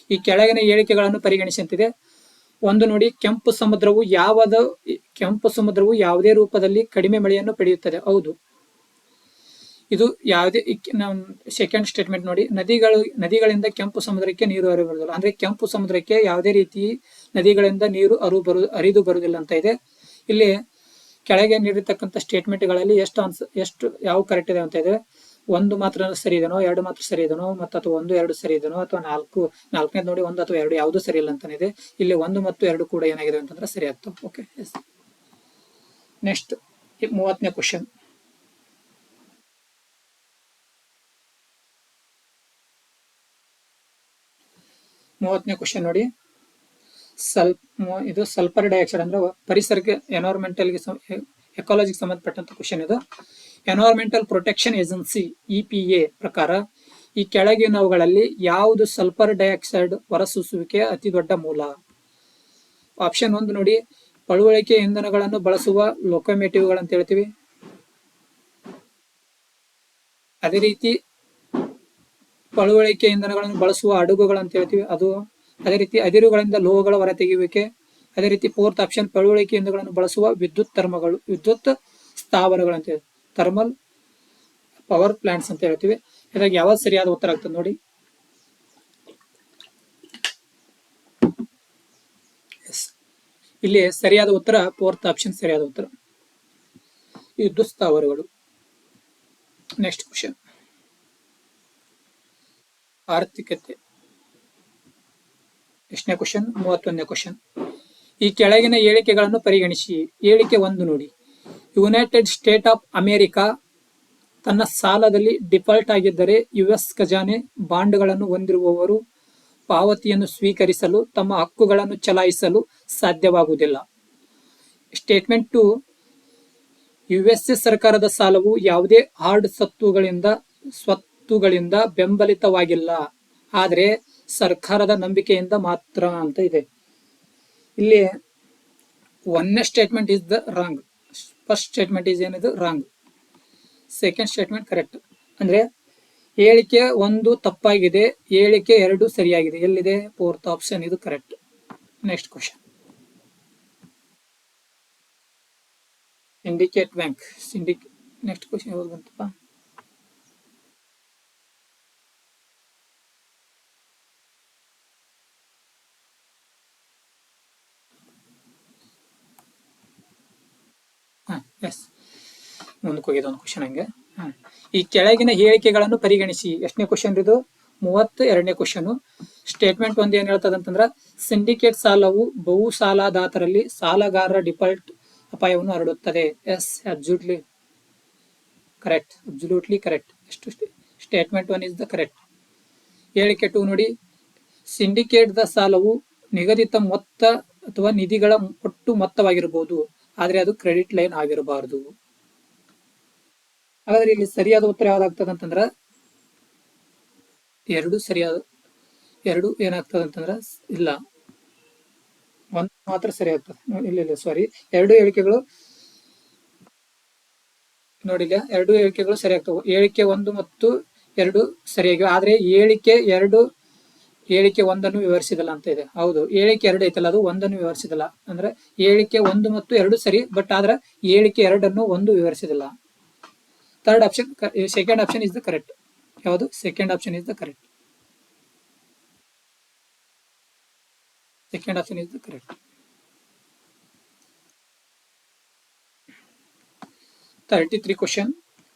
ಈ ಕೆಳಗಿನ ಹೇಳಿಕೆಗಳನ್ನು ಪರಿಗಣಿಸಿ ಅಂತಿದೆ. ಒಂದು ನೋಡಿ, ಕೆಂಪು ಸಮುದ್ರವು ಯಾವುದೇ ರೂಪದಲ್ಲಿ ಕಡಿಮೆ ಮಳೆಯನ್ನು ಪಡೆಯುತ್ತದೆ. ಹೌದು, ಇದು ಯಾವುದೇ. ಸೆಕೆಂಡ್ ಸ್ಟೇಟ್ಮೆಂಟ್ ನೋಡಿ, ನದಿಗಳಿಂದ ಕೆಂಪು ಸಮುದ್ರಕ್ಕೆ ನೀರು ಹರಿಬರುವುದಿಲ್ಲ. ಅಂದ್ರೆ ಕೆಂಪು ಸಮುದ್ರಕ್ಕೆ ಯಾವುದೇ ರೀತಿ ನದಿಗಳಿಂದ ನೀರು ಹರಿದು ಬರುವುದಿಲ್ಲ ಅಂತ ಇದೆ. ಇಲ್ಲಿ ಕೆಳಗೆ ನೀಡಿರ್ತಕ್ಕಂಥ ಸ್ಟೇಟ್ಮೆಂಟ್ಗಳಲ್ಲಿ ಎಷ್ಟು ಯಾವ ಕರೆಕ್ಟ್ ಇದೆ ಅಂತ ಇದೆ. 1 ಮಾತ್ರ ಸರಿ ಇದೆನೋ, 2 ಮಾತ್ರ ಸರಿ ಇದೆನೋ, ಅಥವಾ 1 2 ಸರಿ ಇದೆನೋ, ಅಥವಾ 4ನೇದು ನೋಡಿ 1 ಅಥವಾ 2 ಯಾವುದು ಸರಿ ಇಲ್ಲ ಅಂತಾನೆ. ಇಲ್ಲಿ 1 ಮತ್ತು 2 ಕೂಡ ಏನಾಗಿದೆ ಅಂತಂದ್ರೆ ಸರಿ ಆಗ್ತವೆ. Okay, yes. ನೆಕ್ಸ್ಟ್ 30ನೇ ಕ್ವಶನ್. ನೋಡಿ, ಇದು ಸಲ್ಫರ್ ಡೈಆಕ್ಸೈಡ್ ಅಂದ್ರೆ ಪರಿಸರಕ್ಕೆ ಎಕಾಲಜಿಗೆ ಸಂಬಂಧಪಟ್ಟಂತ ಕ್ವಶನ್ ಇದು. ಎನ್ವೈರನ್ಮೆಂಟಲ್ ಪ್ರೊಟೆಕ್ಷನ್ ಏಜೆನ್ಸಿ EPA ಪ್ರಕಾರ ಈ ಕೆಳಗಿನವುಗಳಲ್ಲಿ ಯಾವುದು ಸಲ್ಫರ್ ಡೈಆಕ್ಸೈಡ್ ಹೊರಸೂಸುವಿಕೆಯ ಅತಿ ದೊಡ್ಡ ಮೂಲ? ಆಪ್ಷನ್ 1 ನೋಡಿ, ಪಳುವಳಿಕೆ ಇಂಧನಗಳನ್ನು ಬಳಸುವ ಲೊಕೊಮೋಟಿವ್ಗಳಂತ ಹೇಳ್ತೀವಿ. ಅದೇ ರೀತಿ ಪಳುವಳಿಕೆ ಇಂಧನಗಳನ್ನು ಬಳಸುವ ಹಡಗುಗಳಂತ ಹೇಳ್ತೀವಿ, ಅದು. ಅದೇ ರೀತಿ ಅದಿರುಗಳಿಂದ ಲೋಹಗಳ ಹೊರತೆಗೆಯುವಿಕೆ. ಅದೇ ರೀತಿ 4th ಆಪ್ಷನ್, ಪಳುವಳಿಕೆ ಇಂಧನಗಳನ್ನು ಬಳಸುವ ವಿದ್ಯುತ್ ಸ್ಥಾವರಗಳಂತ ಹೇಳಿ, ಥರ್ಮಲ್ ಪವರ್ ಪ್ಲಾಂಟ್ಸ್ ಅಂತ ಹೇಳ್ತೀವಿ. ಇದಾಗ ಯಾವ್ದು ಸರಿಯಾದ ಉತ್ತರ ಆಗ್ತದೆ ನೋಡಿ. ಇಲ್ಲಿ ಸರಿಯಾದ ಉತ್ತರ 4th ಆಪ್ಷನ್ ಸರಿಯಾದ ಉತ್ತರ, ವಿದ್ಯುತ್ ಸ್ಥಾವರಗಳು. Next question. ಆರ್ಥಿಕತೆ, ಎಷ್ಟನೇ ಕ್ವಶನ್? 31ನೇ ಕ್ವಶನ್. ಈ ಕೆಳಗಿನ ಹೇಳಿಕೆಗಳನ್ನು ಪರಿಗಣಿಸಿ. ಹೇಳಿಕೆ 1 ನೋಡಿ, ಯುನೈಟೆಡ್ ಸ್ಟೇಟ್ ಆಫ್ ಅಮೆರಿಕಾ ತನ್ನ ಸಾಲದಲ್ಲಿ ಡಿಫಾಲ್ಟ್ ಆಗಿದ್ದರೆ US ಖಜಾನೆ ಬಾಂಡ್ಗಳನ್ನು ಹೊಂದಿರುವವರು ಪಾವತಿಯನ್ನು ಸ್ವೀಕರಿಸಲು ತಮ್ಮ ಹಕ್ಕುಗಳನ್ನು ಚಲಾಯಿಸಲು ಸಾಧ್ಯವಾಗುವುದಿಲ್ಲ. ಸ್ಟೇಟ್ಮೆಂಟ್ 2, USA ಸರ್ಕಾರದ ಸಾಲವು ಯಾವುದೇ ಹಾರ್ಡ್ ಸ್ವತ್ತುಗಳಿಂದ ಬೆಂಬಲಿತವಾಗಿಲ್ಲ, ಆದರೆ ಸರ್ಕಾರದ ನಂಬಿಕೆಯಿಂದ ಮಾತ್ರ ಅಂತ ಇದೆ. ಇಲ್ಲಿ 1ನೇ statement is the wrong. First statement is ಏನಿದು ರಾಂಗ್. Second statement correct. ಅಂದ್ರೆ ಹೇಳಿಕೆ 1 ತಪ್ಪಾಗಿದೆ, ಹೇಳಿಕೆ 2 ಸರಿಯಾಗಿದೆ. ಎಲ್ಲಿದೆ? 4th ಆಪ್ಷನ್, ಇದು correct. Next question. Syndicate bank. Next question ಯಾವ್ದು ಬಂತಪ್ಪ? ಎಸ್, ಮುಂದಕ್ಕೆ ಹೋಗಿದೆ ಒಂದು ಕ್ವಶನ್ ಹಂಗೆ. ಈ ಕೆಳಗಿನ ಹೇಳಿಕೆಗಳನ್ನು ಪರಿಗಣಿಸಿ. ಎಷ್ಟನೇ ಕ್ವಶನ್ ಇದು? 32ನೇ ಕ್ವಶನ್. ಸ್ಟೇಟ್ಮೆಂಟ್ 1 ಏನ್ ಹೇಳ್ತದೆ ಅಂತಂದ್ರ ಸಿಂಡಿಕೇಟ್ ಸಾಲವು ಬಹು ಸಾಲದಾತರಲ್ಲಿ ಸಾಲಗಾರರ ಡಿಫಾಲ್ಟ್ ಅಪಾಯವನ್ನು ಹರಡುತ್ತದೆ. Yes, absolutely correct, absolutely correct. Statement 1 is the correct. ಹೇಳಿಕೆ 2 ನೋಡಿ, ಸಿಂಡಿಕೇಟ್ ದ ಸಾಲವು ನಿಗದಿತ ಮೊತ್ತ ಅಥವಾ ನಿಧಿಗಳ ಒಟ್ಟು ಮೊತ್ತವಾಗಿರಬಹುದು, ಆದ್ರೆ ಅದು ಕ್ರೆಡಿಟ್ ಲೈನ್ ಆಗಿರಬಾರದು. ಹಾಗಾದ್ರೆ ಇಲ್ಲಿ ಸರಿಯಾದ ಉತ್ತರ ಯಾವ್ದಾಗ್ತದೆ ಅಂತಂದ್ರ ಎರಡು ಏನಾಗ್ತದೆ ಅಂತಂದ್ರ ಇಲ್ಲ, ಒಂದು ಮಾತ್ರ ಸರಿ ಆಗ್ತದೆ. ಇಲ್ಲ ಸಾರಿ, ಎರಡು ಹೇಳಿಕೆಗಳು ನೋಡಿ, ಎರಡು ಹೇಳಿಕೆಗಳು ಸರಿ ಆಗ್ತವೆ. ಹೇಳಿಕೆ 1 ಮತ್ತು 2 ಸರಿಯಾಗಿವೆ, ಆದ್ರೆ ಹೇಳಿಕೆ 1 ವಿವರಿಸಿದಲ್ಲ ಅಂತ ಇದೆ. ಹೌದು, ಹೇಳಿಕೆ 2 ಐತಲ್ಲ, ಅದು 1 ವಿವರಿಸಿದಲ್ಲ. ಅಂದ್ರೆ ಹೇಳಿಕೆ 1 ಮತ್ತು 2 ಸರಿ, ಬಟ್ ಆದ್ರೆ ಹೇಳಿಕೆ 2 1 ವಿವರಿಸಿದಿಲ್ಲ. Third option, second option is the correct. ಯಾವುದು? Second option is the correct. Second option is the correct. 33 question,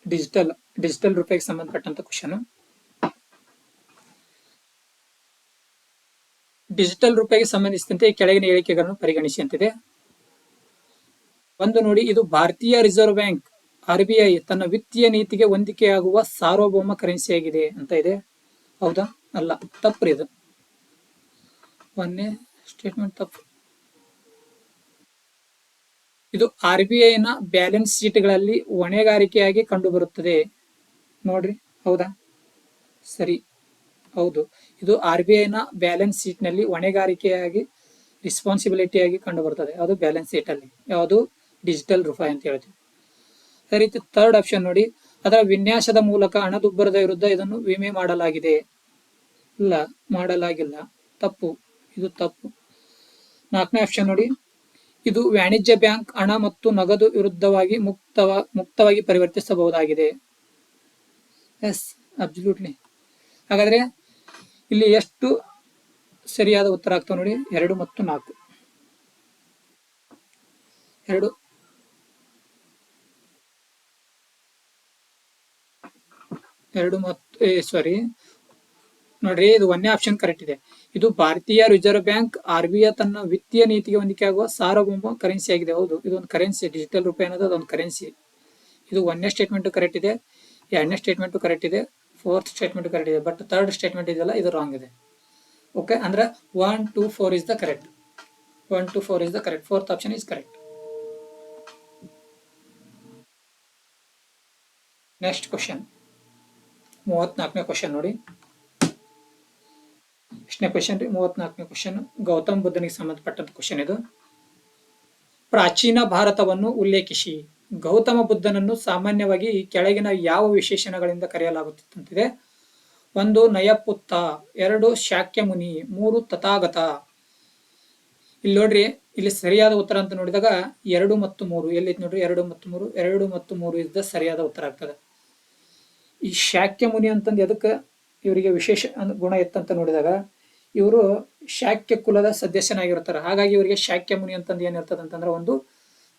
digital ರೂಪಾಯಿಗೆ ಸಂಬಂಧಪಟ್ಟಂತ ಕ್ವಶನ್. ಡಿಜಿಟಲ್ ರೂಪಾಯಿಗೆ ಸಂಬಂಧಿಸಿದಂತೆ ಕೆಳಗಿನ ಹೇಳಿಕೆಗಳನ್ನು ಪರಿಗಣಿಸಿ ಅಂತಿದೆ. ಒಂದು ನೋಡಿ, ಇದು ಭಾರತೀಯ ರಿಸರ್ವ್ ಬ್ಯಾಂಕ್ RBI ತನ್ನ ವಿತ್ತೀಯ ನೀತಿಗೆ ಹೊಂದಿಕೆಯಾಗುವ ಸಾರ್ವಭೌಮ ಕರೆನ್ಸಿಯಾಗಿದೆ ಅಂತ ಇದೆ. ಹೌದಾ? ಅಲ್ಲ, ತಪ್ಪು ಇದು. ಒಂದೇ ಸ್ಟೇಟ್ಮೆಂಟ್ ತಪ್ಪು. ಇದು RBI ನ ಬ್ಯಾಲೆನ್ಸ್ ಶೀಟ್ಗಳಲ್ಲಿ ಹೊಣೆಗಾರಿಕೆಯಾಗಿ ಕಂಡುಬರುತ್ತದೆ ನೋಡ್ರಿ. ಹೌದಾ? ಸರಿ, ಹೌದು. ಇದು RBI ನ ಬ್ಯಾಲೆನ್ಸ್ ಶೀಟ್ ನಲ್ಲಿ ಹೊಣೆಗಾರಿಕೆಯಾಗಿ ರೆಸ್ಪಾನ್ಸಿಬಿಲಿಟಿಯಾಗಿ ಕಂಡು ಬರ್ತದೆ. ಅದು ಬ್ಯಾಲೆನ್ಸ್ ಶೀಟ್ ಅಲ್ಲಿ. ಯಾವುದು? ಡಿಜಿಟಲ್ ರೂಪಾಯಿ ಅಂತ ಹೇಳ್ತೀವಿ. ಅದೇ ರೀತಿ ಥರ್ಡ್ ಆಪ್ಷನ್ ನೋಡಿ, ಅದರ ವಿನ್ಯಾಸದ ಮೂಲಕ ಹಣದುಬ್ಬರದ ವಿರುದ್ಧ ಇದನ್ನು ವಿಮೆ ಮಾಡಲಾಗಿದೆ. ಇಲ್ಲ, ಮಾಡಲಾಗಿಲ್ಲ, ತಪ್ಪು, ಇದು ತಪ್ಪು. 4ನೇ ಆಪ್ಷನ್ ನೋಡಿ, ಇದು ವಾಣಿಜ್ಯ ಬ್ಯಾಂಕ್ ಹಣ ಮತ್ತು ನಗದು ವಿರುದ್ಧವಾಗಿ ಮುಕ್ತವಾಗಿ ಪರಿವರ್ತಿಸಬಹುದಾಗಿದೆ. S, absolutely. ಹಾಗಾದ್ರೆ ಇಲ್ಲಿ ಎಷ್ಟು ಸರಿಯಾದ ಉತ್ತರ ಆಗ್ತಾವ ನೋಡಿ? 2 ಮತ್ತು 4. 2 ಮತ್ತು ಸಾರಿ ನೋಡ್ರಿ, ಇದು 1ನೇ ಆಪ್ಷನ್ ಕರೆಕ್ಟ್ ಇದೆ. ಇದು ಭಾರತೀಯ ರಿಸರ್ವ್ ಬ್ಯಾಂಕ್ RBI ತನ್ನ ವಿತ್ತೀಯ ನೀತಿಗೆ ಹೊಂದಿಕೆ ಆಗುವ ಸಾರ್ವಭೌಮ ಕರೆನ್ಸಿ ಆಗಿದೆ. ಹೌದು, ಇದೊಂದು ಕರೆನ್ಸಿ. ಡಿಜಿಟಲ್ ರೂಪಾಯಿ ಅನ್ನೋದು ಅದೊಂದು ಕರೆನ್ಸಿ. ಇದು 1ನೇ ಸ್ಟೇಟ್ಮೆಂಟ್ ಕರೆಕ್ಟ್ ಇದೆ, 2ನೇ ಸ್ಟೇಟ್ಮೆಂಟ್ ಕರೆಕ್ಟ್ ಇದೆ, 4th ಸ್ಟೇಟ್ಮೆಂಟ್ ಕರೆಕ್ಟ್ ಇದೆ. ಬಟ್ ಥರ್ಡ್ ಸ್ಟೇಟ್ಮೆಂಟ್ ಇದೆಯಲ್ಲ, ಇದು ರಾಂಗ್ ಇದೆ. ಓಕೆ, ಅಂದ್ರೆ 1, 2, 4 is the correct. 1, 2, 4 is the correct. 4th option is correct. Next question, 34ನೇ ಕ್ವಶನ್ ನೋಡಿ. ಎಷ್ಟನೇ ಕ್ವಶನ್ ರೀ? 34ನೇ ಕ್ವಶನ್. ಗೌತಮ್ ಬುದ್ಧನಿಗೆ ಸಂಬಂಧಪಟ್ಟಂತ ಕ್ವಶನ್ ಇದು. ಪ್ರಾಚೀನ ಭಾರತವನ್ನು ಉಲ್ಲೇಖಿಸಿ. ಗೌತಮ ಬುದ್ಧನನ್ನು ಸಾಮಾನ್ಯವಾಗಿ ಈ ಕೆಳಗಿನ ಯಾವ ವಿಶೇಷಣಗಳಿಂದ ಕರೆಯಲಾಗುತ್ತಿದೆ? 1 ನಯಪುತ್ತ, 2 ಶಾಕ್ಯ ಮುನಿ, 3 ತಥಾಗತ. ಇಲ್ಲಿ ನೋಡ್ರಿ, ಇಲ್ಲಿ ಸರಿಯಾದ ಉತ್ತರ ಅಂತ ನೋಡಿದಾಗ 2 ಮತ್ತು 3 ಎಲ್ಲಿತ್ತು ನೋಡ್ರಿ? 2 ಮತ್ತು 3. 2 ಮತ್ತು 3 ಇದ್ದ ಸರಿಯಾದ ಉತ್ತರ ಆಗ್ತದೆ. ಈ ಶಾಕ್ಯ ಮುನಿ ಅಂತಂದು ಎದಕ್ಕೆ ಇವರಿಗೆ ವಿಶೇಷ ಗುಣ ಇತ್ತಂತ ನೋಡಿದಾಗ, ಇವರು ಶಾಕ್ಯ ಕುಲದ ಸದಸ್ಯನಾಗಿರ್ತಾರೆ. ಹಾಗಾಗಿ ಇವರಿಗೆ ಶಾಕ್ಯ ಮುನಿ ಅಂತಂದು ಏನಿರ್ತದೆ ಅಂತಂದ್ರೆ ಒಂದು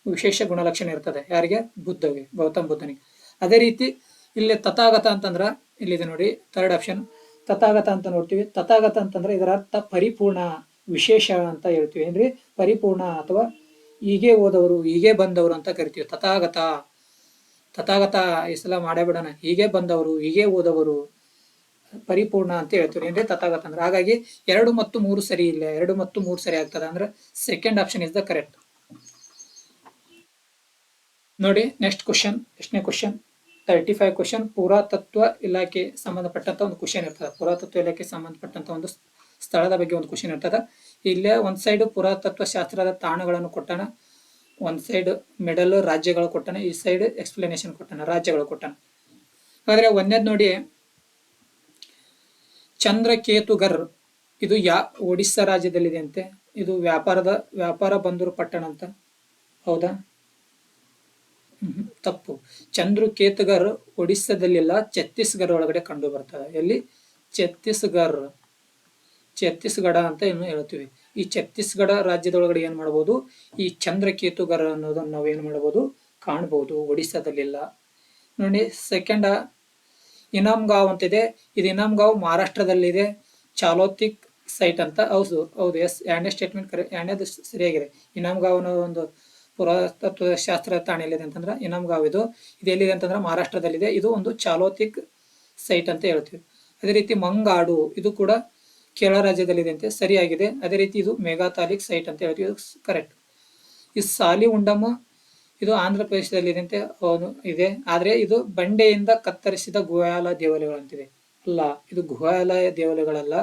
ವಿಶೇಷ ಗುಣಲಕ್ಷಣ ಇರ್ತದೆ. ಯಾರಿಗೆ? ಬುದ್ಧಗೆ, ಗೌತಮ್ ಬುದ್ಧನಿಗೆ. ಅದೇ ರೀತಿ ಇಲ್ಲಿ ತಥಾಗತ ಅಂತಂದ್ರ ಇಲ್ಲಿದೆ ನೋಡಿ, ಥರ್ಡ್ ಆಪ್ಷನ್ ತಥಾಗತ ಅಂತ ನೋಡ್ತೀವಿ. ತಥಾಗತ ಅಂತಂದ್ರೆ ಇದರ ಅರ್ಥ ಪರಿಪೂರ್ಣ, ವಿಶೇಷ ಅಂತ ಹೇಳ್ತೀವಿ. ಏನ್ರಿ? ಪರಿಪೂರ್ಣ ಅಥವಾ ಹೀಗೆ ಹೋದವರು, ಹೀಗೆ ಬಂದವರು ಅಂತ ಕರಿತೀವಿ. ತಥಾಗತ ಈ ಸಲ ಮಾಡೇ ಬಿಡೋಣ. ಹೀಗೆ ಬಂದವರು, ಹೀಗೆ ಹೋದವರು, ಪರಿಪೂರ್ಣ ಅಂತ ಹೇಳ್ತೀವಿ. ಏನ್ರಿ? ತಥಾಗತ ಅಂದ್ರೆ. ಹಾಗಾಗಿ 2 ಮತ್ತು 3 ಸರಿ ಇಲ್ಲ. 2 ಮತ್ತು 3 ಸರಿ ಆಗ್ತದೆ. ಅಂದ್ರೆ second option is the correct. ನೋಡಿ, ನೆಕ್ಸ್ಟ್ ಕ್ವಶನ್. ಎಷ್ಟನೇ ಕ್ವಶನ್? 35 ಕ್ವಶನ್. ಪುರಾತತ್ವ ಇಲಾಖೆ ಸಂಬಂಧಪಟ್ಟಂತ ಒಂದು ಕ್ವಶನ್ ಇರ್ತದೆ. ಪುರಾತತ್ವ ಇಲಾಖೆ ಸಂಬಂಧಪಟ್ಟಂತ ಒಂದು ಸ್ಥಳದ ಬಗ್ಗೆ ಒಂದು ಕ್ವಶನ್ ಇರ್ತದೆ. ಇಲ್ಲೇ ಒಂದ್ ಸೈಡ್ ಪುರಾತತ್ವ ಶಾಸ್ತ್ರದ ತಾಣಗಳನ್ನು ಕೊಟ್ಟಾನ, ಒಂದ್ ಸೈಡ್ ಮೆಡಲ್ ರಾಜ್ಯಗಳು ಕೊಟ್ಟಾನ, ಈ ಸೈಡ್ ಎಕ್ಸ್ಪ್ಲನೇಷನ್ ಕೊಟ್ಟಾನ, ರಾಜ್ಯಗಳು ಕೊಟ್ಟಾನ. ಹಾಗಾದ್ರೆ ಒಂದೇದ್ ನೋಡಿ, ಚಂದ್ರಕೇತುಗರ್, ಇದು ಒಡಿಸ್ಸಾ ರಾಜ್ಯದಲ್ಲಿದೆ ಅಂತೆ. ಇದು ವ್ಯಾಪಾರ ಬಂದರು ಪಟ್ಟಣ ಅಂತ. ಹೌದಾ? ತಪ್ಪು. ಚಂದ್ರಕೇತುಗರ್ ಒಡಿಸ್ಸಾದಲ್ಲಿಲ್ಲ, ಛತ್ತೀಸ್ಗಢ ಒಳಗಡೆ ಕಂಡು ಬರ್ತದೆ. ಎಲ್ಲಿ? ಛತ್ತೀಸ್ಗಢ ಅಂತ ಏನು ಹೇಳ್ತೀವಿ. ಈ ಛತ್ತೀಸ್ಗಢ ರಾಜ್ಯದೊಳಗಡೆ ಏನ್ ಮಾಡಬಹುದು? ಈ ಚಂದ್ರಕೇತುಗರ್ ಅನ್ನೋದನ್ನ ನಾವು ಏನ್ ಮಾಡಬಹುದು? ಕಾಣಬಹುದು. ಒಡಿಸ್ಸಾದಲ್ಲಿಲ್ಲ. ನೋಡಿ, ಸೆಕೆಂಡ್ ಇನಾಮ್ಗಾಂವ್ ಅಂತಿದೆ. ಇದು ಇನಾಮ್ಗಾಂವ್ ಮಹಾರಾಷ್ಟ್ರದಲ್ಲಿದೆ. ಚಾಲೋತಿಕ್ ಸೈಟ್ ಅಂತ. ಹೌದು ಹೌದು, ಎಸ್, ಎರಡನೇ ಸ್ಟೇಟ್ಮೆಂಟ್ ಎರಡನೇದು ಸರಿಯಾಗಿದೆ. ಇನಾಮ್ಗಾಂವ್ ಅನ್ನೋ ಒಂದು ಪುರಾತತ್ವ ಶಾಸ್ತ್ರ ತಾಣ ಎಲ್ಲಿದೆ ಅಂತಂದ್ರೆ ಇನಾಮ್ಗಾಂವ್. ಇದು ಎಲ್ಲಿದೆ ಅಂತಂದ್ರೆ ಮಹಾರಾಷ್ಟ್ರದಲ್ಲಿದೆ. ಇದು ಒಂದು ಚಾಲೋತಿಕ್ ಸೈಟ್ ಅಂತ ಹೇಳ್ತೀವಿ. ಅದೇ ರೀತಿ ಮಂಗಾಡು, ಇದು ಕೂಡ ಕೇರಳ ರಾಜ್ಯದಲ್ಲಿದೆ ಅಂತೆ, ಸರಿಯಾಗಿದೆ. ಅದೇ ರೀತಿ ಇದು ಮೆಗಾತಾಲಿಕ್ ಸೈಟ್ ಅಂತ ಹೇಳ್ತೀವಿ, ಇದು ಕರೆಕ್ಟ್. ಈ ಸಾಲಿಗುಂಡಮ್, ಇದು ಆಂಧ್ರ ಪ್ರದೇಶದಲ್ಲಿದೆ ಅಂತೆ, ಇದೆ. ಆದ್ರೆ ಇದು ಬಂಡೆಯಿಂದ ಕತ್ತರಿಸಿದ ಗುಹಾಲ ದೇವಾಲಯಗಳಂತಿದೆ. ಅಲ್ಲ, ಇದು ಗುಹಾಲಯ ದೇವಾಲಯಗಳಲ್ಲ.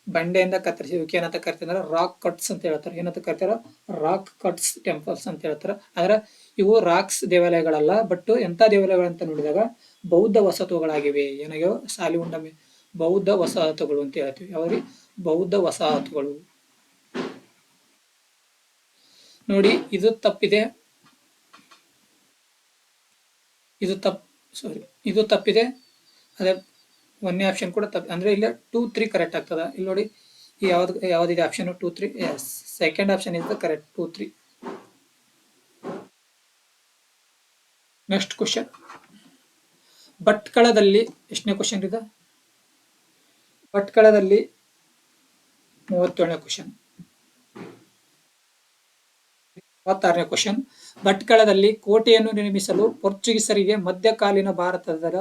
ಬಂಡೆಯಿಂದ ಕತ್ತರಿಸಿದಕ್ಕೆ ಏನಂತ ಕರಿತಾರೆ, ರಾಕ್ ಕಟ್ಸ್ ಅಂತ ಹೇಳ್ತಾರೆ. ಏನಂತ ಕರಿತಾರ, ರಾಕ್ ಕಟ್ಸ್ ಟೆಂಪಲ್ಸ್ ಅಂತ ಹೇಳ್ತಾರೆ. ಆದ್ರೆ ಇವು ರಾಕ್ಸ್ ದೇವಾಲಯಗಳಲ್ಲ. ಬಟ್ ಎಂತ ದೇವಾಲಯಗಳಂತ ನೋಡಿದಾಗ ಬೌದ್ಧ ವಸತುಗಳಾಗಿವೆ. ಏನಾಗ್ಯಾವ, ಸಾಲಿಗುಂಡಮ್ ಬೌದ್ಧ ವಸಾಹತುಗಳು ಅಂತ ಹೇಳ್ತೀವಿ. ಯಾವ್ರಿ, ಬೌದ್ಧ ವಸಾಹತುಗಳು. ನೋಡಿ, ಇದು ತಪ್ಪಿದೆ, ಇದು ತಪ್ಪಿದೆ. ಅದೇ ಒಂದನೇ ಆಪ್ಷನ್ ಕೂಡ ತಪ್ಪು. ಅಂದ್ರೆ ಇಲ್ಲ 2, 3 ಕರೆಕ್ಟ್ ಆಗ್ತದ. ಇಲ್ಲಿ ನೋಡಿ, ಯಾವ್ದಿದೆ option 2, 3. Yes, second option is the correct, 2, 3. Next question, ಭಟ್ಕಳದಲ್ಲಿ ಎಷ್ಟನೇ ಕ್ವಶನ್ ಇದೆ? ಭಟ್ಕಳದಲ್ಲಿ 37ನೇ ಕ್ವಶನ್. 36ನೇ ಕ್ವಶನ್, ಭಟ್ಕಳದಲ್ಲಿ ಕೋಟೆಯನ್ನು ನಿರ್ಮಿಸಲು ಪೋರ್ಚುಗೀಸರಿಗೆ ಮಧ್ಯಕಾಲೀನ ಭಾರತದ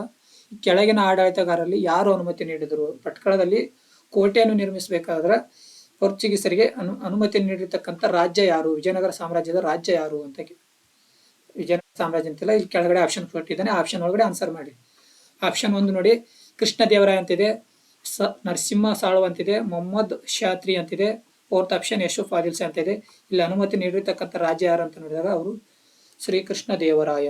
ಕೆಳಗಿನ ಆಡಳಿತಗಾರರಲ್ಲಿ ಯಾರು ಅನುಮತಿ ನೀಡಿದರು? ಭಟ್ಕಳದಲ್ಲಿ ಕೋಟೆಯನ್ನು ನಿರ್ಮಿಸಬೇಕಾದ್ರೆ ಪೋರ್ಚುಗೀಸರಿಗೆ ಅನುಮತಿ ನೀಡಿರ್ತಕ್ಕಂಥ ರಾಜ್ಯ ಯಾರು? ವಿಜಯನಗರ ಸಾಮ್ರಾಜ್ಯದ ರಾಜ್ಯ ಯಾರು ಅಂತ. ವಿಜಯನಗರ ಸಾಮ್ರಾಜ್ಯ ಅಂತಿಲ್ಲ, ಇಲ್ಲಿ ಕೆಳಗಡೆ ಆಪ್ಷನ್ ಕೊಟ್ಟಿದ್ದಾನೆ, ಆಪ್ಷನ್ ಒಳಗಡೆ ಆನ್ಸರ್ ಮಾಡಿ. ಆಪ್ಷನ್ 1 ನೋಡಿ, ಕೃಷ್ಣದೇವರಾಯ ಅಂತಿದೆ. ನರಸಿಂಹ ಸಾಳ್ವ ಅಂತಿದೆ. ಮೊಹಮ್ಮದ್ ಶಾತ್ರಿ ಅಂತಿದೆ. 4th ಆಪ್ಷನ್ ಯಶೂಫ್ ಆದಿಲ್ ಶಾ ಅಂತಿದೆ. ಇಲ್ಲಿ ಅನುಮತಿ ನೀಡಿರ್ತಕ್ಕಂಥ ರಾಜ್ಯ ಯಾರು ಅಂತ ನೋಡಿದಾಗ ಅವರು ಶ್ರೀಕೃಷ್ಣ ದೇವರಾಯ.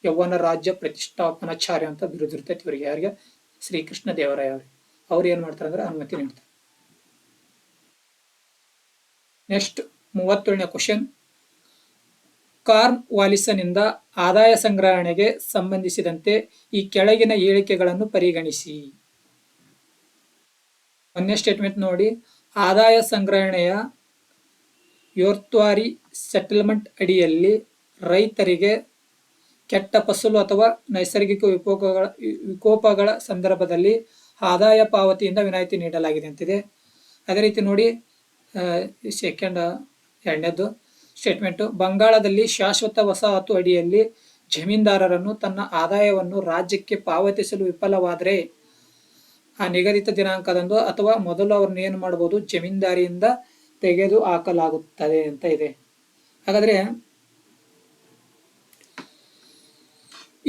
ಯೌವನ ರಾಜ್ಯ ಪ್ರತಿಷ್ಠಾಪನಾಚಾರ್ಯ ಅಂತ ಬಿರುದು ಇರ್ತೈತಿ ಇವರಿಗೆ. ಯಾರಿಗೆ? ಶ್ರೀಕೃಷ್ಣ ದೇವರಾಯ ಅವ್ರಿಗೆ. ಅವ್ರು ಏನ್ ಮಾಡ್ತಾರೆ ಅಂದ್ರೆ ಅನುಮತಿ ನೀಡ್ತಾರೆ. ನೆಕ್ಸ್ಟ್ 37ನೇ ಕ್ವಶನ್, ಕಾರ್ನ್ ವಾಲಿಸನಿಂದ ಆದಾಯ ಸಂಗ್ರಹಣೆಗೆ ಸಂಬಂಧಿಸಿದಂತೆ ಈ ಕೆಳಗಿನ ಹೇಳಿಕೆಗಳನ್ನು ಪರಿಗಣಿಸಿ. ಒಂದನೇ ಸ್ಟೇಟ್ಮೆಂಟ್ ನೋಡಿ, ಆದಾಯ ಸಂಗ್ರಹಣೆಯ ಯೋರ್ತ್ವಾರಿ ಸೆಟಲ್ಮೆಂಟ್ ಅಡಿಯಲ್ಲಿ ರೈತರಿಗೆ ಕೆಟ್ಟ ಫಸಲು ಅಥವಾ ನೈಸರ್ಗಿಕ ವಿಕೋಪಗಳ ಸಂದರ್ಭದಲ್ಲಿ ಆದಾಯ ಪಾವತಿಯಿಂದ ವಿನಾಯಿತಿ ನೀಡಲಾಗಿದೆ ಅಂತಿದೆ. ಅದೇ ರೀತಿ ನೋಡಿ, ಎರಡನೇದು ಸ್ಟೇಟ್ಮೆಂಟು, ಬಂಗಾಳದಲ್ಲಿ ಶಾಶ್ವತ ವಸಾಹತು ಅಡಿಯಲ್ಲಿ ಜಮೀನ್ದಾರರನ್ನು ತನ್ನ ಆದಾಯವನ್ನು ರಾಜ್ಯಕ್ಕೆ ಪಾವತಿಸಲು ವಿಫಲವಾದರೆ ಆ ನಿಗದಿತ ದಿನಾಂಕದಂದು ಅಥವಾ ಮೊದಲು ಅವ್ರನ್ನ ಏನು ಮಾಡಬಹುದು, ಜಮೀನ್ದಾರಿಯಿಂದ ತೆಗೆದು ಹಾಕಲಾಗುತ್ತದೆ ಅಂತ ಇದೆ. ಹಾಗಾದ್ರೆ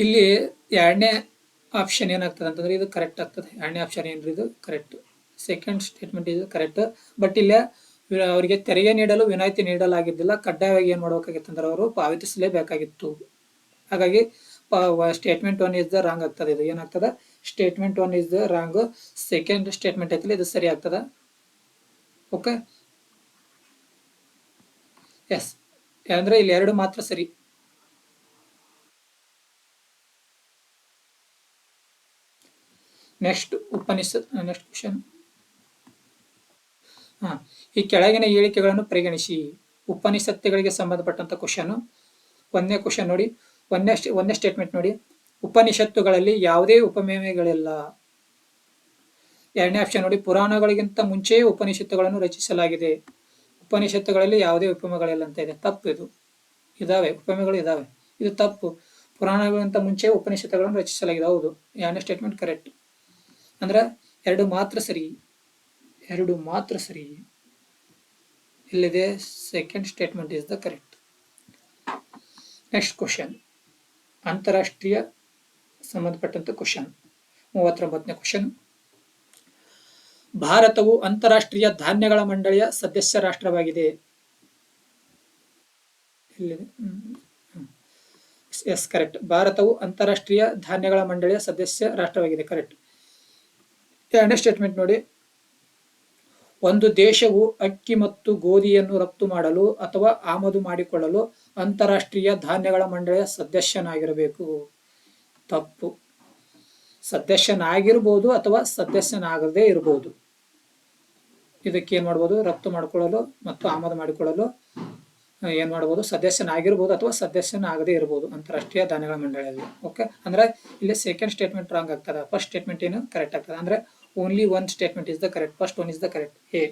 ಇಲ್ಲಿ ಎರಡನೇ ಆಪ್ಷನ್ ಏನಾಗ್ತದೆ ಅಂತಂದ್ರೆ ಇದು ಕರೆಕ್ಟ್ ಆಗ್ತದೆ. ಎರಡನೇ ಆಪ್ಷನ್ ಏನ್ರಿ, ಇದು ಕರೆಕ್ಟ್. ಸೆಕೆಂಡ್ ಸ್ಟೇಟ್ಮೆಂಟ್ ಇದು ಕರೆಕ್ಟ್. ಬಟ್ ಇಲ್ಲೇ ಅವರಿಗೆ ತೆರಿಗೆ ನೀಡಲು ವಿನಾಯಿತಿ ನೀಡಲಾಗಿದ್ದಿಲ್ಲ. ಕಡ್ಡಾಯವಾಗಿ ಏನ್ ಮಾಡ್ಬೇಕಾಗಿತ್ತು ಅಂದ್ರೆ ಅವರು ಪಾವತಿಸಲೇಬೇಕಾಗಿತ್ತು. ಹಾಗಾಗಿ ಸ್ಟೇಟ್ಮೆಂಟ್ 1 ಇಸ್ ದ ರಾಂಗ್ ಆಗ್ತದೆ. ಇದು ಏನಾಗ್ತದೆ, statement 1 is the wrong. Second statement ಐತಿಲ್ಲ, ಇದು ಸರಿ ಆಗ್ತದ. ಓಕೆ, ಎಸ್, ಅಂದ್ರೆ ಇಲ್ಲಿ 2 ಮಾತ್ರ ಸರಿ. ನೆಕ್ಸ್ಟ್ ನೆಕ್ಸ್ಟ್ ಕ್ವಶನ್, ಈ ಕೆಳಗಿನ ಹೇಳಿಕೆಗಳನ್ನು ಪರಿಗಣಿಸಿ. ಉಪನಿಷತ್ತುಗಳಿಗೆ ಸಂಬಂಧಪಟ್ಟಂತ ಕ್ವಶನ್. ಒಂದನೇ ಕ್ವಶನ್ ನೋಡಿ, ಒಂದನೇ ಸ್ಟೇಟ್ಮೆಂಟ್ ನೋಡಿ, ಉಪನಿಷತ್ತುಗಳಲ್ಲಿ ಯಾವುದೇ ಉಪಮೇಯಗಳಿಲ್ಲ. ಎರಡನೇ ಆಪ್ಷನ್ ನೋಡಿ, ಪುರಾಣಗಳಿಗಿಂತ ಮುಂಚೆಯೇ ಉಪನಿಷತ್ತುಗಳನ್ನು ರಚಿಸಲಾಗಿದೆ. ಉಪನಿಷತ್ತುಗಳಲ್ಲಿ ಯಾವುದೇ ಉಪಮೆಗಳಿಲ್ಲ ಅಂತ ಇದೆ. ತಪ್ಪು. ಇದು ಇದಾವೆ, ಉಪಮೆಗಳು ಇದಾವೆ, ಇದು ತಪ್ಪು. ಪುರಾಣಗಳಿಗಿಂತ ಮುಂಚೆ ಉಪನಿಷತ್ತುಗಳನ್ನು ರಚಿಸಲಾಗಿದೆ. ಹೌದು, ಎರಡನೇ ಸ್ಟೇಟ್ಮೆಂಟ್ ಕರೆಕ್ಟ್. ಅಂದ್ರೆ 2 ಮಾತ್ರ ಸರಿ, 2 ಮಾತ್ರ ಸರಿ. ಇಲ್ಲಿದೆ second statement is the correct. Next question, ಅಂತಾರಾಷ್ಟ್ರೀಯ ಸಂಬಂಧಪಟ್ಟಂತ ಕ್ವಶನ್. 39ನೇ ಕ್ವಶನ್, ಭಾರತವು ಅಂತಾರಾಷ್ಟ್ರೀಯ ಧಾನ್ಯಗಳ ಮಂಡಳಿಯ ಸದಸ್ಯ ರಾಷ್ಟ್ರವಾಗಿದೆ. Yes, correct. ಭಾರತವು ಅಂತಾರಾಷ್ಟ್ರೀಯ ಧಾನ್ಯಗಳ ಮಂಡಳಿಯ ಸದಸ್ಯ ರಾಷ್ಟ್ರವಾಗಿದೆ. ಕರೆಕ್ಟ್. ಎರಡನೇ ಸ್ಟೇಟ್ಮೆಂಟ್ ನೋಡಿ, ಒಂದು ದೇಶವು ಅಕ್ಕಿ ಮತ್ತು ಗೋಧಿಯನ್ನು ರಫ್ತು ಮಾಡಲು ಅಥವಾ ಆಮದು ಮಾಡಿಕೊಳ್ಳಲು ಅಂತಾರಾಷ್ಟ್ರೀಯ ಧಾನ್ಯಗಳ ಮಂಡಳಿಯ ಸದಸ್ಯನಾಗಿರಬೇಕು. ತಪ್ಪು. ಸದಸ್ಯನಾಗಿರ್ಬೋದು ಅಥವಾ ಸದಸ್ಯನಾಗದೇ ಇರಬಹುದು. ಇದಕ್ಕೆ ಏನ್ ಮಾಡ್ಬೋದು, ರಫ್ತು ಮಾಡಿಕೊಳ್ಳಲು ಮತ್ತು ಆಮದು ಮಾಡಿಕೊಳ್ಳಲು ಏನ್ ಮಾಡಬಹುದು, ಸದಸ್ಯನಾಗಿರ್ಬೋದು ಅಥವಾ ಸದಸ್ಯನಾಗದೇ ಇರಬಹುದು ಅಂತಾರಾಷ್ಟ್ರೀಯ ಧಾನ್ಯಗಳ ಮಂಡಳಿಯಲ್ಲಿ. ಓಕೆ, ಅಂದ್ರೆ ಇಲ್ಲಿ ಸೆಕೆಂಡ್ ಸ್ಟೇಟ್ಮೆಂಟ್ ರಾಂಗ್ ಆಗ್ತದೆ, ಫಸ್ಟ್ ಸ್ಟೇಟ್ಮೆಂಟ್ ಏನು ಕರೆಕ್ಟ್ ಆಗ್ತದೆ. ಅಂದ್ರೆ only one statement is the correct, first one is the correct, A.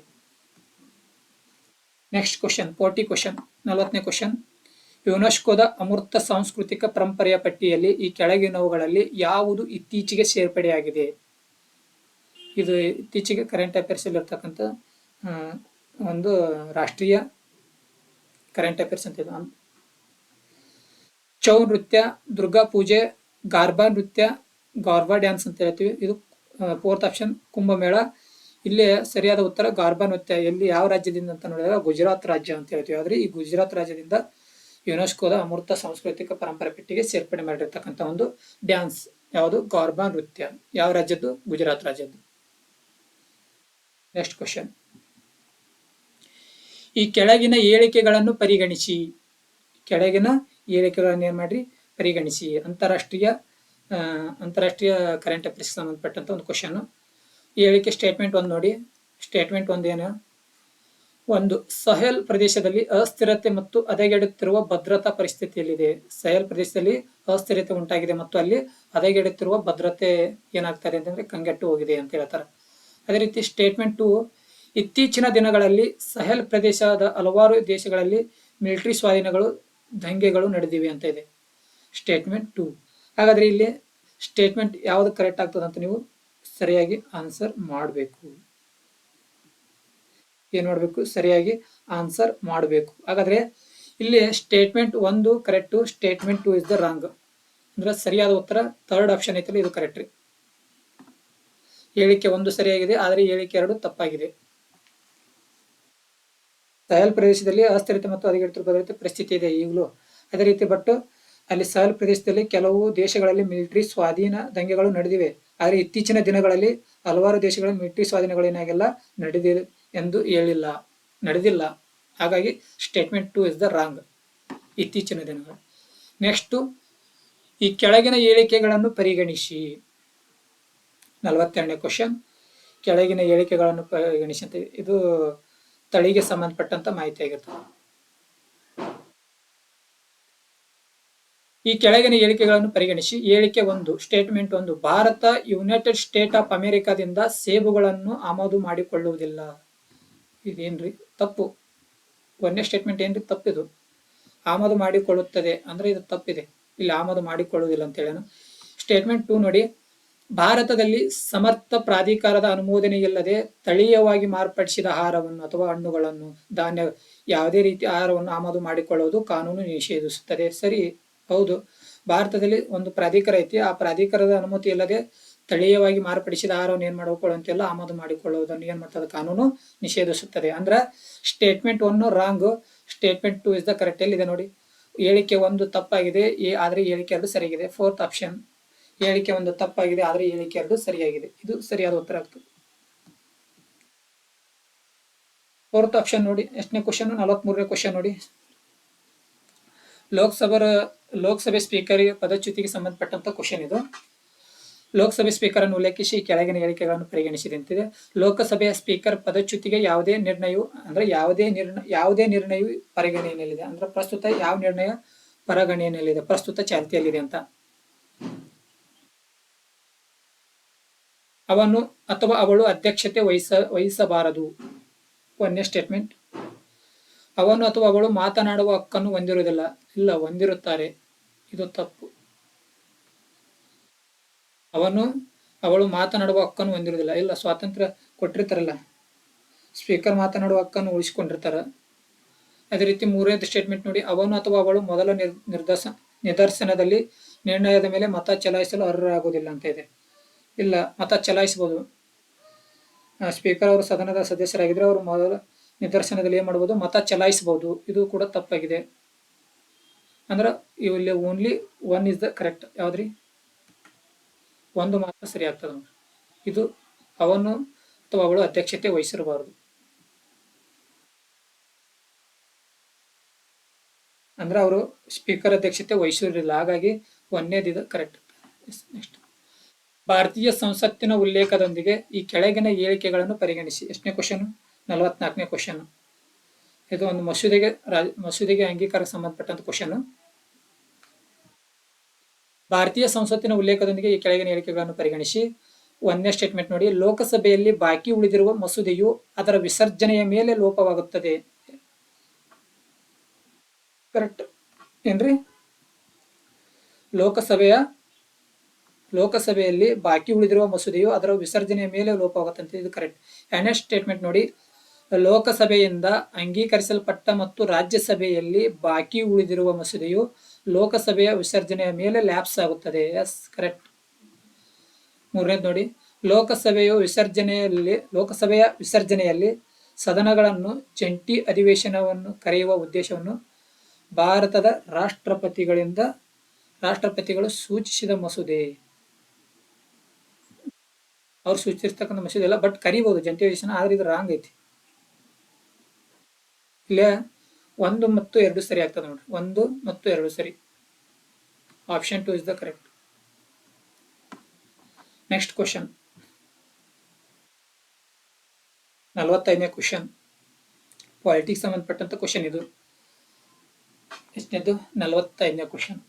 Next question 40 question, 40ನೇ ಕ್ವಶನ್. ಯುನೆಸ್ಕೋದ ಅಮೂರ್ತ ಸಾಂಸ್ಕೃತಿಕ ಪರಂಪರೆಯ ಪಟ್ಟಿಯಲ್ಲಿ ಈ ಕೆಳಗಿನವುಗಳಲ್ಲಿ ಯಾವುದು ಇತ್ತೀಚೆಗೆ ಸೇರ್ಪಡೆಯಾಗಿದೆ? ಇದು ಇತ್ತೀಚೆಗೆ ಕರೆಂಟ್ ಅಫೇರ್ಸ್ ಅಲ್ಲಿ ಇರ್ತಕ್ಕಂಥ ಒಂದು ರಾಷ್ಟ್ರೀಯ ಕರೆಂಟ್ ಅಫೇರ್ಸ್ ಅಂತ ಇದು. ಚೌ ನೃತ್ಯ, ದುರ್ಗಾ ಪೂಜೆ, ಗಾರ್ಬಾ ನೃತ್ಯ, ಗಾರ್ಬಾ ಡ್ಯಾನ್ಸ್ ಅಂತ ಹೇಳ್ತೀವಿ. ಇದು ಫೋರ್ತ್ ಆಪ್ಷನ್ ಕುಂಭಮೇಳ. ಇಲ್ಲಿ ಸರಿಯಾದ ಉತ್ತರ ಗಾರ್ಬಾ ನೃತ್ಯ. ಎಲ್ಲಿ ಯಾವ ರಾಜ್ಯದಿಂದ ಅಂತ ನೋಡಿದಾಗ ಗುಜರಾತ್ ರಾಜ್ಯ ಅಂತ ಹೇಳ್ತೀವಿ. ಆದ್ರೆ ಈ ಗುಜರಾತ್ ರಾಜ್ಯದಿಂದ ಯುನೆಸ್ಕೋದ ಅಮೂರ್ತ ಸಾಂಸ್ಕೃತಿಕ ಪರಂಪರೆ ಪಟ್ಟಿಗೆ ಸೇರ್ಪಡೆ ಮಾಡಿರ್ತಕ್ಕಂಥ ಒಂದು ಡ್ಯಾನ್ಸ್ ಯಾವುದು? ಗಾರ್ಬಾ ನೃತ್ಯ. ಯಾವ ರಾಜ್ಯದ್ದು? ಗುಜರಾತ್ ರಾಜ್ಯದ್ದು. Next question. ಈ ಕೆಳಗಿನ ಹೇಳಿಕೆಗಳನ್ನು ಪರಿಗಣಿಸಿ. ಕೆಳಗಿನ ಹೇಳಿಕೆಗಳನ್ನು ಏನ್ ಮಾಡ್ರಿ? ಪರಿಗಣಿಸಿ. ಅಂತಾರಾಷ್ಟ್ರೀಯ ಕರೆಂಟ್ ಅಫೇರ್ಸ್ ಸಂಬಂಧಪಟ್ಟಂತ ಒಂದು ಕ್ವಶನ್. ಹೇಳಿಕೆ ಸ್ಟೇಟ್ಮೆಂಟ್ 1 ನೋಡಿ. ಸ್ಟೇಟ್ಮೆಂಟ್ 1 ಏನು? ಒಂದು, ಸಹೆಲ್ ಪ್ರದೇಶದಲ್ಲಿ ಅಸ್ಥಿರತೆ ಮತ್ತು ಹದಗೆಡುತ್ತಿರುವ ಭದ್ರತಾ ಪರಿಸ್ಥಿತಿಯಲ್ಲಿದೆ. ಸಹೆಲ್ ಪ್ರದೇಶದಲ್ಲಿ ಅಸ್ಥಿರತೆ ಉಂಟಾಗಿದೆ ಮತ್ತು ಅಲ್ಲಿ ಹದಗೆಡುತ್ತಿರುವ ಭದ್ರತೆ ಏನಾಗ್ತದೆ ಅಂತಂದ್ರೆ ಕಂಗೆಟ್ಟು ಹೋಗಿದೆ ಅಂತ ಹೇಳ್ತಾರೆ. ಅದೇ ರೀತಿ ಸ್ಟೇಟ್ಮೆಂಟ್ 2, ಇತ್ತೀಚಿನ ದಿನಗಳಲ್ಲಿ ಸಹೆಲ್ ಪ್ರದೇಶದ ಹಲವಾರು ದೇಶಗಳಲ್ಲಿ ಮಿಲಿಟರಿ ಸ್ವಾಧೀನಗಳು, ದಂಗೆಗಳು ನಡೆದಿವೆ ಅಂತ ಇದೆ ಸ್ಟೇಟ್ಮೆಂಟ್ 2. ಹಾಗಾದ್ರೆ ಇಲ್ಲಿ ಸ್ಟೇಟ್ಮೆಂಟ್ ಯಾವ್ದು ಕರೆಕ್ಟ್ ಆಗ್ತದೆ ಅಂತ ನೀವು ಸರಿಯಾಗಿ ಆನ್ಸರ್ ಮಾಡಬೇಕು. ಏನ್ ಮಾಡ್ಬೇಕು? ಸರಿಯಾಗಿ ಆನ್ಸರ್ ಮಾಡಬೇಕು. ಹಾಗಾದ್ರೆ ಇಲ್ಲಿ statement 1 correct, statement 2 is the wrong. ಅಂದ್ರೆ ಸರಿಯಾದ ಉತ್ತರ ಥರ್ಡ್ ಆಪ್ಷನ್ ಐತಲ್ಲ, ಇದು ಕರೆಕ್ಟ್ ರೀ. ಹೇಳಿಕೆ 1 ಸರಿಯಾಗಿದೆ, ಆದ್ರೆ ಹೇಳಿಕೆ 2 ತಪ್ಪಾಗಿದೆ. ಸಹೆಲ್ ಪ್ರದೇಶದಲ್ಲಿ ಅಸ್ಥಿರತೆ ಮತ್ತು ಹದಗೆಡುತ್ತಿರುವ ಪರಿಸ್ಥಿತಿ ಇದೆ ಈಗಲೂ. ಅದೇ ರೀತಿ ಬಟ್ ಅಲ್ಲಿ ಸಹೆಲ್ ಪ್ರದೇಶದಲ್ಲಿ ಕೆಲವು ದೇಶಗಳಲ್ಲಿ ಮಿಲಿಟರಿ ಸ್ವಾಧೀನ ದಂಗೆಗಳು ನಡೆದಿವೆ. ಆದರೆ ಇತ್ತೀಚಿನ ದಿನಗಳಲ್ಲಿ ಹಲವಾರು ದೇಶಗಳಲ್ಲಿ ಮಿಲಿಟರಿ ಸ್ವಾಧೀನಗಳು ಏನಾಗಿಲ್ಲ, ನಡೆದಿದೆ ಎಂದು ಹೇಳಿಲ್ಲ, ನಡೆದಿಲ್ಲ. ಹಾಗಾಗಿ ಸ್ಟೇಟ್ಮೆಂಟ್ 2 ಇಸ್ ದ ರಾಂಗ್, ಇತ್ತೀಚಿನ ದಿನಗಳು. ನೆಕ್ಸ್ಟ್, ಈ ಕೆಳಗಿನ ಹೇಳಿಕೆಗಳನ್ನು ಪರಿಗಣಿಸಿ. 42ನೇ ಕ್ವಶನ್. ಕೆಳಗಿನ ಹೇಳಿಕೆಗಳನ್ನು ಪರಿಗಣಿಸಿ ಅಂತ ಇದು ತಳಿಗೆ ಸಂಬಂಧಪಟ್ಟಂತ ಮಾಹಿತಿ ಆಗಿರ್ತದೆ. ಈ ಕೆಳಗಿನ ಹೇಳಿಕೆಗಳನ್ನು ಪರಿಗಣಿಸಿ. ಹೇಳಿಕೆ 1, ಸ್ಟೇಟ್ಮೆಂಟ್ 1, ಭಾರತ ಯುನೈಟೆಡ್ ಸ್ಟೇಟ್ ಆಫ್ ಅಮೆರಿಕಾದಿಂದ ಸೇಬುಗಳನ್ನು ಆಮದು ಮಾಡಿಕೊಳ್ಳುವುದಿಲ್ಲ. ಇದೇನ್ರಿ? ತಪ್ಪು. 1ನೇ ಸ್ಟೇಟ್ಮೆಂಟ್ ಏನ್ರಿ? ತಪ್ಪಿದು. ಆಮದು ಮಾಡಿಕೊಳ್ಳುತ್ತದೆ ಅಂದ್ರೆ ಇದು ತಪ್ಪಿದೆ. ಇಲ್ಲಿ ಆಮದು ಮಾಡಿಕೊಳ್ಳುವುದಿಲ್ಲ ಅಂತ ಹೇಳೋಣ. ಸ್ಟೇಟ್ಮೆಂಟ್ 2 ನೋಡಿ, ಭಾರತದಲ್ಲಿ ಸಮರ್ಥ ಪ್ರಾಧಿಕಾರದ ಅನುಮೋದನೆ ಇಲ್ಲದೆ ತಳೀಯವಾಗಿ ಮಾರ್ಪಡಿಸಿದ ಆಹಾರವನ್ನು ಅಥವಾ ಹಣ್ಣುಗಳನ್ನು, ಧಾನ್ಯ, ಯಾವುದೇ ರೀತಿಯ ಆಹಾರವನ್ನು ಆಮದು ಮಾಡಿಕೊಳ್ಳುವುದು ಕಾನೂನು ನಿಷೇಧಿಸುತ್ತದೆ. ಸರಿ, ಹೌದು. ಭಾರತದಲ್ಲಿ ಒಂದು ಪ್ರಾಧಿಕಾರ ಐತಿ, ಆ ಪ್ರಾಧಿಕಾರದ ಅನುಮತಿ ಇಲ್ಲದೆ ತಳೀಯವಾಗಿ ಮಾರ್ಪಡಿಸಿದ ಆಹಾರವನ್ನು ಏನ್ ಮಾಡಿಕೊಳ್ಳುವಂತೆಲ್ಲ ಆಮದು ಮಾಡಿಕೊಳ್ಳುವುದನ್ನು ಏನ್ ಮಾಡ್ತದೆ? ಕಾನೂನು ನಿಷೇಧಿಸುತ್ತದೆ. ಅಂದ್ರ statement 1 wrong, statement 2 is the correct. ಎಲ್ಲಿದೆ ನೋಡಿ? ಹೇಳಿಕೆ 1 ತಪ್ಪಾಗಿದೆ, ಆದ್ರೆ ಹೇಳಿಕೆ 2 ಸರಿಯಾಗಿದೆ. Fourth option. ಹೇಳಿಕೆ 1 ತಪ್ಪಾಗಿದೆ, ಆದ್ರೆ ಹೇಳಿಕೆ 2 ಸರಿಯಾಗಿದೆ. ಇದು ಸರಿಯಾದ ಉತ್ತರ ಆಗ್ತದೆ. ಫೋರ್ತ್ ಆಪ್ಷನ್ ನೋಡಿ. ಎಷ್ಟನೇ ಕ್ವಶನ್? 43ನೇ ಕ್ವಶನ್ ನೋಡಿ. ಲೋಕಸಭೆ ಸ್ಪೀಕರ್ ಪದಚ್ಯುತಿಗೆ ಸಂಬಂಧಪಟ್ಟಂತ ಕ್ವಶನ್ ಇದು. ಲೋಕಸಭೆ ಸ್ಪೀಕರ್ ಅನ್ನು ಉಲ್ಲೇಖಿಸಿ ಕೆಳಗಿನ ಹೇಳಿಕೆಗಳನ್ನು ಪರಿಗಣಿಸಿದಂತಿದೆ. ಲೋಕಸಭೆಯ ಸ್ಪೀಕರ್ ಪದಚ್ಯುತಿಗೆ ಯಾವುದೇ ನಿರ್ಣಯವು ಪರಿಗಣನೆಯಲ್ಲಿದೆ. ಅಂದ್ರೆ ಪ್ರಸ್ತುತ ಯಾವ ನಿರ್ಣಯ ಪರಿಗಣನೆಯಲ್ಲಿದೆ, ಪ್ರಸ್ತುತ ಚಾಲ್ತಿಯಲ್ಲಿದೆ ಅಂತ. ಅವನು ಅಥವಾ ಅವಳು ಅಧ್ಯಕ್ಷತೆ ವಹಿಸಬಾರದು. 1ನೇ ಸ್ಟೇಟ್ಮೆಂಟ್. ಅವನು ಅಥವಾ ಅವಳು ಮಾತನಾಡುವ ಹಕ್ಕನ್ನು ಹೊಂದಿರುವುದಿಲ್ಲ. ಇಲ್ಲ, ಹೊಂದಿರುತ್ತಾರೆ. ಇದು ತಪ್ಪು. ಅವನು ಅವಳು ಮಾತನಾಡುವ ಹಕ್ಕನ್ನು ಹೊಂದಿರುವುದಿಲ್ಲ. ಇಲ್ಲ, ಸ್ವಾತಂತ್ರ್ಯ ಕೊಟ್ಟಿರ್ತಾರಲ್ಲ, ಸ್ಪೀಕರ್ ಮಾತನಾಡುವ ಹಕ್ಕನ್ನು ಉಳಿಸಿಕೊಂಡಿರ್ತಾರ. ಅದೇ ರೀತಿ 3ನೇ ಸ್ಟೇಟ್ಮೆಂಟ್ ನೋಡಿ, ಅವನು ಅಥವಾ ಅವಳು ಮೊದಲ ನಿದರ್ಶನದಲ್ಲಿ ನಿರ್ಣಯದ ಮೇಲೆ ಮತ ಚಲಾಯಿಸಲು ಅರ್ಹರಾಗುವುದಿಲ್ಲ ಅಂತ ಇದೆ. ಇಲ್ಲ, ಮತ ಚಲಾಯಿಸಬಹುದು. ಸ್ಪೀಕರ್ ಅವರು ಸದನದ ಸದಸ್ಯರಾಗಿದ್ರೆ ಅವರು ಮೊದಲ ನಿದರ್ಶನದಲ್ಲಿ ಏನ್ ಮಾಡಬಹುದು? ಮತ ಚಲಾಯಿಸಬಹುದು. ಇದು ಕೂಡ ತಪ್ಪಾಗಿದೆ. ಅಂದ್ರ ಇಲ್ಲಿ ಓನ್ಲಿ 1 ಇಸ್ ದ ಕರೆಕ್ಟ್. ಯಾವ್ದ್ರಿ? 1 ಮಾತ್ರ ಸರಿ ಆಗ್ತದ. ಇದು ಅವನು ಅಥವಾ ಅವಳು ಅಧ್ಯಕ್ಷತೆ ವಹಿಸಿರಬಾರದು. ಅಂದ್ರೆ ಅವರು ಸ್ಪೀಕರ್ ಅಧ್ಯಕ್ಷತೆ ವಹಿಸಿರಲಿಲ್ಲ. ಹಾಗಾಗಿ 1ನೇದು ಕರೆಕ್ಟ್. ನೆಕ್ಸ್ಟ್, ಭಾರತೀಯ ಸಂಸತ್ತಿನ ಉಲ್ಲೇಖದೊಂದಿಗೆ ಈ ಕೆಳಗಿನ ಹೇಳಿಕೆಗಳನ್ನು ಪರಿಗಣಿಸಿ. ಎಷ್ಟನೇ ಕ್ವಶನ್? 44ನೇ ಕ್ವಶನ್. ಇದು ಒಂದು ಮಸೂದೆಗೆ ಅಂಗೀಕಾರ ಸಂಬಂಧಪಟ್ಟಂತ ಕ್ವಶನ್. ಭಾರತೀಯ ಸಂಸತ್ತಿನ ಉಲ್ಲೇಖದೊಂದಿಗೆ ಈ ಕೆಳಗಿನ ಹೇಳಿಕೆಗಳನ್ನು ಪರಿಗಣಿಸಿ. ಒಂದನೇ ಸ್ಟೇಟ್ಮೆಂಟ್ ನೋಡಿ, ಲೋಕಸಭೆಯಲ್ಲಿ ಬಾಕಿ ಉಳಿದಿರುವ ಮಸೂದೆಯು ಅದರ ವಿಸರ್ಜನೆಯ ಮೇಲೆ ಲೋಪವಾಗುತ್ತದೆ. ಕರೆಕ್ಟ್ ಏನ್ರಿ? ಲೋಕಸಭೆಯಲ್ಲಿ ಬಾಕಿ ಉಳಿದಿರುವ ಮಸೂದೆಯು ಅದರ ವಿಸರ್ಜನೆಯ ಮೇಲೆ ಲೋಪವಾಗುತ್ತದೆ. ಇದು ಕರೆಕ್ಟ್. ಎರಡನೇ ಸ್ಟೇಟ್ಮೆಂಟ್ ನೋಡಿ, ಲೋಕಸಭೆಯಿಂದ ಅಂಗೀಕರಿಸಲ್ಪಟ್ಟ ಮತ್ತು ರಾಜ್ಯಸಭೆಯಲ್ಲಿ ಬಾಕಿ ಉಳಿದಿರುವ ಮಸೂದೆಯು ಲೋಕಸಭೆಯ ವಿಸರ್ಜನೆಯ ಮೇಲೆ ಲ್ಯಾಪ್ಸ್ ಆಗುತ್ತದೆ. Yes, correct. ಮೂರನೇದು ನೋಡಿ, ಲೋಕಸಭೆಯ ವಿಸರ್ಜನೆಯಲ್ಲಿ ಸದನಗಳನ್ನು ಜಂಟಿ ಅಧಿವೇಶನವನ್ನು ಕರೆಯುವ ಉದ್ದೇಶವನ್ನು ಭಾರತದ ರಾಷ್ಟ್ರಪತಿಗಳು ಸೂಚಿಸಿದ ಮಸೂದೆ. ಅವ್ರು ಸೂಚಿಸಿರ್ತಕ್ಕಂಥ ಮಸೂದೆ ಅಲ್ಲ, ಬಟ್ ಕರಿಬಹುದು ಜಂಟಿ ಅಧಿವೇಶನ. ಆದ್ರೆ ಇದು ರಾಂಗ್ ಐತಿ. ಇಲ್ಲೇ 1 ಮತ್ತು 2 ಸರಿ ಆಗ್ತದೆ ನೋಡ್ರಿ. 1 ಮತ್ತು 2 ಸರಿ. Option 2 is the correct. Next question, 45ನೇ ಕ್ವಶನ್. ಪಾಲಿಟಿಕ್ಸ್ ಸಂಬಂಧಪಟ್ಟಂತ ಕ್ವಶನ್ ಇದು. ಎಷ್ಟನೇದು? 45ನೇ ಕ್ವಶನ್.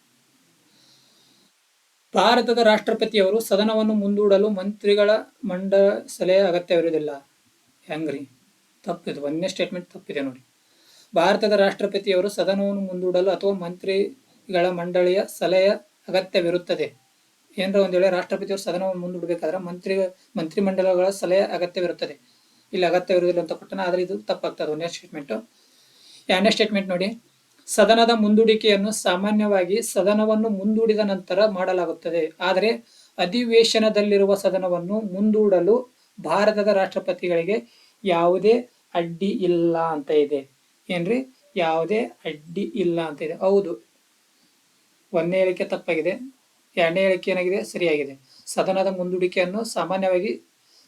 ಭಾರತದ ರಾಷ್ಟ್ರಪತಿಯವರು ಸದನವನ್ನು ಮುಂದೂಡಲು ಮಂತ್ರಿಗಳ ಮಂಡಲ ಸಲಹೆ ಅಗತ್ಯವಿರುವುದಿಲ್ಲ. ಹೆಂಗ್ರಿ? ತಪ್ಪಿದು. ಒಂದನೇ ಸ್ಟೇಟ್ಮೆಂಟ್ ತಪ್ಪಿದೆ ನೋಡಿ. ಭಾರತದ ರಾಷ್ಟ್ರಪತಿಯವರು ಸದನವನ್ನು ಮುಂದೂಡಲು ಅಥವಾ ಮಂತ್ರಿಗಳ ಮಂಡಳಿಯ ಸಲಹೆಯ ಅಗತ್ಯವಿರುತ್ತದೆ. ಏನರ ಒಂದ್ ವೇಳೆ ರಾಷ್ಟ್ರಪತಿಯವರು ಸದನವನ್ನು ಮುಂದೂಡಬೇಕಾದ್ರೆ ಮಂತ್ರಿಮಂಡಲಗಳ ಸಲಹೆ ಅಗತ್ಯವಿರುತ್ತದೆ. ಇಲ್ಲಿ ಅಗತ್ಯವಿರುವುದಿಲ್ಲ ಅಂತ ಕೊಟ್ಟನ, ಆದ್ರೆ ಇದು ತಪ್ಪಾಗ್ತದೆ. ಒಂದನೇ ಸ್ಟೇಟ್ಮೆಂಟ್. ಎರಡನೇ ಸ್ಟೇಟ್ಮೆಂಟ್ ನೋಡಿ, ಸದನದ ಮುಂದೂಡಿಕೆಯನ್ನು ಸಾಮಾನ್ಯವಾಗಿ ಸದನವನ್ನು ಮುಂದೂಡಿದ ನಂತರ ಮಾಡಲಾಗುತ್ತದೆ. ಆದರೆ ಅಧಿವೇಶನದಲ್ಲಿರುವ ಸದನವನ್ನು ಮುಂದೂಡಲು ಭಾರತದ ರಾಷ್ಟ್ರಪತಿಗಳಿಗೆ ಯಾವುದೇ ಅಡ್ಡಿ ಇಲ್ಲ ಅಂತ ಇದೆ. ಏನ್ರಿ? ಯಾವುದೇ ಅಡ್ಡಿ ಇಲ್ಲ ಅಂತ ಇದೆ. ಹೌದು, ಒಂದನೇ ಹೇಳಿಕೆ ತಪ್ಪಾಗಿದೆ. ಎರಡನೇ ಹೇಳಿಕೆ ಏನಾಗಿದೆ? ಸರಿಯಾಗಿದೆ. ಸದನದ ಮುಂದೂಡಿಕೆಯನ್ನು ಸಾಮಾನ್ಯವಾಗಿ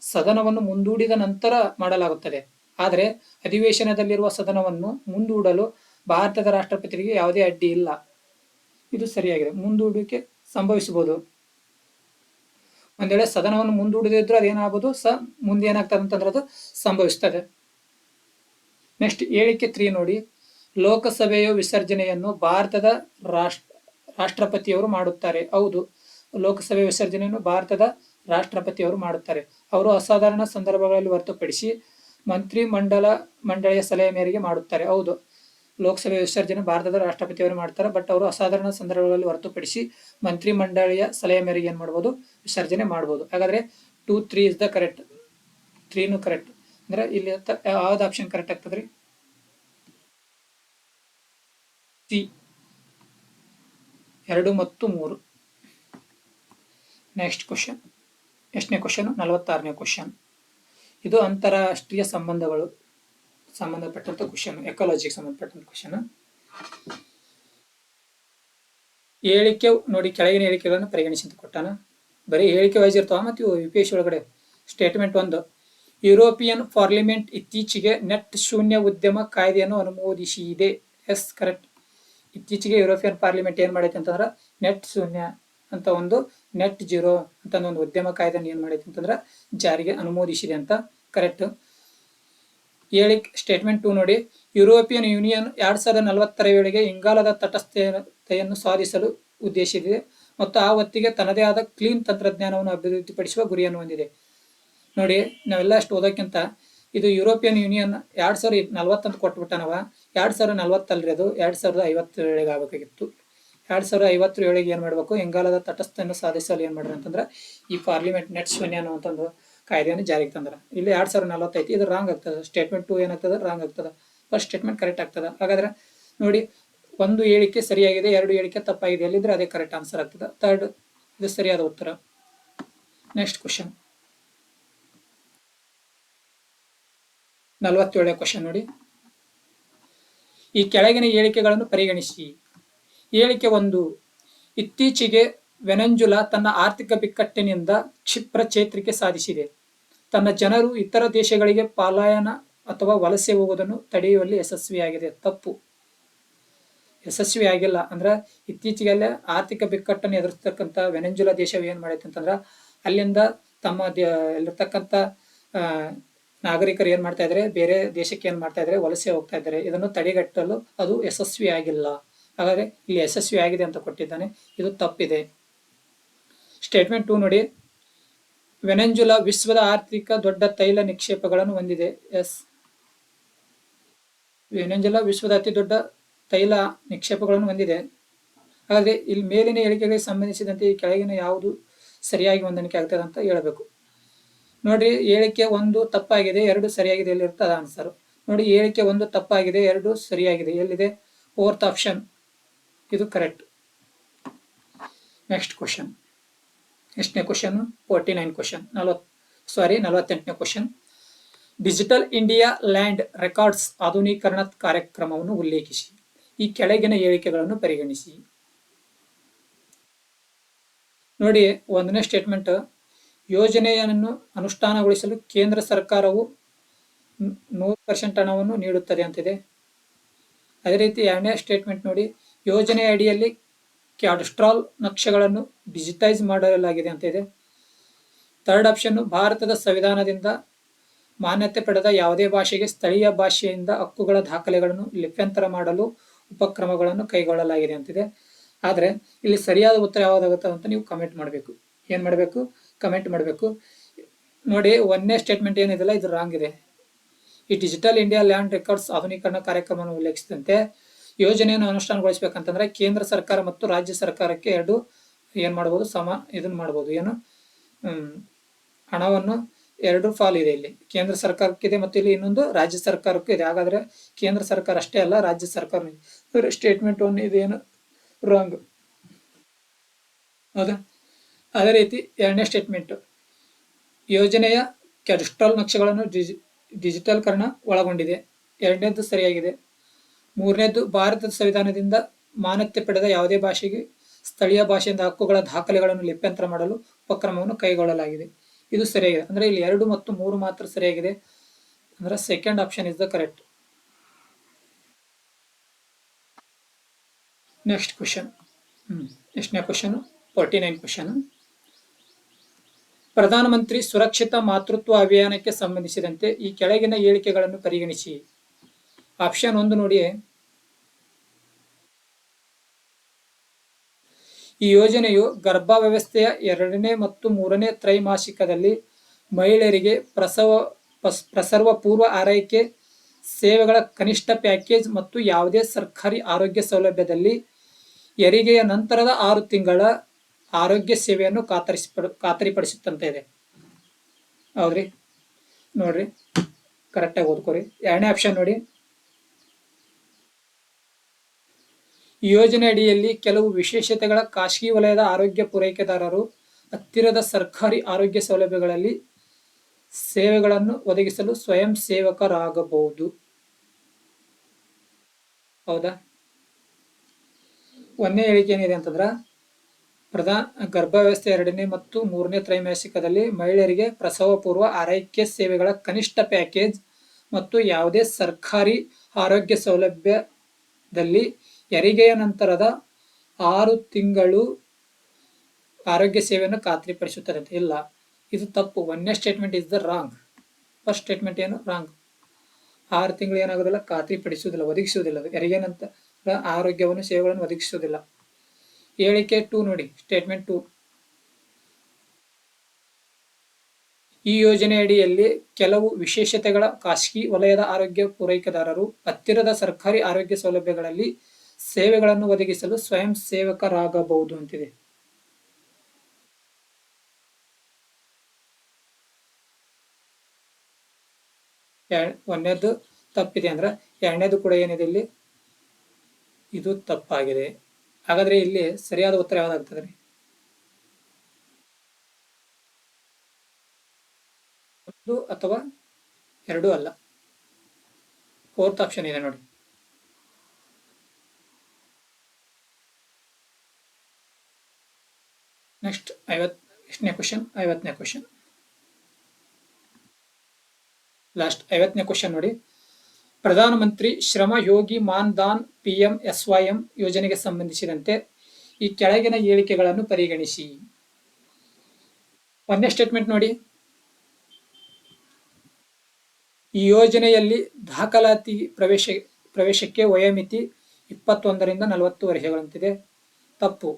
ಸದನವನ್ನು ಮುಂದೂಡಿದ ನಂತರ ಮಾಡಲಾಗುತ್ತದೆ. ಆದರೆ ಅಧಿವೇಶನದಲ್ಲಿರುವ ಸದನವನ್ನು ಮುಂದೂಡಲು ಭಾರತದ ರಾಷ್ಟ್ರಪತಿಗಳಿಗೆ ಯಾವುದೇ ಅಡ್ಡಿ ಇಲ್ಲ. ಇದು ಸರಿಯಾಗಿದೆ. ಮುಂದೂಡಿಕೆ ಸಂಭವಿಸಬಹುದು. ಒಂದ್ ವೇಳೆ ಸದನವನ್ನು ಮುಂದೂಡದಿದ್ರು ಅದೇನಾಗಬಹುದು, ಮುಂದೆ ಏನಾಗ್ತದೆ ಅಂತಂದ್ರೆ ಅದು ಸಂಭವಿಸ್ತದೆ. ನೆಕ್ಸ್ಟ್ ಹೇಳಿಕೆ 3 ನೋಡಿ, ಲೋಕಸಭೆಯ ವಿಸರ್ಜನೆಯನ್ನು ಭಾರತದ ರಾಷ್ಟ್ರಪತಿಯವರು ಮಾಡುತ್ತಾರೆ. ಹೌದು, ಲೋಕಸಭೆ ವಿಸರ್ಜನೆಯನ್ನು ಭಾರತದ ರಾಷ್ಟ್ರಪತಿಯವರು ಮಾಡುತ್ತಾರೆ. ಅವರು ಅಸಾಧಾರಣ ಸಂದರ್ಭಗಳಲ್ಲಿ ಹೊರತುಪಡಿಸಿ ಮಂಡಳಿಯ ಸಲಹೆ ಮೇರೆಗೆ ಮಾಡುತ್ತಾರೆ. ಹೌದು, ಲೋಕಸಭೆ ವಿಸರ್ಜನೆ ಭಾರತದ ರಾಷ್ಟ್ರಪತಿಯವರು ಮಾಡ್ತಾರೆ, ಬಟ್ ಅವರು ಅಸಾಧಾರಣ ಸಂದರ್ಭಗಳಲ್ಲಿ ಹೊರತುಪಡಿಸಿ ಮಂತ್ರಿಮಂಡಳಿಯ ಸಲಹೆ ಮೇರೆಗೆ ಏನ್ ಮಾಡ್ಬೋದು? ವಿಸರ್ಜನೆ ಮಾಡ್ಬೋದು. ಹಾಗಾದ್ರೆ 2, 3 ಇಸ್ ದ ಕರೆಕ್ಟ್. 3 ಕರೆಕ್ಟ್. ಅಂದ್ರೆ ಇಲ್ಲಿ ಯಾವ್ದು ಆಪ್ಷನ್ ಕರೆಕ್ಟ್ ಆಗ್ತದ್ರಿ? ಸಿ, 2 ಮತ್ತು 3. Next question. ಎಷ್ಟನೇ ಕ್ವಶನ್? 46ನೇ ಕ್ವಶನ್. ಇದು ಅಂತಾರಾಷ್ಟ್ರೀಯ ಸಂಬಂಧಪಟ್ಟಂತ ಕ್ವಶನ್, ಎಕಾಲಜಿಗೆ ಸಂಬಂಧಪಟ್ಟಂತ ಕ್ವಶನ್. ಹೇಳಿಕೆ ನೋಡಿ, ಕೆಳಗಿನ ಹೇಳಿಕೆಗಳನ್ನು ಪರಿಗಣಿಸಿ ಅಂತ ಕೊಟ್ಟಾನ. ಬರೀ ಹೇಳಿಕೆ ವೈಸ್ ಇರ್ತಾವ. ಮತ್ತು ಇವು UPSC ಒಳಗಡೆ ಸ್ಟೇಟ್ಮೆಂಟ್ 1, ಯುರೋಪಿಯನ್ ಪಾರ್ಲಿಮೆಂಟ್ ಇತ್ತೀಚೆಗೆ ನೆಟ್ ಶೂನ್ಯ ಉದ್ಯಮ ಕಾಯ್ದೆಯನ್ನು ಅನುಮೋದಿಸಿದೆ. Yes, correct. ಇತ್ತೀಚೆಗೆ ಯುರೋಪಿಯನ್ ಪಾರ್ಲಿಮೆಂಟ್ ಏನ್ ಮಾಡೈತೆ ಅಂತಂದ್ರೆ ನೆಟ್ ಶೂನ್ಯ ಅಂತ ಒಂದು ನೆಟ್ ಜೀರೋ ಅಂತ ಒಂದು ಉದ್ಯಮ ಕಾಯ್ದೆಯನ್ನು ಏನ್ ಮಾಡೈತೆ ಅಂತಂದ್ರೆ ಜಾರಿಗೆ ಅನುಮೋದಿಸಿದೆ ಅಂತ. ಕರೆಕ್ಟ್. ಸ್ಟೇಟ್ಮೆಂಟ್ 2 ನೋಡಿ, ಯುರೋಪಿಯನ್ ಯೂನಿಯನ್ 2040ರ ವೇಳೆಗೆ ಇಂಗಾಲದ ತಟಸ್ಥತೆಯನ್ನು ಸಾಧಿಸಲು ಉದ್ದೇಶಿಸಿದೆ ಮತ್ತು ಆ ಹೊತ್ತಿಗೆ ತನ್ನದೇ ಆದ ಕ್ಲೀನ್ ತಂತ್ರಜ್ಞಾನವನ್ನು ಅಭಿವೃದ್ಧಿಪಡಿಸುವ ಗುರಿಯನ್ನು ಹೊಂದಿದೆ. ನೋಡಿ, ನಾವೆಲ್ಲ ಅಷ್ಟು ಓದೋಕ್ಕಿಂತ ಇದು ಯುರೋಪಿಯನ್ ಯೂನಿಯನ್ 2040 ಅಂತ ಕೊಟ್ಬಿಟ್ಟನವ. 2040 ಅಲ್ರಿ, ಅದು 2057 ಆಗಬೇಕಾಗಿತ್ತು. 2057 ಏನ್ ಮಾಡ್ಬೇಕು? ಇಂಗಾಲದ ತಟಸ್ಥತೆಯನ್ನು ಸಾಧಿಸಲು ಏನ್ ಮಾಡ್ರಿ ಅಂತಂದ್ರೆ ಈ ಪಾರ್ಲಿಮೆಂಟ್ ನೆಟ್ ಶೂನ್ಯ ಅನ್ನುವಂಥದ್ದು ಕಾಯ್ದೆಯನ್ನು ಜಾರಿಗೆ ತಂದ್ರ. ಇಲ್ಲಿ 2040 ಐತಿ. ಇದು ರಾಂಗ್ ಆಗ್ತದೆ. ಸ್ಟೇಟ್ಮೆಂಟ್ 2 ಏನಾಗ್ತದೆ? ರಾಂಗ್ ಆಗ್ತದೆ. ಫಸ್ಟ್ ಸ್ಟೇಟ್ಮೆಂಟ್ ಕರೆಕ್ಟ್ ಆಗ್ತದೆ. ಹಾಗಾದ್ರೆ ನೋಡಿ, 1 ಹೇಳಿಕೆ ಸರಿಯಾಗಿದೆ, 2 ಹೇಳಿಕೆ ತಪ್ಪಾಗಿದೆ. ಎಲ್ಲಿದ್ರೆ ಅದೇ ಕರೆಕ್ಟ್ ಆನ್ಸರ್ ಆಗ್ತದೆ. ಥರ್ಡ್ ಇದು ಸರಿಯಾದ ಉತ್ತರ. ನೆಕ್ಸ್ಟ್ ಕ್ವಶನ್, 47ನೇ ಕ್ವಶನ್ ನೋಡಿ, ಈ ಕೆಳಗಿನ ಹೇಳಿಕೆಗಳನ್ನು ಪರಿಗಣಿಸಿ. ಹೇಳಿಕೆ 1, ಇತ್ತೀಚೆಗೆ ವೆನೆಜುಲಾ ತನ್ನ ಆರ್ಥಿಕ ಬಿಕ್ಕಟ್ಟಿನಿಂದ ಕ್ಷಿಪ್ರ ಚೇತರಿಕೆ ಸಾಧಿಸಿದೆ. ತನ್ನ ಜನರು ಇತರ ದೇಶಗಳಿಗೆ ಪಲಾಯನ ಅಥವಾ ವಲಸೆ ಹೋಗುವುದನ್ನು ತಡೆಯುವಲ್ಲಿ ಯಶಸ್ವಿಯಾಗಿದೆ. ತಪ್ಪು. ಯಶಸ್ವಿಯಾಗಿಲ್ಲ. ಅಂದ್ರೆ ಇತ್ತೀಚೆಗೆ ಆರ್ಥಿಕ ಬಿಕ್ಕಟ್ಟನ್ನು ಎದುರಿಸ್ತಕ್ಕಂಥ ವೆನೆಜುಲಾ ದೇಶವು ಏನ್ ಮಾಡೈತೆ ಅಂತಂದ್ರ ಅಲ್ಲಿಂದ ತಮ್ಮ ಅಲ್ಲಿರ್ತಕ್ಕಂಥ ನಾಗರಿಕರು ಏನ್ ಮಾಡ್ತಾ ಇದ್ದಾರೆ, ಬೇರೆ ದೇಶಕ್ಕೆ ಏನ್ ಮಾಡ್ತಾ ಇದ್ದಾರೆ, ವಲಸೆ ಹೋಗ್ತಾ ಇದ್ದಾರೆ. ಇದನ್ನು ತಡೆಗಟ್ಟಲು ಅದು ಯಶಸ್ವಿಯಾಗಿಲ್ಲ. ಹಾಗಾದ್ರೆ ಇಲ್ಲಿ ಯಶಸ್ವಿ ಆಗಿದೆ ಅಂತ ಕೊಟ್ಟಿದ್ದಾನೆ, ಇದು ತಪ್ಪಿದೆ. ಸ್ಟೇಟ್ಮೆಂಟ್ 2 ನೋಡಿ, ವೆನೆಜುಲಾ ವಿಶ್ವದ ಆರ್ಥಿಕ ದೊಡ್ಡ ತೈಲ ನಿಕ್ಷೇಪಗಳನ್ನು ಹೊಂದಿದೆ. ಎಸ್, ವೆನೆಜುಲಾ ವಿಶ್ವದ ಅತಿ ದೊಡ್ಡ ತೈಲ ನಿಕ್ಷೇಪಗಳನ್ನು ಹೊಂದಿದೆ. ಹಾಗಾದ್ರೆ ಇಲ್ಲಿ ಮೇಲಿನ ಹೇಳಿಕೆಗಳಿಗೆ ಸಂಬಂಧಿಸಿದಂತೆ ಈ ಕೆಳಗಿನ ಯಾವುದು ಸರಿಯಾಗಿ ಹೊಂದಾಣಿಕೆ ಆಗ್ತದೆ ಅಂತ ಹೇಳಬೇಕು. ನೋಡಿ, ಹೇಳಿಕೆ 1 ತಪ್ಪಾಗಿದೆ, 2 ಸರಿಯಾಗಿದೆ. ಎಲ್ಲಿ ಇರ್ತದ ಆನ್ಸರ್ ನೋಡಿ. ಹೇಳಿಕೆ 1 ತಪ್ಪಾಗಿದೆ, 2 ಸರಿಯಾಗಿದೆ. ಎಲ್ಲಿದೆ? 4th ಆಪ್ಷನ್, ಇದು ಕರೆಕ್ಟ್. ನೆಕ್ಸ್ಟ್ ಕ್ವಶನ್, ಎಷ್ಟನೇ ಕ್ವಶನ್? 49 ಕ್ವಶನ್, 48ನೇ question. Digital India land records ಆಧುನೀಕರಣ ಕಾರ್ಯಕ್ರಮವನ್ನು ಉಲ್ಲೇಖಿಸಿ. ಈ ಕೆಳಗಿನ ಹೇಳಿಕೆಗಳನ್ನು ಪರಿಗಣಿಸಿ. ನೋಡಿ, 1ನೇ ಸ್ಟೇಟ್ಮೆಂಟ್, ಯೋಜನೆಯನ್ನು ಅನುಷ್ಠಾನಗೊಳಿಸಲು ಕೇಂದ್ರ ಸರ್ಕಾರವು 100% ಹಣವನ್ನು ನೀಡುತ್ತದೆ ಅಂತಿದೆ. ಅದೇ ರೀತಿ 2ನೇ ಸ್ಟೇಟ್ಮೆಂಟ್ ನೋಡಿ, ಯೋಜನೆಯ ಅಡಿಯಲ್ಲಿ ಕ್ಯಾಡಸ್ಟ್ರಾಲ್ ನಕ್ಷೆಗಳನ್ನು ಡಿಜಿಟೈಸ್ ಮಾಡಲಾಗಿದೆ ಅಂತ ಇದೆ. 3rd ಆಪ್ಷನ್, ಭಾರತದ ಸಂವಿಧಾನದಿಂದ ಮಾನ್ಯತೆ ಪಡೆದ ಯಾವುದೇ ಭಾಷೆಗೆ ಸ್ಥಳೀಯ ಭಾಷೆಯಿಂದ ಹಕ್ಕುಗಳ ದಾಖಲೆಗಳನ್ನು ಲಿಪ್ಯಂತರ ಮಾಡಲು ಉಪಕ್ರಮಗಳನ್ನು ಕೈಗೊಳ್ಳಲಾಗಿದೆ ಅಂತಿದೆ. ಆದ್ರೆ ಇಲ್ಲಿ ಸರಿಯಾದ ಉತ್ತರ ಯಾವುದಾಗುತ್ತೆ ಅಂತ ನೀವು ಕಮೆಂಟ್ ಮಾಡಬೇಕು. ಏನ್ ಮಾಡಬೇಕು? ಕಮೆಂಟ್ ಮಾಡಬೇಕು. ನೋಡಿ, 1ನೇ ಸ್ಟೇಟ್ಮೆಂಟ್ ಏನಿದೆಲ್ಲ ಇದು ರಾಂಗ್ ಇದೆ. ಈ ಡಿಜಿಟಲ್ ಇಂಡಿಯಾ ಲ್ಯಾಂಡ್ ರೆಕಾರ್ಡ್ಸ್ ಆಧುನೀಕರಣ ಕಾರ್ಯಕ್ರಮವನ್ನು ಉಲ್ಲೇಖಿಸಿದಂತೆ ಯೋಜನೆಯನ್ನು ಅನುಷ್ಠಾನಗೊಳಿಸಬೇಕಂತಂದ್ರೆ ಕೇಂದ್ರ ಸರ್ಕಾರ ಮತ್ತು ರಾಜ್ಯ ಸರ್ಕಾರಕ್ಕೆ ಎರಡು ಏನ್ ಮಾಡಬಹುದು, ಇದನ್ನ ಮಾಡಬಹುದು. ಏನು, ಹಣವನ್ನು 2 ಪಾಲು ಇದೆ. ಇಲ್ಲಿ ಕೇಂದ್ರ ಸರ್ಕಾರಕ್ಕಿದೆ ಮತ್ತು ಇಲ್ಲಿ ಇನ್ನೊಂದು ರಾಜ್ಯ ಸರ್ಕಾರಕ್ಕೂ ಇದೆ. ಹಾಗಾದ್ರೆ ಕೇಂದ್ರ ಸರ್ಕಾರ ಅಷ್ಟೇ ಅಲ್ಲ, ರಾಜ್ಯ ಸರ್ಕಾರ. ಸ್ಟೇಟ್ಮೆಂಟ್ 1 ಇದೇನು ರಾಂಗ್, ಹೌದಾ? ಅದೇ ರೀತಿ 2ನೇ ಸ್ಟೇಟ್ಮೆಂಟ್, ಯೋಜನೆಯ ಕ್ಯಾಡಸ್ಟ್ರಲ್ ನಕ್ಷೆಗಳನ್ನು ಡಿಜಿಟಲ್ಕರಣ ಒಳಗೊಂಡಿದೆ. 2ನೇದು ಸರಿಯಾಗಿದೆ. 3ನೇದು, ಭಾರತದ ಸಂವಿಧಾನದಿಂದ ಮಾನ್ಯತೆ ಪಡೆದ ಯಾವುದೇ ಭಾಷೆಗೆ ಸ್ಥಳೀಯ ಭಾಷೆಯಿಂದ ಹಕ್ಕುಗಳ ದಾಖಲೆಗಳನ್ನು ಲಿಪ್ಯಂತರ ಮಾಡಲು ಉಪಕ್ರಮವನ್ನು ಕೈಗೊಳ್ಳಲಾಗಿದೆ. ಇದು ಸರಿಯಾಗಿದೆ. ಅಂದ್ರೆ ಇಲ್ಲಿ 2 ಮತ್ತು 3 ಮಾತ್ರ ಸರಿಯಾಗಿದೆ. ಅಂದ್ರೆ 2nd option is the correct. Next question, ಎಷ್ಟನೇ ಕ್ವಶನ್? 49 ಕ್ವಶನ್. ಪ್ರಧಾನಮಂತ್ರಿ ಸುರಕ್ಷಿತ ಮಾತೃತ್ವ ಅಭಿಯಾನಕ್ಕೆ ಸಂಬಂಧಿಸಿದಂತೆ ಈ ಕೆಳಗಿನ ಹೇಳಿಕೆಗಳನ್ನು ಪರಿಗಣಿಸಿ. ಆಪ್ಷನ್ 1 ನೋಡಿ, ಈ ಯೋಜನೆಯು ಗರ್ಭಾವಸ್ಥೆಯ 2ನೇ ಮತ್ತು 3ನೇ ತ್ರೈಮಾಸಿಕದಲ್ಲಿ ಮಹಿಳೆಯರಿಗೆ ಪ್ರಸವ ಪೂರ್ವ ಆರೈಕೆ ಸೇವೆಗಳ ಕನಿಷ್ಠ ಪ್ಯಾಕೇಜ್ ಮತ್ತು ಯಾವುದೇ ಸರ್ಕಾರಿ ಆರೋಗ್ಯ ಸೌಲಭ್ಯದಲ್ಲಿ ಹೆರಿಗೆಯ ನಂತರದ 6 ತಿಂಗಳ ಆರೋಗ್ಯ ಸೇವೆಯನ್ನು ಖಾತರಿಪಡಿಸುತ್ತಂತ ಇದೆ. ಹೌದ್ರಿ? ನೋಡ್ರಿ, ಕರೆಕ್ಟಾಗಿ ಓದ್ಕೋರಿ. 2ನೇ ಆಪ್ಷನ್ ನೋಡಿ, ಈ ಯೋಜನೆ ಅಡಿಯಲ್ಲಿ ಕೆಲವು ವಿಶೇಷತೆಗಳ ಖಾಸಗಿ ವಲಯದ ಆರೋಗ್ಯ ಪೂರೈಕೆದಾರರು ಹತ್ತಿರದ ಸರ್ಕಾರಿ ಆರೋಗ್ಯ ಸೌಲಭ್ಯಗಳಲ್ಲಿ ಸೇವೆಗಳನ್ನು ಒದಗಿಸಲು ಸ್ವಯಂ ಸೇವಕರಾಗಬಹುದು. ಹೌದಾ? 1ನೇ ಹೇಳಿಕೆ ಏನಿದೆ ಅಂತಂದ್ರ, ಗರ್ಭಾವಸ್ಥೆ 2ನೇ ಮತ್ತು 3ನೇ ತ್ರೈಮಾಸಿಕದಲ್ಲಿ ಮಹಿಳೆಯರಿಗೆ ಪ್ರಸವ ಪೂರ್ವ ಆರೈಕೆ ಸೇವೆಗಳ ಕನಿಷ್ಠ ಪ್ಯಾಕೇಜ್ ಮತ್ತು ಯಾವುದೇ ಸರ್ಕಾರಿ ಆರೋಗ್ಯ ಸೌಲಭ್ಯದಲ್ಲಿ ಹೆರಿಗೆಯ ನಂತರದ 6 ತಿಂಗಳು ಆರೋಗ್ಯ ಸೇವೆಯನ್ನು ಖಾತ್ರಿಪಡಿಸುತ್ತದೆ ಅಂತ. ಇಲ್ಲ, ಇದು ತಪ್ಪು. 1ನೇ statement is the wrong. First statement ಏನು ರಾಂಗ್. 6 ತಿಂಗಳು ಏನಾಗೋದಿಲ್ಲ, ಖಾತ್ರಿಪಡಿಸುವುದಿಲ್ಲ, ಒದಗಿಸುವುದಿಲ್ಲ. ಹೆರಿಗೆ ನಂತರ ಆರೋಗ್ಯವನ್ನು ಸೇವೆಗಳನ್ನು ಒದಗಿಸುವುದಿಲ್ಲ. ಹೇಳಿಕೆ 2 ನೋಡಿ, ಸ್ಟೇಟ್ಮೆಂಟ್ 2, ಈ ಯೋಜನೆ ಅಡಿಯಲ್ಲಿ ಕೆಲವು ವಿಶೇಷತೆಗಳ ಖಾಸಗಿ ವಲಯದ ಆರೋಗ್ಯ ಪೂರೈಕೆದಾರರು ಹತ್ತಿರದ ಸರ್ಕಾರಿ ಆರೋಗ್ಯ ಸೌಲಭ್ಯಗಳಲ್ಲಿ ಸೇವೆಗಳನ್ನು ಒದಗಿಸಲು ಸ್ವಯಂ ಸೇವಕರಾಗಬಹುದು ಅಂತಿದೆ. ಒಂದನೇದು ತಪ್ಪಿದೆ ಅಂದ್ರೆ 2ನೇದು ಕೂಡ ಏನಿದೆ ಇಲ್ಲಿ, ಇದು ತಪ್ಪಾಗಿದೆ. ಹಾಗಾದ್ರೆ ಇಲ್ಲಿ ಸರಿಯಾದ ಉತ್ತರ ಯಾವ್ದಾಗ್ತದೆ? 1 ಅಥವಾ 2 ಅಲ್ಲ, 4th ಆಪ್ಷನ್ ಇದೆ ನೋಡಿ. ನೆಕ್ಸ್ಟ್ 50ನೇ ಕ್ವಶನ್, 50ನೇ ಕ್ವಶನ್, ಲಾಸ್ಟ್ 50ನೇ ಕ್ವಶನ್ ನೋಡಿ. ಪ್ರಧಾನಮಂತ್ರಿ ಶ್ರಮ ಯೋಗಿ ಮಾನ್ ಧಾನ್ PMSYM ಯೋಜನೆಗೆ ಸಂಬಂಧಿಸಿದಂತೆ ಈ ಕೆಳಗಿನ ಹೇಳಿಕೆಗಳನ್ನು ಪರಿಗಣಿಸಿ. 1ನೇ ಸ್ಟೇಟ್ಮೆಂಟ್ ನೋಡಿ, ಈ ಯೋಜನೆಯಲ್ಲಿ ದಾಖಲಾತಿ ಪ್ರವೇಶಕ್ಕೆ ವಯೋಮಿತಿ 21ರಿಂದ 40 ವರ್ಷಗಳಂತಿದೆ. ತಪ್ಪು.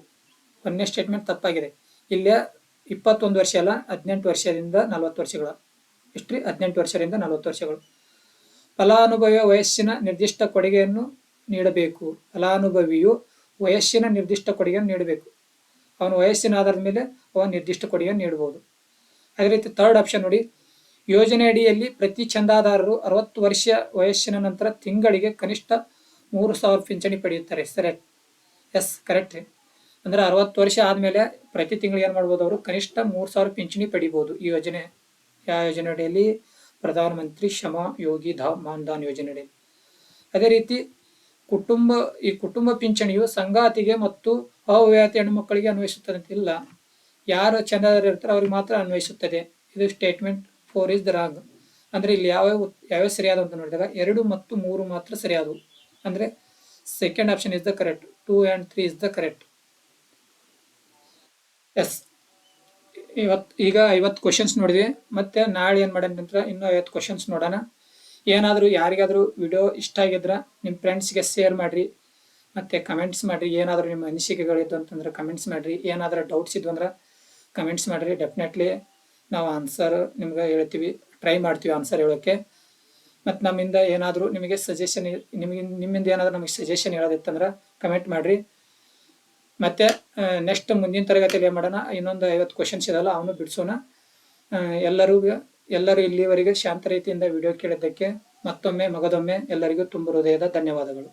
ಒಂದನೇ ಸ್ಟೇಟ್ಮೆಂಟ್ ತಪ್ಪಾಗಿದೆ. ಇಲ್ಲಿ 21 ವರ್ಷ ಅಲ್ಲ, 18 ವರ್ಷದಿಂದ 40 ವರ್ಷಗಳು. ಎಷ್ಟ್ರಿ? 18 ವರ್ಷದಿಂದ 40 ವರ್ಷಗಳು. ಫಲಾನುಭವಿಯ ವಯಸ್ಸಿನ ನಿರ್ದಿಷ್ಟ ಕೊಡುಗೆಯನ್ನು ನೀಡಬೇಕು. ಫಲಾನುಭವಿಯು ವಯಸ್ಸಿನ ನಿರ್ದಿಷ್ಟ ಕೊಡುಗೆಯನ್ನು ನೀಡಬೇಕು. ಅವನ ವಯಸ್ಸಿನ ಆಧಾರದ ಮೇಲೆ ಅವನು ನಿರ್ದಿಷ್ಟ ಕೊಡುಗೆಯನ್ನು ನೀಡಬಹುದು. ಅದೇ ರೀತಿ ಥರ್ಡ್ ಆಪ್ಷನ್ ನೋಡಿ, ಯೋಜನೆ ಅಡಿಯಲ್ಲಿ ಪ್ರತಿ ಚಂದಾದಾರರು 60 ವರ್ಷ ವಯಸ್ಸಿನ ನಂತರ ತಿಂಗಳಿಗೆ ಕನಿಷ್ಠ 3,000 ಪಿಂಚಣಿ ಪಡೆಯುತ್ತಾರೆ. ಎಸ್, ಕರೆಕ್ಟ್ ರೀ. ಅಂದ್ರೆ 60 ವರ್ಷ ಆದ್ಮೇಲೆ ಪ್ರತಿ ತಿಂಗಳಿಗೆ ಏನ್ ಮಾಡ್ಬೋದು, ಅವರು ಕನಿಷ್ಠ 3,000 ಪಿಂಚಣಿ ಪಡಿಬಹುದು. ಈ ಯೋಜನೆ ಯಾವ ಯೋಜನೆ ಅಡಿಯಲ್ಲಿ? ಪ್ರಧಾನ ಮಂತ್ರಿ ಶ್ರಮ ಯೋಗಿ ಮಾನ್ಧನ್ ಯೋಜನೆ ಅಡಿಯಲ್ಲಿ. ಅದೇ ರೀತಿ ಕುಟುಂಬ ಪಿಂಚಣಿಯು ಸಂಗಾತಿಗೆ ಮತ್ತು ಅವಿವಾಹಿತ ಹೆಣ್ಣು ಮಕ್ಕಳಿಗೆ ಅನ್ವಯಿಸುತ್ತದೆ ಅಂತ ಇಲ್ಲ. ಯಾರು ಚಂದಾದಾರ ಇರ್ತಾರೆ ಅವ್ರಿಗೆ ಮಾತ್ರ ಅನ್ವಯಿಸುತ್ತದೆ. ಇದು ಸ್ಟೇಟ್ಮೆಂಟ್ 4 ಇಸ್ ದ ರಾಂಗ್. ಅಂದ್ರೆ ಇಲ್ಲಿ ಯಾವ ಸರಿಯಾದ ಅಂತ ನೋಡಿದಾಗ 2 ಮತ್ತು 3 ಮಾತ್ರ ಸರಿಯಾದವು. ಅಂದ್ರೆ second option is the correct. 2 and 3 is the correct. Yes, ಈಗ 50 ಕ್ವಶನ್ಸ್ ನೋಡಿದ್ವಿ. ಮತ್ತೆ ನಾಳೆ ಏನ್ ಮಾಡೋಣ ನಂತರ ಇನ್ನೂ 50 ಕ್ವಶನ್ಸ್ ನೋಡೋಣ. ಏನಾದರೂ ಯಾರಿಗಾದ್ರೂ ವಿಡಿಯೋ ಇಷ್ಟ ಆಗಿದ್ರ ನಿಮ್ಮ ಫ್ರೆಂಡ್ಸ್ಗೆ ಶೇರ್ ಮಾಡ್ರಿ. ಮತ್ತೆ ಕಮೆಂಟ್ಸ್ ಮಾಡ್ರಿ. ಏನಾದರೂ ನಿಮ್ಮ ಅನಿಸಿಕೆಗಳಿದ್ದು ಅಂತಂದ್ರೆ ಕಮೆಂಟ್ಸ್ ಮಾಡ್ರಿ. ಏನಾದರೂ ಡೌಟ್ಸ್ ಇದ್ವು ಅಂದ್ರೆ ಕಮೆಂಟ್ಸ್ ಮಾಡ್ರಿ. ಡೆಫಿನೆಟ್ಲಿ ನಾವು ಆನ್ಸರ್ ನಿಮ್ಗೆ ಹೇಳ್ತೀವಿ, ಟ್ರೈ ಮಾಡ್ತೀವಿ ಆನ್ಸರ್ ಹೇಳೋಕ್ಕೆ. ಮತ್ತು ನಮ್ಮಿಂದ ಏನಾದರೂ ನಿಮಗೆ ಸಜೆಷನ್, ನಿಮ್ಮಿಂದ ಏನಾದರೂ ನಮಗೆ ಸಜೆಷನ್ ಹೇಳೋದಿತ್ತಂದ್ರೆ ಕಮೆಂಟ್ ಮಾಡ್ರಿ. ಮತ್ತೆ ನೆಕ್ಸ್ಟ್ ಮುಂದಿನ ತರಗತಿಯಲ್ಲಿ ಏನು ಮಾಡೋಣ, ಇನ್ನೊಂದು 50 ಕ್ವಶನ್ಸ್ ಇದಲ್ಲ, ಅವನು ಬಿಡಿಸೋಣ. ಎಲ್ಲರೂ ಇಲ್ಲಿವರೆಗೆ ಶಾಂತ ರೀತಿಯಿಂದ ವಿಡಿಯೋ ಕೇಳಿದ್ದಕ್ಕೆ ಮತ್ತೊಮ್ಮೆ ಮಗದೊಮ್ಮೆ ಎಲ್ಲರಿಗೂ ತುಂಬ ಹೃದಯದ ಧನ್ಯವಾದಗಳು.